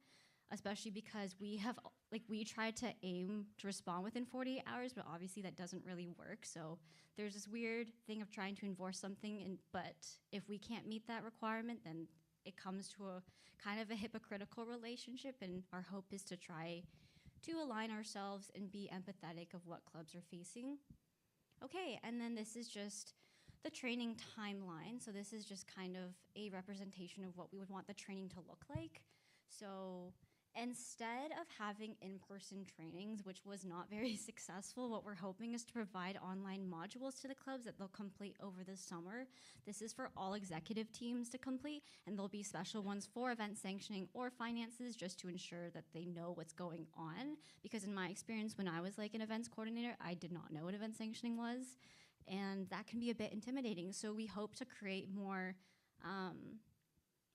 especially because we tried to aim to respond within 48 hours, but obviously that doesn't really work. So there's this weird thing of trying to enforce something, but if we can't meet that requirement, then it comes to a kind of a hypocritical relationship, and our hope is to try to align ourselves and be empathetic of what clubs are facing. Okay, and then this is just the training timeline. So this is just kind of a representation of what we would want the training to look like. So instead of having in-person trainings, which was not very successful, what we're hoping is to provide online modules to the clubs that they'll complete over the summer. This is for all executive teams to complete, and there'll be special ones for event sanctioning or finances, just to ensure that they know what's going on. Because in my experience, when I was an events coordinator, I did not know what event sanctioning was, and that can be a bit intimidating. So we hope to create more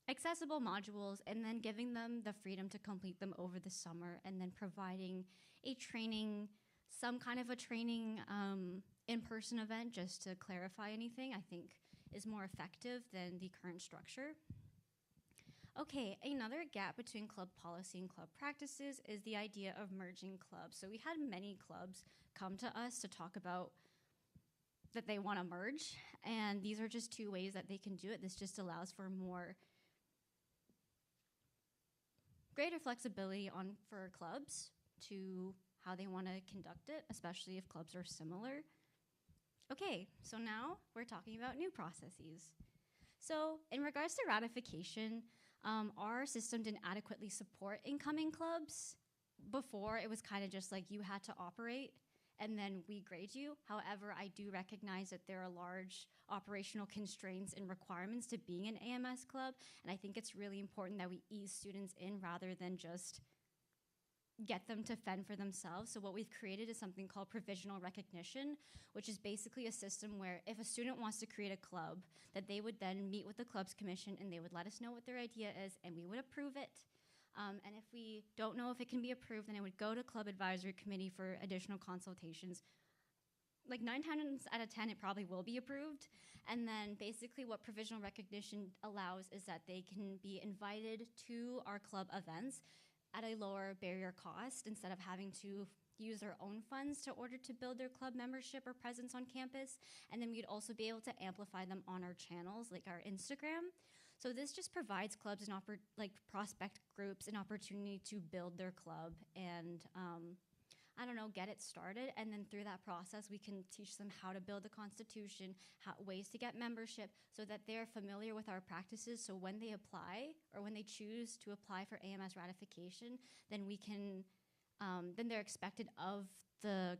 accessible modules, and then giving them the freedom to complete them over the summer, and then providing a training, some kind of a training in-person event just to clarify anything, I think is more effective than the current structure. Okay, another gap between club policy and club practices is the idea of merging clubs. So we had many clubs come to us to talk about that they want to merge, and these are just 2 ways that they can do it. This just allows for greater flexibility for clubs to how they want to conduct it, especially if clubs are similar. Okay, so now we're talking about new processes. So in regards to ratification, our system didn't adequately support incoming clubs. Before, it was kind of just you had to operate, and then we grade you. However, I do recognize that there are large operational constraints and requirements to being an AMS club, and I think it's really important that we ease students in rather than just get them to fend for themselves. So what we've created is something called provisional recognition, which is basically a system where if a student wants to create a club, that they would then meet with the clubs commission, and they would let us know what their idea is, and we would approve it. And if we don't know if it can be approved, then it would go to club advisory committee for additional consultations. 9 times out of 10, it probably will be approved. And then basically what provisional recognition allows is that they can be invited to our club events at a lower barrier cost, instead of having to use their own funds to order to build their club membership or presence on campus. And then we'd also be able to amplify them on our channels, like our Instagram. So this just provides clubs prospect groups an opportunity to build their club and get it started. And then through that process, we can teach them how to build the constitution, ways to get membership, so that they're familiar with our practices. So when they apply, or when they choose to apply for AMS ratification, then we can, then they're expected of the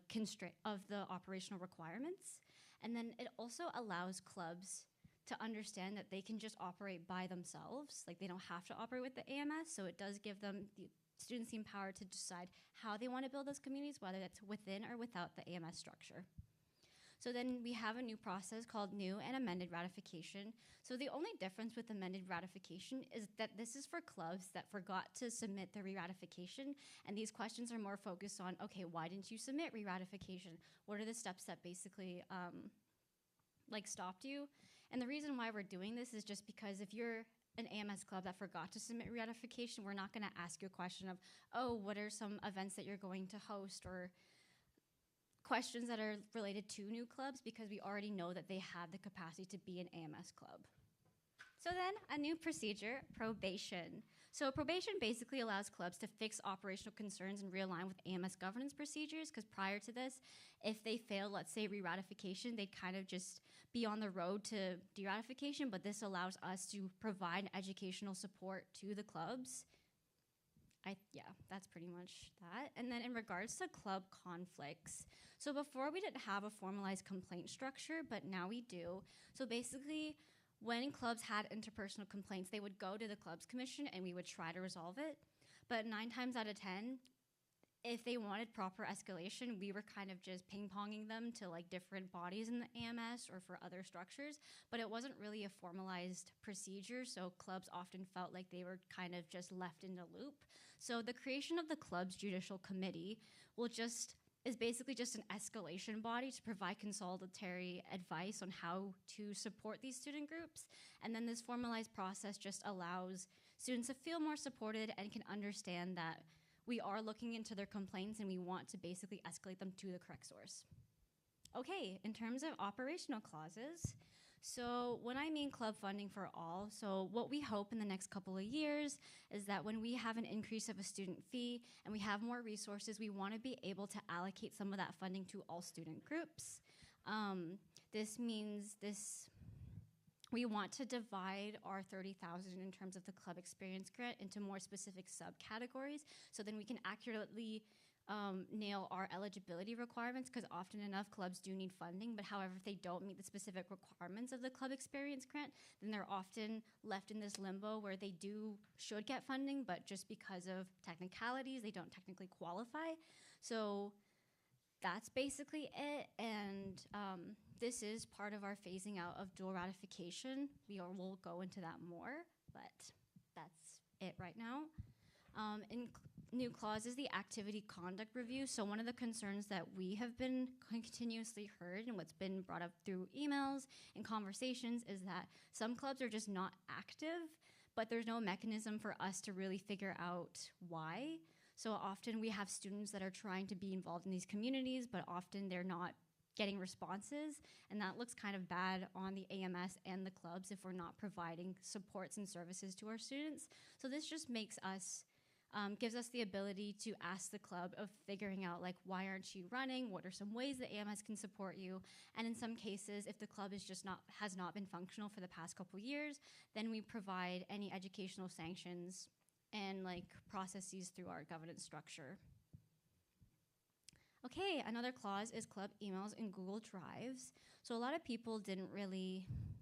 operational requirements. And then it also allows clubs to understand that they can just operate by themselves. They don't have to operate with the AMS, so it does give them the students the empower to decide how they want to build those communities, whether that's within or without the AMS structure. So then we have a new process called new and amended ratification. So the only difference with amended ratification is that this is for clubs that forgot to submit the re-ratification, and these questions are more focused on, okay, why didn't you submit re-ratification? What are the steps that basically stopped you? And the reason why we're doing this is just because if you're an AMS club that forgot to submit re-ratification, we're not going to ask you a question of, oh, what are some events that you're going to host, or questions that are related to new clubs, because we already know that they have the capacity to be an AMS club. So then a new procedure, probation. So probation basically allows clubs to fix operational concerns and realign with AMS governance procedures, because prior to this, if they fail, let's say re-ratification, they'd kind of just be on the road to de-ratification, but this allows us to provide educational support to the clubs. Yeah, that's pretty much that. And then in regards to club conflicts, so before we didn't have a formalized complaint structure, but now we do. So basically, when clubs had interpersonal complaints, they would go to the clubs commission and we would try to resolve it. But 9 times out of 10, if they wanted proper escalation, we were kind of just ping-ponging them to like different bodies in the AMS or for other structures, but it wasn't really a formalized procedure, so clubs often felt like they were kind of just left in the loop. So the creation of the club's judicial committee is basically just an escalation body to provide consultatory advice on how to support these student groups. And then this formalized process just allows students to feel more supported and can understand that we are looking into their complaints and we want to basically escalate them to the correct source. Okay, in terms of operational clauses, so when I mean club funding for all, so what we hope in the next couple of years is that when we have an increase of a student fee and we have more resources, we want to be able to allocate some of that funding to all student groups. This means we want to divide our $30,000 in terms of the club experience grant into more specific subcategories, so then we can accurately nail our eligibility requirements, because often enough clubs do need funding, but however, if they don't meet the specific requirements of the club experience grant, then they're often left in this limbo where they should get funding, but just because of technicalities, they don't technically qualify. So that's basically it, and this is part of our phasing out of dual ratification. We'll go into that more, but that's it right now. In new clause is the activity conduct review. So one of the concerns that we have been continuously heard and what's been brought up through emails and conversations is that some clubs are just not active, but there's no mechanism for us to really figure out why. So often we have students that are trying to be involved in these communities, but often they're not getting responses, and that looks kind of bad on the AMS and the clubs if we're not providing supports and services to our students. So this just makes us gives us the ability to ask the club of figuring out, like, why aren't you running? What are some ways that AMS can support you? And in some cases, if the club is has not been functional for the past couple years, then we provide any educational sanctions and like processes through our governance structure. Okay, another clause is club emails and Google Drives. So a lot of people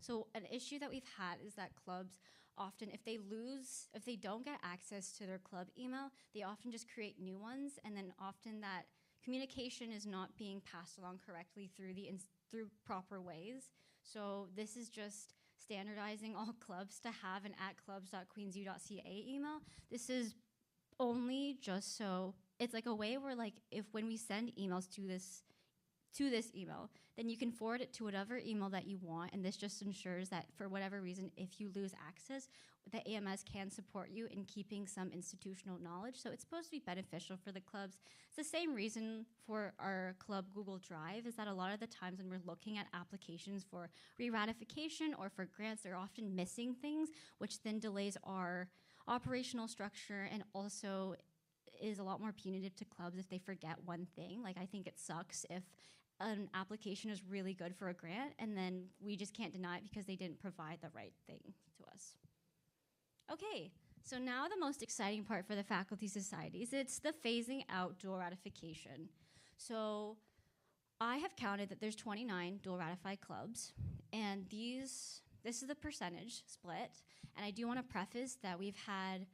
so an issue that we've had is that clubs often, if they don't get access to their club email, they often just create new ones, and then often that communication is not being passed along correctly through proper ways. So this is just standardizing all clubs to have an @clubs.queensu.ca email. This is only just so it's like a way where, like, when we send emails to this email, then you can forward it to whatever email that you want, and this just ensures that for whatever reason, if you lose access, the AMS can support you in keeping some institutional knowledge. So it's supposed to be beneficial for the clubs. It's the same reason for our club Google Drive, is that a lot of the times when we're looking at applications for re-ratification or for grants, they're often missing things, which then delays our operational structure and also is a lot more punitive to clubs if they forget one thing. Like, I think it sucks if an application is really good for a grant and then we just can't deny it because they didn't provide the right thing to us. Okay, so now the most exciting part for the faculty societies, it's the phasing out dual ratification. So I have counted that there's 29 dual ratified clubs, and this is the percentage split. And I do want to preface that we've had,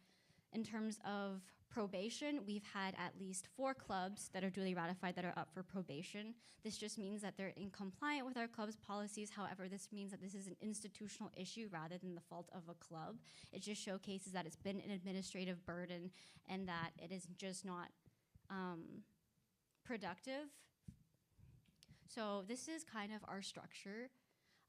in terms of probation, we've had at least 4 clubs that are duly ratified that are up for probation. This just means that they're in compliant with our club's policies. However, this means that this is an institutional issue rather than the fault of a club. It just showcases that it's been an administrative burden and that it is just not productive. So this is kind of our structure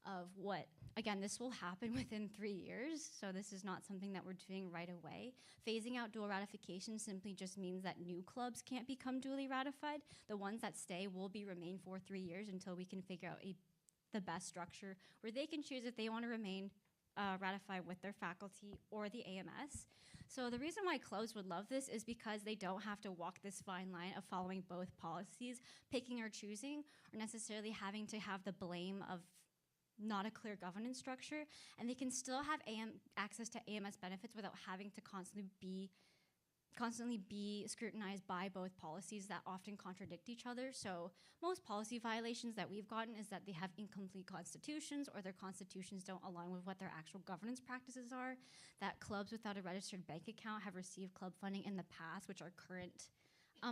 of what, again, this will happen within 3 years, so this is not something that we're doing right away. Phasing out dual ratification simply just means that new clubs can't become duly ratified. The ones that stay will remain for 3 years until we can figure out the best structure where they can choose if they want to remain ratified with their faculty or the AMS. So the reason why clubs would love this is because they don't have to walk this fine line of following both policies, picking or choosing, or necessarily having to have the blame of not a clear governance structure, and they can still have access to AMS benefits without having to constantly be scrutinized by both policies that often contradict each other. So most policy violations that we've gotten is that they have incomplete constitutions or their constitutions don't align with what their actual governance practices are, that clubs without a registered bank account have received club funding in the past, which our current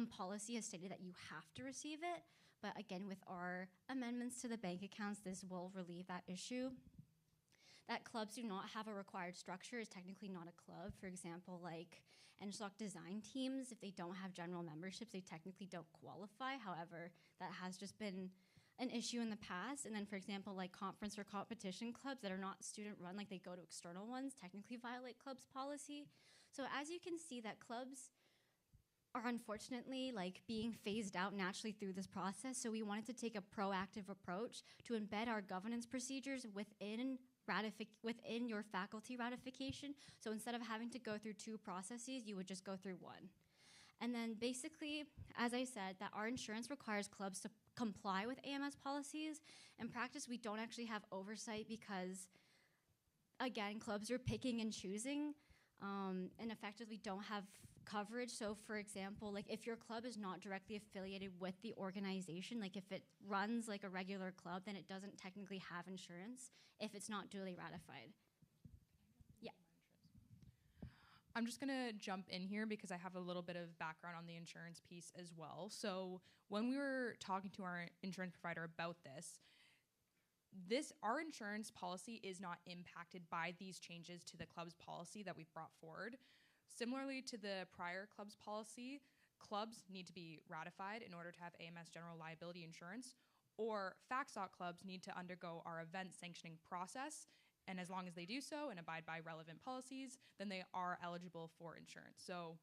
policy has stated that you have to receive it. But again, with our amendments to the bank accounts, this will relieve that issue. That clubs do not have a required structure is technically not a club. For example, like NSLOC design teams, if they don't have general memberships, they technically don't qualify. However, that has just been an issue in the past. And then, for example, like conference or competition clubs that are not student run, like they go to external ones, technically violate clubs policy. So as you can see, that clubs are unfortunately like being phased out naturally through this process. So we wanted to take a proactive approach to embed our governance procedures within your faculty ratification. So instead of having to go through 2 processes, you would just go through 1. And then basically, as I said, that our insurance requires clubs to comply with AMS policies. In practice, we don't actually have oversight because, again, clubs are picking and choosing and effectively don't have coverage. So for example, like if your club is not directly affiliated with the organization, like if it runs like a regular club, then it doesn't technically have insurance if it's not duly ratified. Yeah. I'm just gonna jump in here because I have a little bit of background on the insurance piece as well. So when we were talking to our insurance provider about this, our insurance policy is not impacted by these changes to the club's policy that we've brought forward. Similarly to the prior club's policy, clubs need to be ratified in order to have AMS general liability insurance, or FACSOC clubs need to undergo our event sanctioning process, and as long as they do so and abide by relevant policies, then they are eligible for insurance. So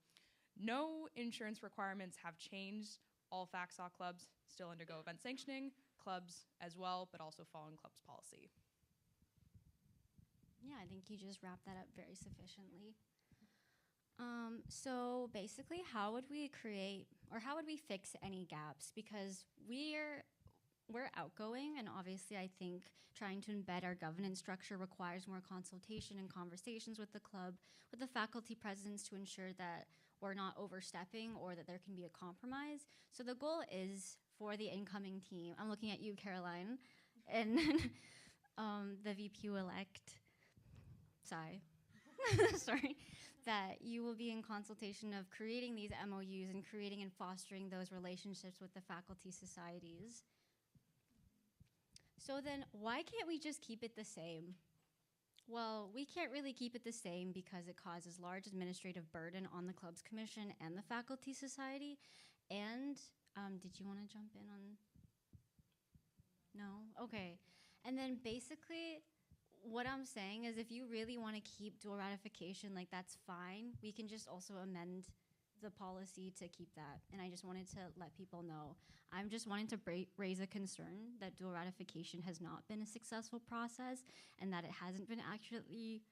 no insurance requirements have changed. All FACSOC clubs still undergo event sanctioning, clubs as well, but also following club's policy. Yeah, I think you just wrapped that up very sufficiently. So basically, how would we fix any gaps? Because we're outgoing, and obviously I think trying to embed our governance structure requires more consultation and conversations with the club, with the faculty presidents to ensure that we're not overstepping or that there can be a compromise. So the goal is for the incoming team, I'm looking at you, Caroline, and the VP-elect, sorry, that you will be in consultation of creating these MOUs and creating and fostering those relationships with the faculty societies. So then why can't we just keep it the same? Well, we can't really keep it the same because it causes large administrative burden on the club's commission and the faculty society. And did you want to jump in on? No? Okay. And then basically, what I'm saying is if you really want to keep dual ratification, like that's fine. We can just also amend the policy to keep that. And I just wanted to let people know. I'm just wanting to raise a concern that dual ratification has not been a successful process and that it hasn't been accurately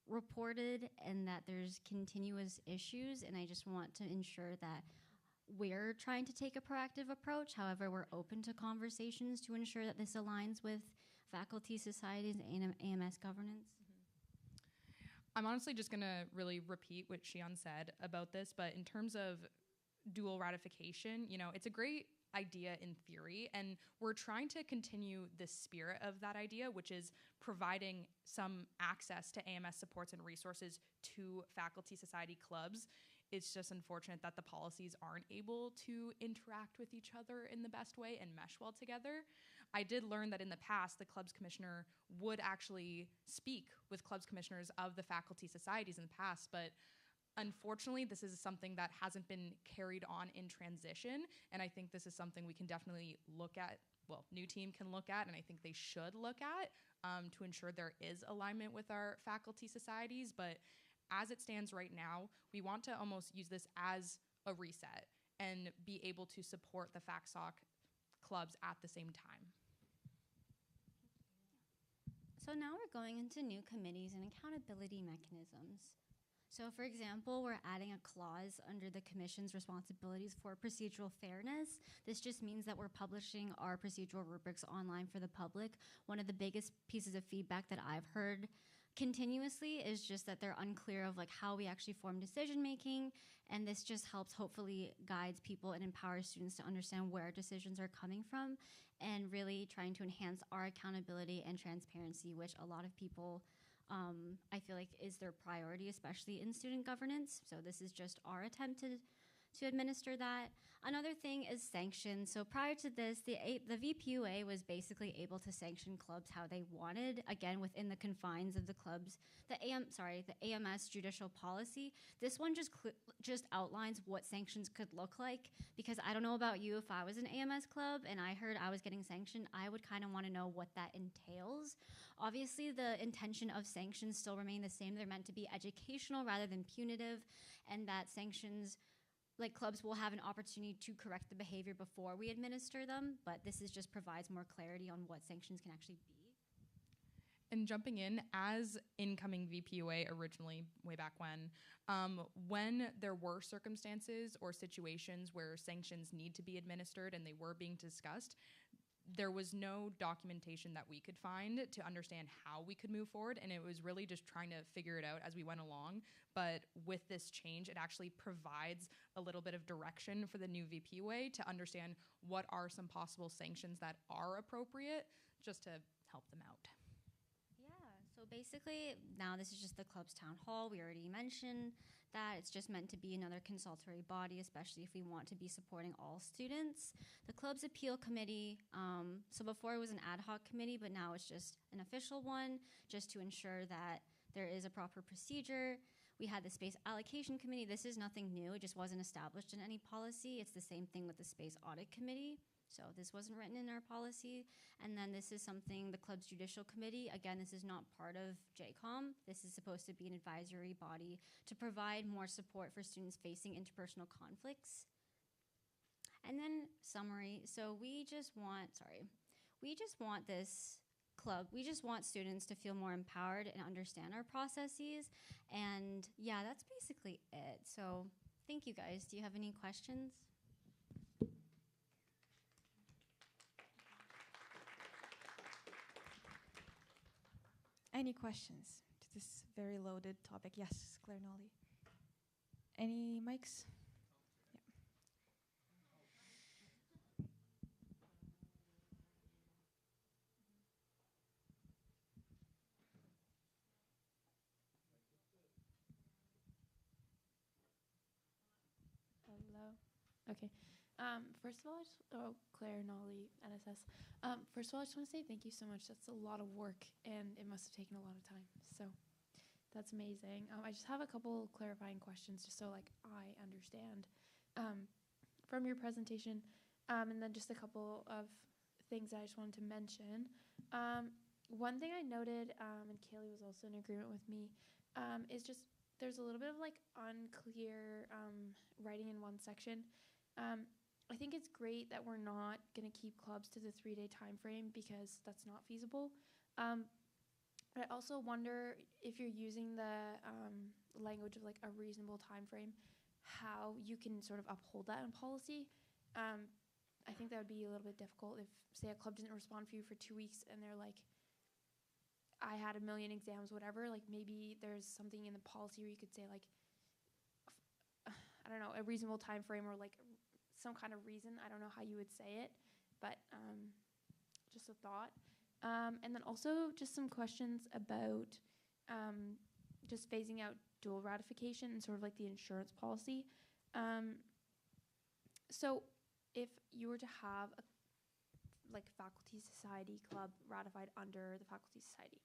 reported and that there's continuous issues. And I just want to ensure that we're trying to take a proactive approach. However, we're open to conversations to ensure that this aligns with faculty societies and AMS governance. I'm honestly just gonna really repeat what Shion said about this, but in terms of dual ratification, it's a great idea in theory, and we're trying to continue the spirit of that idea, which is providing some access to AMS supports and resources to faculty society clubs It's just unfortunate that the policies aren't able to interact with each other in the best way and mesh well together. I did learn that in the past, the clubs commissioner would actually speak with clubs commissioners of the faculty societies in the past, but unfortunately, this is something that hasn't been carried on in transition, and I think this is something we can definitely look at, well, new team can look at, and I think they should look at to ensure there is alignment with our faculty societies. But as it stands right now, we want to almost use this as a reset and be able to support the FACSOC clubs at the same time. So now we're going into new committees and accountability mechanisms. So for example, we're adding a clause under the commission's responsibilities for procedural fairness. This just means that we're publishing our procedural rubrics online for the public. One of the biggest pieces of feedback that I've heard continuously is just that they're unclear of like how we actually form decision making, and this just helps hopefully guides people and empowers students to understand where decisions are coming from, and really trying to enhance our accountability and transparency, which a lot of people I feel like is their priority, especially in student governance. So this is just our attempt to administer that. Another thing is sanctions. So prior to this, the VPUA was basically able to sanction clubs how they wanted, again, within the confines of the clubs. The AMS judicial policy, this one just outlines what sanctions could look like, because I don't know about you, if I was an AMS club and I heard I was getting sanctioned, I would kind of want to know what that entails. Obviously, the intention of sanctions still remain the same. They're meant to be educational rather than punitive, and that sanctions, like clubs will have an opportunity to correct the behavior before we administer them, but this is just provides more clarity on what sanctions can actually be. And jumping in, as incoming VPUA originally, way back when there were circumstances or situations where sanctions need to be administered and they were being discussed, there was no documentation that we could find to understand how we could move forward, and it was really just trying to figure it out as we went along. But with this change, it actually provides a little bit of direction for the new VPUA to understand what are some possible sanctions that are appropriate, just to help them out. So basically, now this is just the club's town hall. We already mentioned that it's just meant to be another consultatory body, especially if we want to be supporting all students. The club's appeal committee, so before it was an ad hoc committee, but now it's just an official one, just to ensure that there is a proper procedure. We had the space allocation committee. This is nothing new. It just wasn't established in any policy. It's the same thing with the space audit committee. So this wasn't written in our policy. And then this is something, the club's judicial committee, again, this is not part of JCOM. This is supposed to be an advisory body to provide more support for students facing interpersonal conflicts. And then summary, so we just want this club, we just want students to feel more empowered and understand our processes. And yeah, that's basically it. So thank you guys. Do you have any questions? Any questions to this very loaded topic? Yes, Claire Nolly. Any mics? Yeah. Hello. Okay. First of all, Claire, Nolly, NSS. First of all, I just want to say thank you so much. That's a lot of work, and it must have taken a lot of time. So that's amazing. I just have a couple clarifying questions, just so like I understand from your presentation, and then just a couple of things I just wanted to mention. One thing I noted, and Kaylee was also in agreement with me, is just there's a little bit of like unclear writing in one section. I think it's great that we're not going to keep clubs to the 3-day time frame, because that's not feasible. But I also wonder if you're using the language of like a reasonable time frame, how you can sort of uphold that in policy. I think that would be a little bit difficult if, say, a club didn't respond for you for 2 weeks and they're like, I had 1 million exams, whatever. Like maybe there's something in the policy where you could say like, I don't know, a reasonable time frame, or like some kind of reason. I don't know how you would say it, but just a thought. And then also just some questions about just phasing out dual ratification and sort of like the insurance policy. So if you were to have a like faculty society club ratified under the faculty society,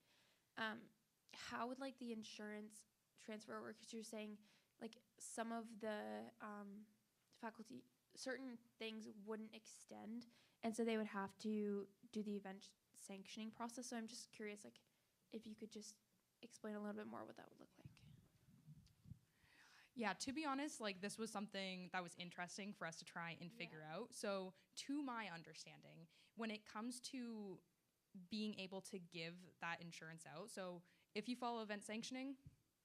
how would like the insurance transfer work? Because you're saying like some of the faculty, certain things wouldn't extend, and so they would have to do the event sanctioning process. So I'm just curious, like, if you could just explain a little bit more what that would look like. Yeah, to be honest, like this was something that was interesting for us to try and figure out. So to my understanding, when it comes to being able to give that insurance out, so if you follow event sanctioning,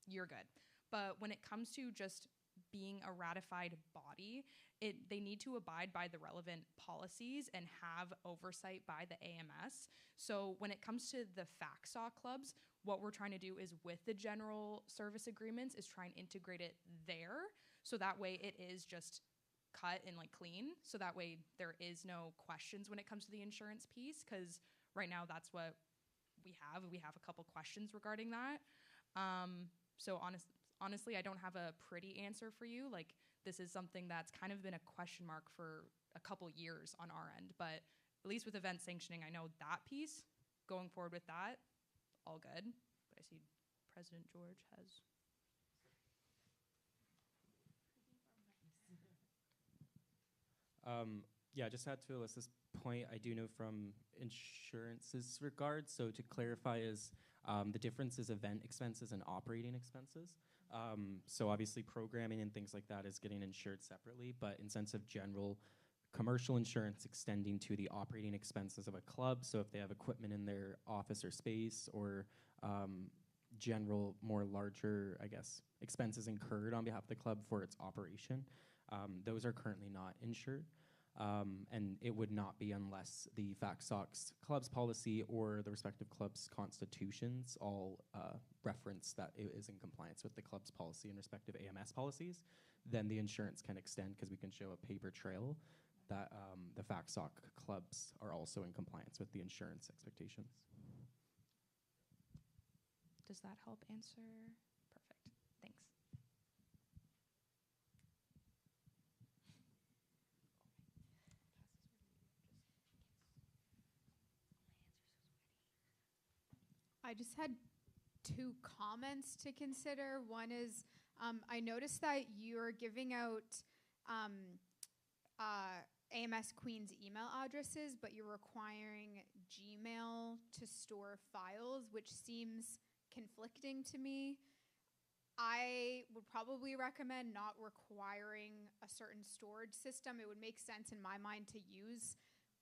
you're good. But when it comes to just being a ratified body, they need to abide by the relevant policies and have oversight by the AMS. So when it comes to the FACSOC clubs, what we're trying to do is with the general service agreements is try and integrate it there. So that way it is just cut and like clean. So that way there is no questions when it comes to the insurance piece. Cause right now that's what we have. We have a couple questions regarding that. So honestly, I don't have a pretty answer for you. Like this is something that's kind of been a question mark for a couple years on our end, but at least with event sanctioning, I know that piece going forward with that, all good. But I see President George has. Yeah, just had to Alyssa's point, I do know from insurance's regard, so to clarify is the difference is event expenses and operating expenses. So obviously programming and things like that is getting insured separately, but in sense of general commercial insurance extending to the operating expenses of a club, so if they have equipment in their office or space or general, more larger, I guess, expenses incurred on behalf of the club for its operation, those are currently not insured. And it would not be unless the FACSOC's club's policy or the respective club's constitutions all reference that it is in compliance with the club's policy and respective AMS policies, then the insurance can extend because we can show a paper trail that the FACSOC clubs are also in compliance with the insurance expectations. Does that help answer? Perfect. Thanks. I just had two comments to consider. One is I noticed that you're giving out AMS Queen's email addresses, but you're requiring Gmail to store files, which seems conflicting to me. I would probably recommend not requiring a certain storage system. It would make sense in my mind to use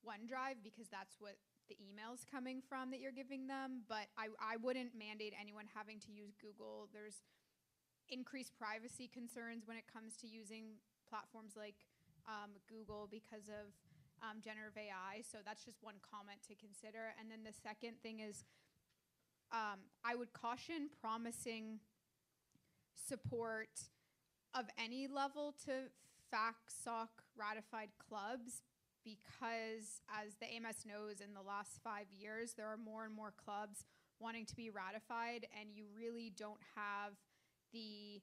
OneDrive because that's what the email's coming from that you're giving them, but I wouldn't mandate anyone having to use Google. There's increased privacy concerns when it comes to using platforms like Google because of generative AI, so that's just one comment to consider. And then the second thing is I would caution promising support of any level to FACSOC ratified clubs, because as the AMS knows, in the last 5 years, there are more and more clubs wanting to be ratified, and you really don't have the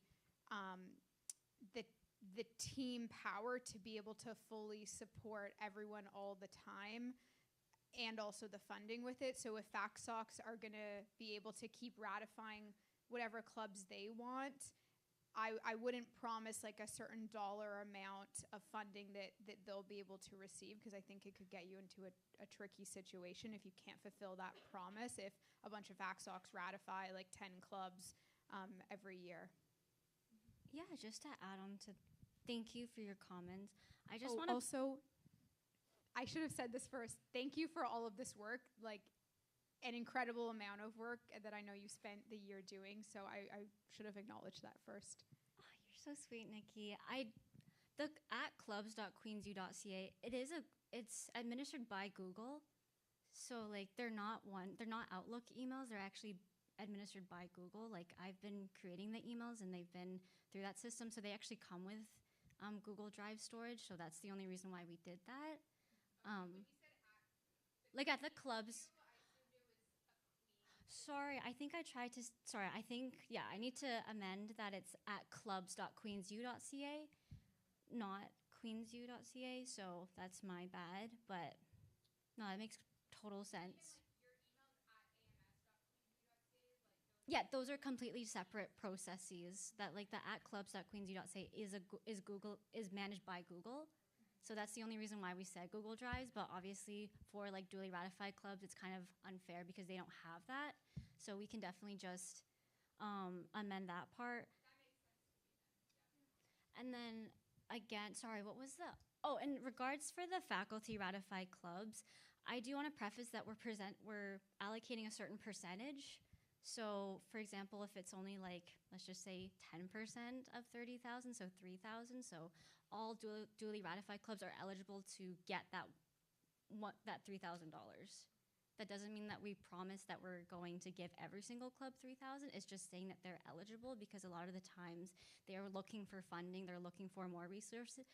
team power to be able to fully support everyone all the time, and also the funding with it. So if FACSOCs are going to be able to keep ratifying whatever clubs they want, I wouldn't promise like a certain dollar amount of funding that they'll be able to receive, because I think it could get you into a tricky situation if you can't fulfill that promise if a bunch of FACSOCs ratify like 10 clubs every year. Yeah, just to add on to, thank you for your comments. I just want to also, I should have said this first. Thank you for all of this work, like an incredible amount of work that I know you spent the year doing. So I should have acknowledged that first. Oh, you're so sweet, Nikki. At clubs.queensu.ca, it's administered by Google. So like they're not Outlook emails. They're actually administered by Google. Like I've been creating the emails and they've been through that system. So they actually come with Google Drive storage. So that's the only reason why we did that. Like at the clubs. Sorry, I think I tried to. Sorry, I think, yeah, I need to amend that it's at clubs.queensu.ca, not queensu.ca. So that's my bad. But no, that makes total sense. Yeah, those are completely separate processes. That like the at clubs.queensu.ca is managed by Google. So that's the only reason why we said Google Drives. But obviously, for like duly ratified clubs, it's kind of unfair because they don't have that. So we can definitely just amend that part. And then again, sorry, what was the? Oh, in regards for the faculty ratified clubs, I do want to preface that we're allocating a certain percentage. So, for example, if it's only like, let's just say 10% of 30,000, so 3,000, so all duly ratified clubs are eligible to get that $3,000. That doesn't mean that we promise that we're going to give every single club 3,000. It's just saying that they're eligible because a lot of the times they are looking for funding, they're looking for more resources,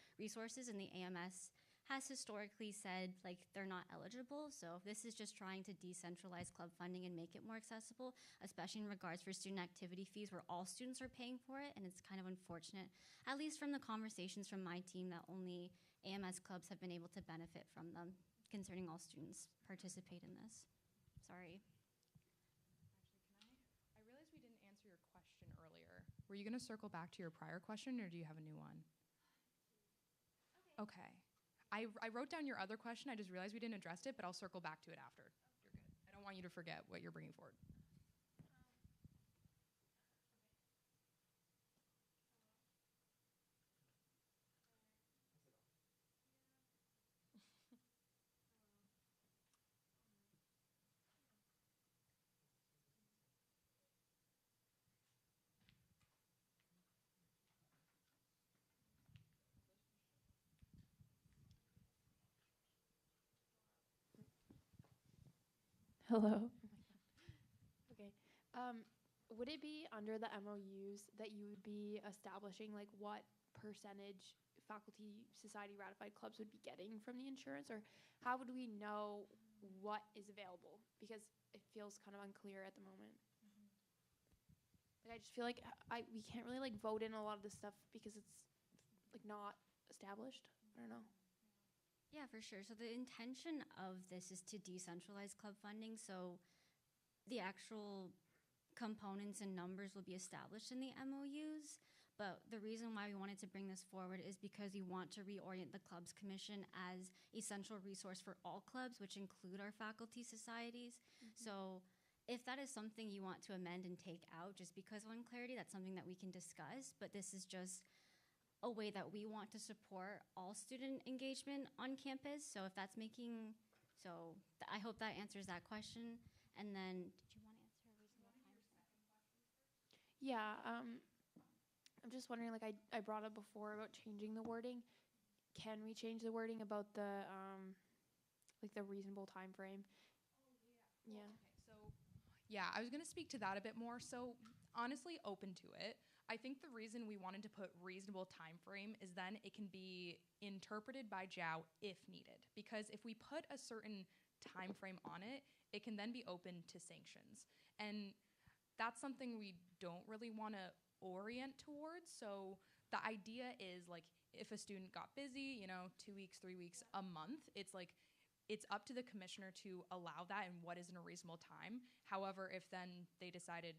and the AMS has historically said like they're not eligible. So this is just trying to decentralize club funding and make it more accessible, especially in regards for student activity fees where all students are paying for it. And it's kind of unfortunate, at least from the conversations from my team, that only AMS clubs have been able to benefit from them, concerning all students participate in this. Sorry. I realized we didn't answer your question earlier. Were you going to circle back to your prior question, or do you have a new one? Okay. I wrote down your other question. I just realized we didn't address it, but I'll circle back to it after. You're good. I don't want you to forget what you're bringing forward. Hello. Okay. Would it be under the MOUs that you would be establishing like what percentage faculty society ratified clubs would be getting from the insurance, or how would we know what is available? Because it feels kind of unclear at the moment. Like I just feel like we can't really like vote in a lot of this stuff because it's like not established. I don't know. Yeah, for sure. So the intention of this is to decentralize club funding. So the actual components and numbers will be established in the MOUs. But the reason why we wanted to bring this forward is because we want to reorient the Clubs Commission as a central resource for all clubs, which include our faculty societies. So if that is something you want to amend and take out just because of unclarity, that's something that we can discuss. But this is just a way that we want to support all student engagement on campus. So if that's making, I hope that answers that question. And then, did you want to answer a reasonable time? Yeah, I'm just wondering, like I brought up before about changing the wording. Can we change the wording about the like the reasonable time frame? Yeah. Okay, so yeah, I was going to speak to that a bit more. So honestly, open to it. I think the reason we wanted to put reasonable time frame is then it can be interpreted by JOW if needed. Because if we put a certain time frame on it, it can then be open to sanctions. And that's something we don't really want to orient towards. So the idea is like if a student got busy, 2 weeks, 3 weeks, a month, it's like it's up to the commissioner to allow that and what is in a reasonable time. However, if then they decided,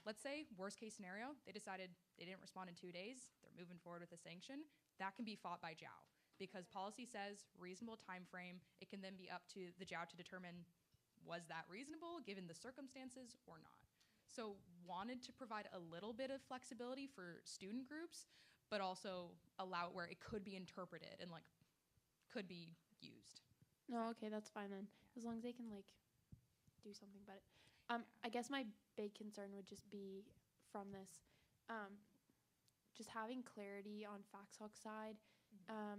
let's say worst case scenario, they decided they didn't respond in 2 days, they're moving forward with a sanction, that can be fought by JOW because policy says reasonable time frame. It can then be up to the JOW to determine was that reasonable given the circumstances or not. So wanted to provide a little bit of flexibility for student groups, but also allow it where it could be interpreted and like could be used. No, okay, that's fine then. As long as they can like do something about it. I guess my big concern would just be from this, just having clarity on FaxHawk side,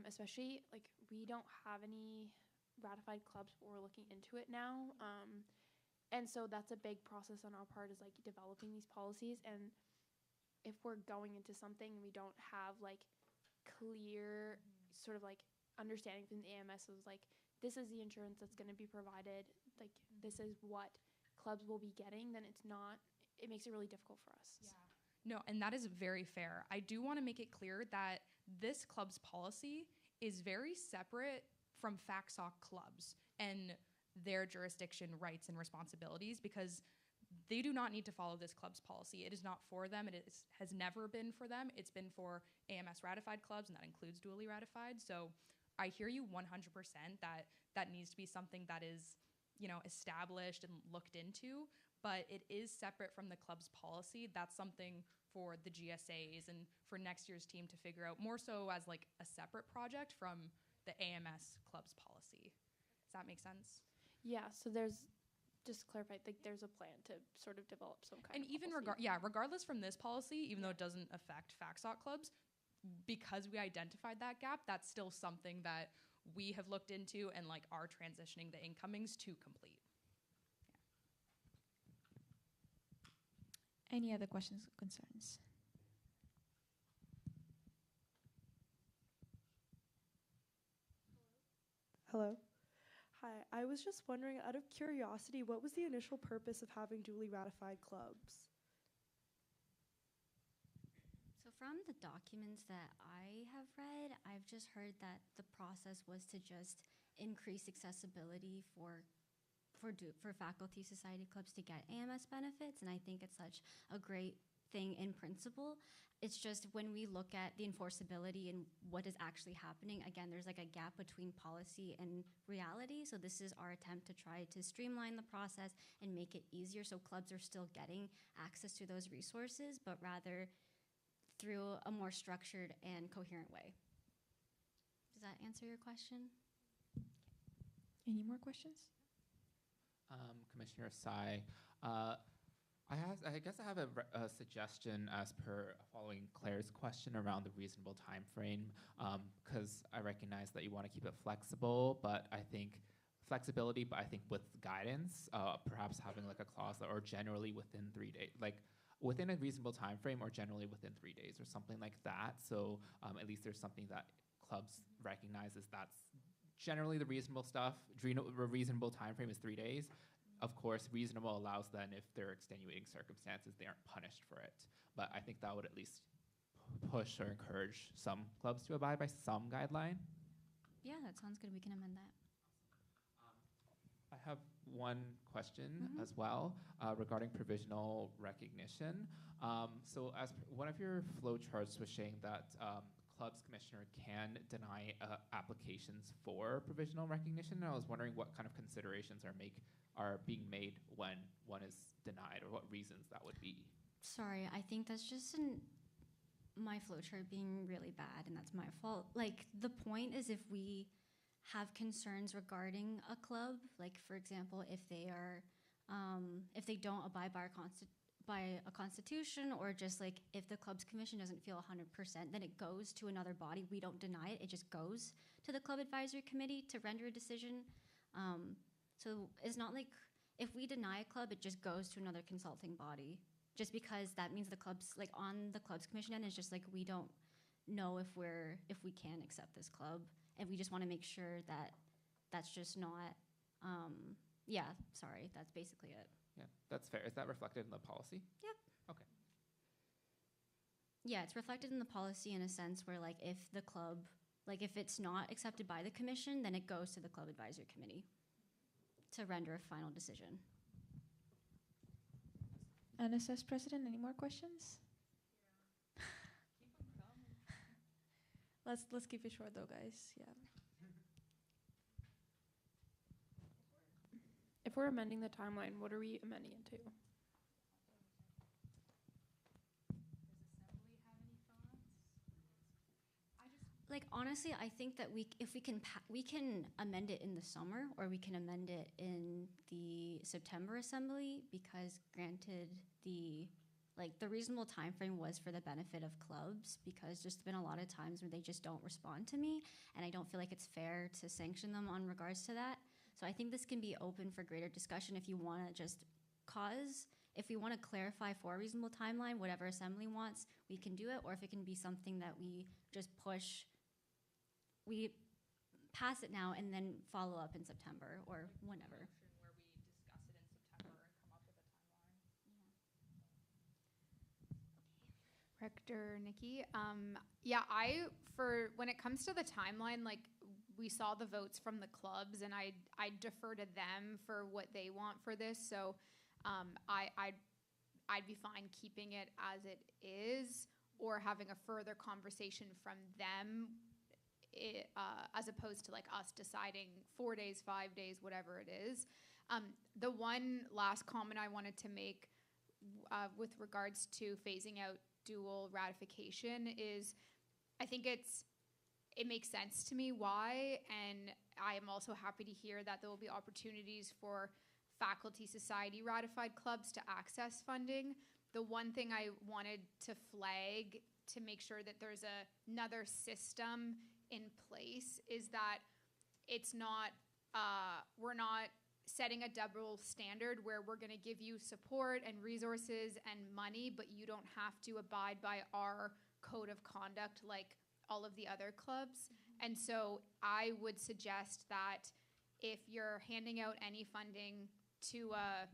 especially like we don't have any ratified clubs, but we're looking into it now. And so that's a big process on our part is like developing these policies. And if we're going into something and we don't have like clear sort of like understanding from the AMS of like, this is the insurance that's going to be provided, like this is what clubs will be getting, then it makes it really difficult for us. Yeah. No, and that is very fair. I do want to make it clear that this club's policy is very separate from FACSOC clubs and their jurisdiction, rights, and responsibilities, because they do not need to follow this club's policy. It is not for them. Has never been for them. It's been for AMS ratified clubs, and that includes dually ratified. So I hear you 100% that needs to be something that is, established and looked into, but it is separate from the club's policy. That's something for the GSAs and for next year's team to figure out, more so as like a separate project from the AMS club's policy. Does that make sense? Yeah, so there's, just to clarify, like there's a plan to sort of develop some kind and of even policy. regardless from this policy, even though it doesn't affect FACSOC clubs, because we identified that gap, that's still something that we have looked into and like are transitioning the incomings to complete. Any other questions or concerns? Hello. Hi. I was just wondering, out of curiosity, what was the initial purpose of having duly ratified clubs? So from the documents that I have read, I've just heard that the process was to just increase accessibility for faculty society clubs to get AMS benefits, and I think it's such a great thing in principle. It's just when we look at the enforceability and what is actually happening, again, there's like a gap between policy and reality. So this is our attempt to try to streamline the process and make it easier so clubs are still getting access to those resources, but rather through a more structured and coherent way. Does that answer your question? Any more questions? Commissioner Sai, I guess I have a suggestion as per following Claire's question around the reasonable time frame, because I recognize that you want to keep it flexible, but I think with guidance, perhaps having like a clause that, or generally within 3 days, like within a reasonable time frame, or generally within 3 days, or something like that. So at least there's something that clubs recognizes that's generally the reasonable stuff. Reasonable time frame is 3 days. Of course, reasonable allows then if there are extenuating circumstances, they aren't punished for it. But I think that would at least push or encourage some clubs to abide by some guideline. Yeah, that sounds good. We can amend that. I have one question as well regarding provisional recognition. So as one of your flow charts was saying that clubs commissioner can deny applications for provisional recognition, and I was wondering what kind of considerations are being made when one is denied, or what reasons that would be. Sorry, I think that's just my flowchart being really bad, and that's my fault. Like, the point is if we have concerns regarding a club, like for example, if they don't abide by a constitution, or just like if the club's commission doesn't feel 100%, then it goes to another body. We don't deny it. It just goes to the club advisory committee to render a decision. So it's not like if we deny a club, it just goes to another consulting body, just because that means the club's like on the club's commission end is just like we don't know if we can accept this club, and we just want to make sure that that's just not. Yeah, sorry, that's basically it. Yeah, that's fair. Is that reflected in the policy? Yep. Okay. Yeah, it's reflected in the policy in a sense where like if the club, like if it's not accepted by the commission, then it goes to the club advisory committee to render a final decision. NSS President, any more questions? Let's keep it short though, guys. Yeah. If we're amending the timeline, what are we amending it to? Like honestly, I think that we can amend it in the summer, or we can amend it in the September assembly, because granted the reasonable time frame was for the benefit of clubs, because there's been a lot of times where they just don't respond to me, and I don't feel like it's fair to sanction them on regards to that. So I think this can be open for greater discussion if you want to if we want to clarify for a reasonable timeline, whatever assembly wants, we can do it, or if it can be something that we just push. We pass it now and then follow up in September or whenever. Where we discuss it in September and come up Rector Nikki. Yeah, for when it comes to the timeline, like we saw the votes from the clubs, and I defer to them for what they want for this. So I'd be fine keeping it as it is, or having a further conversation from them, as opposed to like us deciding 4 days, 5 days, whatever it is. The one last comment I wanted to make with regards to phasing out dual ratification is, I think it makes sense to me why, and I am also happy to hear that there will be opportunities for faculty society ratified clubs to access funding. The one thing I wanted to flag to make sure that there's another system in place is that it's not, we're not setting a double standard where we're going to give you support and resources and money, but you don't have to abide by our code of conduct like all of the other clubs. And so I would suggest that if you're handing out any funding to a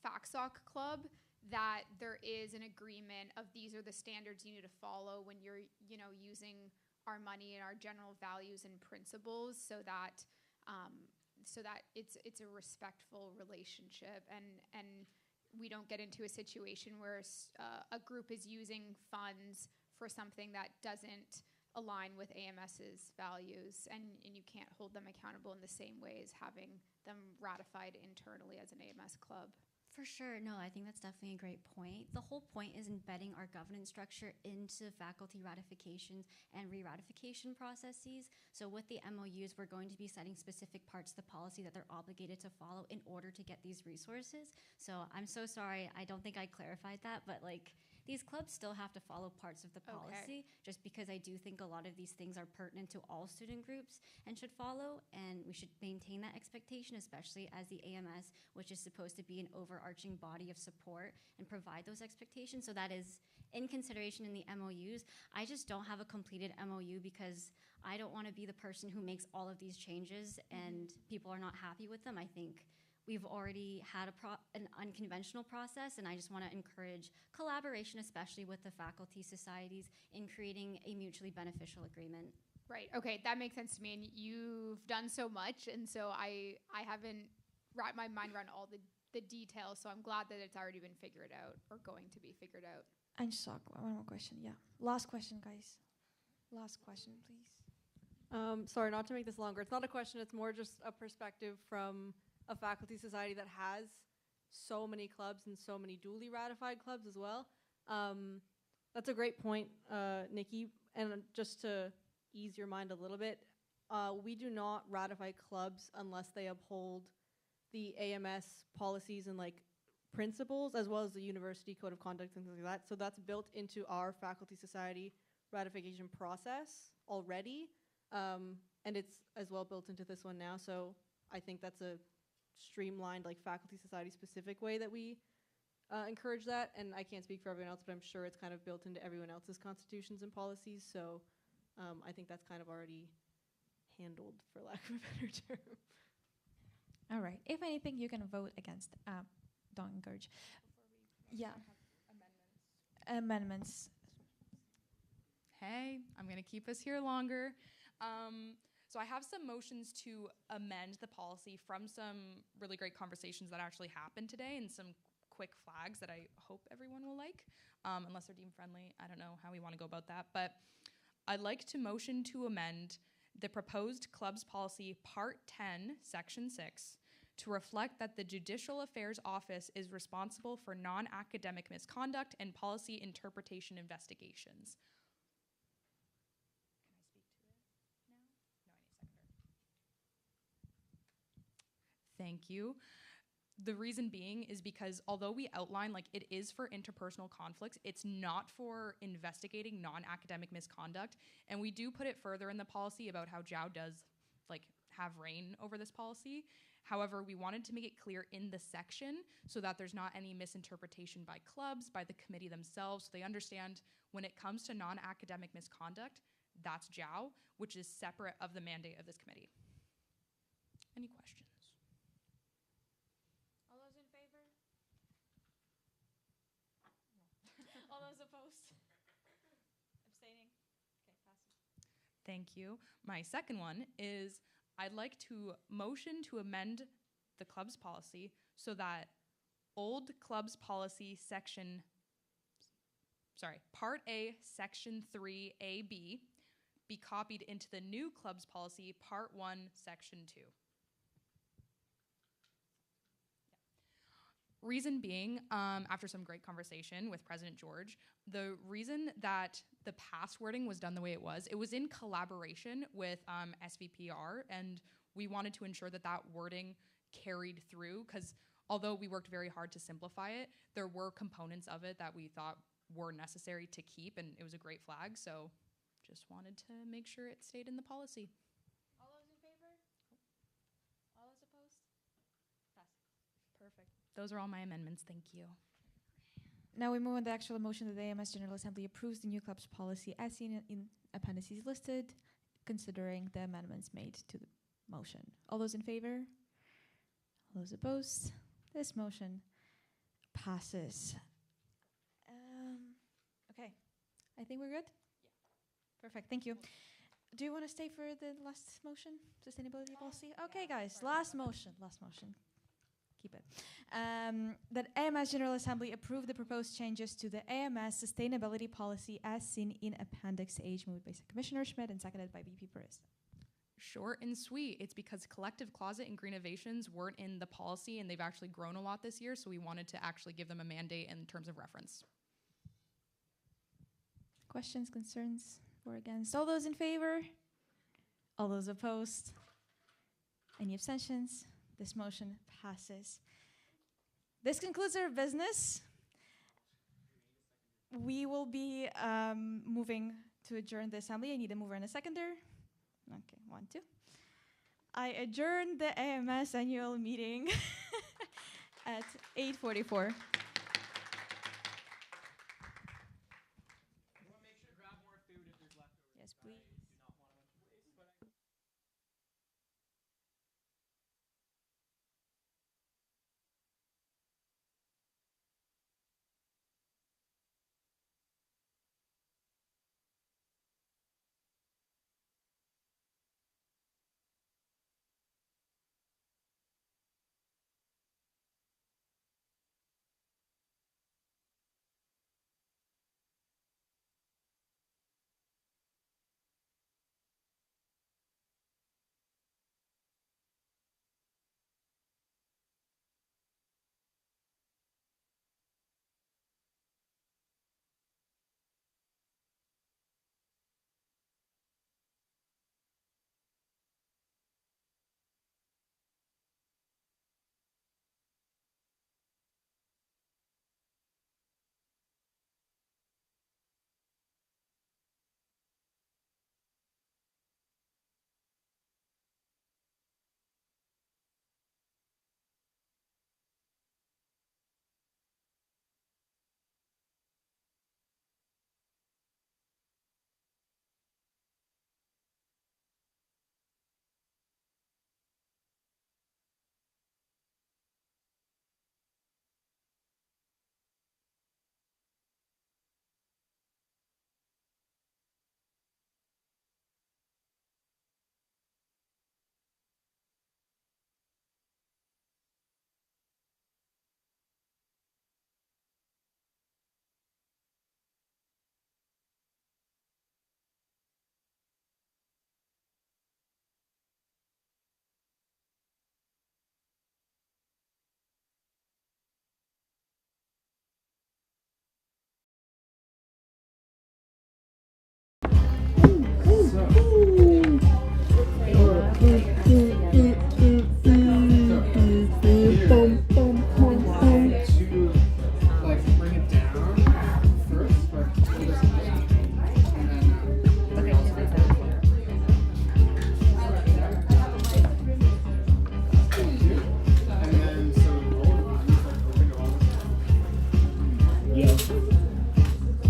FACSOC club, that there is an agreement of these are the standards you need to follow when you're, using our money and our general values and principles, so that it's a respectful relationship, and we don't get into a situation where a group is using funds for something that doesn't align with AMS's values, and you can't hold them accountable in the same way as having them ratified internally as an AMS club. For sure. No, I think that's definitely a great point. The whole point is embedding our governance structure into faculty ratifications and re-ratification processes. So with the MOUs, we're going to be setting specific parts of the policy that they're obligated to follow in order to get these resources. So I'm so sorry, I don't think I clarified that, but these clubs still have to follow parts of the policy, just because I do think a lot of these things are pertinent to all student groups and should follow, and we should maintain that expectation, especially as the AMS, which is supposed to be an overarching body of support and provide those expectations. So that is in consideration in the MOUs. I just don't have a completed MOU because I don't want to be the person who makes all of these changes and people are not happy with them. I think we've already had an unconventional process, and I just want to encourage collaboration, especially with the faculty societies, in creating a mutually beneficial agreement. Right. Okay, that makes sense to me. And you've done so much, and so I haven't wrapped my mind around all the details. So I'm glad that it's already been figured out or going to be figured out. And one more question. Yeah. Last question, guys. Last question, please. Sorry, not to make this longer. It's not a question. It's more just a perspective from a faculty society that has so many clubs and so many duly ratified clubs as well. That's a great point, Nikki. And just to ease your mind a little bit, we do not ratify clubs unless they uphold the AMS policies and principles, as well as the university code of conduct and things like that. So that's built into our faculty society ratification process already. And it's as well built into this one now. So I think that's a streamlined faculty society specific way that we encourage that. And I can't speak for everyone else, but I'm sure it's kind of built into everyone else's constitutions and policies. So I think that's kind of already handled, for lack of a better term. All right. If anything, you can vote against. Don't encourage. Yeah. Amendments. Hey, I'm going to keep us here longer. So I have some motions to amend the policy from some really great conversations that actually happened today, and some quick flags that I hope everyone will like, unless they're deemed friendly. I don't know how we want to go about that, but I'd like to motion to amend the proposed clubs policy Part 10, Section 6, to reflect that the Judicial Affairs Office is responsible for non-academic misconduct and policy interpretation investigations. Thank you. The reason being is because although we outline it is for interpersonal conflicts, it's not for investigating non-academic misconduct. And we do put it further in the policy about how JAO does have reign over this policy. However, we wanted to make it clear in the section so that there's not any misinterpretation by clubs, by the committee themselves. So they understand when it comes to non-academic misconduct, that's JAO, which is separate of the mandate of this committee. Any questions? All those in favor? All those opposed? Thank you. My second one is I'd like to motion to amend the club's policy so that old club's policy Part A, Section 3AB be copied into the new club's policy, Part 1, Section 2. Reason being, after some great conversation with President George, the reason that the past wording was done the way it was in collaboration with SVPR, and we wanted to ensure that that wording carried through, because although we worked very hard to simplify it, there were components of it that we thought were necessary to keep, and it was a great flag, so just wanted to make sure it stayed in the policy. All those in favor? All those opposed? Perfect. Those are all my amendments. Thank you. Now we move on to the actual motion that the AMS General Assembly approves the new club's policy as seen in appendices listed, considering the amendments made to the motion. All those in favor? All those opposed? This motion passes. Okay, I think we're good? Yeah. Perfect, thank you. Do you want to stay for the last motion, sustainability policy? Okay, guys, last motion. Keep it. That AMS General Assembly approved the proposed changes to the AMS sustainability policy as seen in Appendix H, moved by Commissioner Schmidt and seconded by VP Perez. Short and sweet. It's because Collective Closet and Green Innovations weren't in the policy, and they've actually grown a lot this year, so we wanted to actually give them a mandate in terms of reference. Questions, concerns, or against? All those in favor? All those opposed? Any abstentions? This motion passes. This concludes our business. We will be moving to adjourn the assembly. I need a mover and a seconder. Okay, 1, 2. I adjourn the AMS annual meeting at 8:44. Yes, please.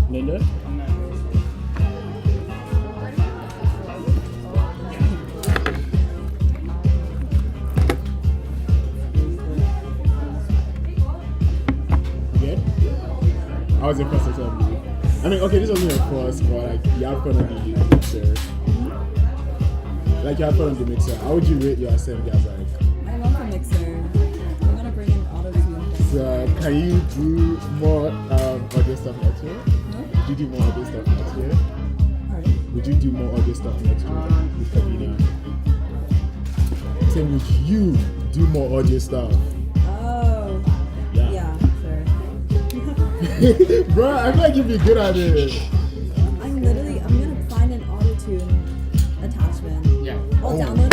Linda? Good? I was impressed with you. I mean, okay, this wasn't your first, but like, you have gonna be sure. Like you have fun on the mixer. How would you rate your assembly as like? I love the mixer. I'm gonna bring in auto-tune. So can you do more audio stuff next year? Huh? Would you do more audio stuff next year? Pardon? Would you do more audio stuff next year with Kavina? Same with you. Do more audio stuff. Oh. Yeah. Sure. Bro, I feel like you'd be good at it. I'm gonna find an auto-tune attachment. Yeah. I'll Oh. download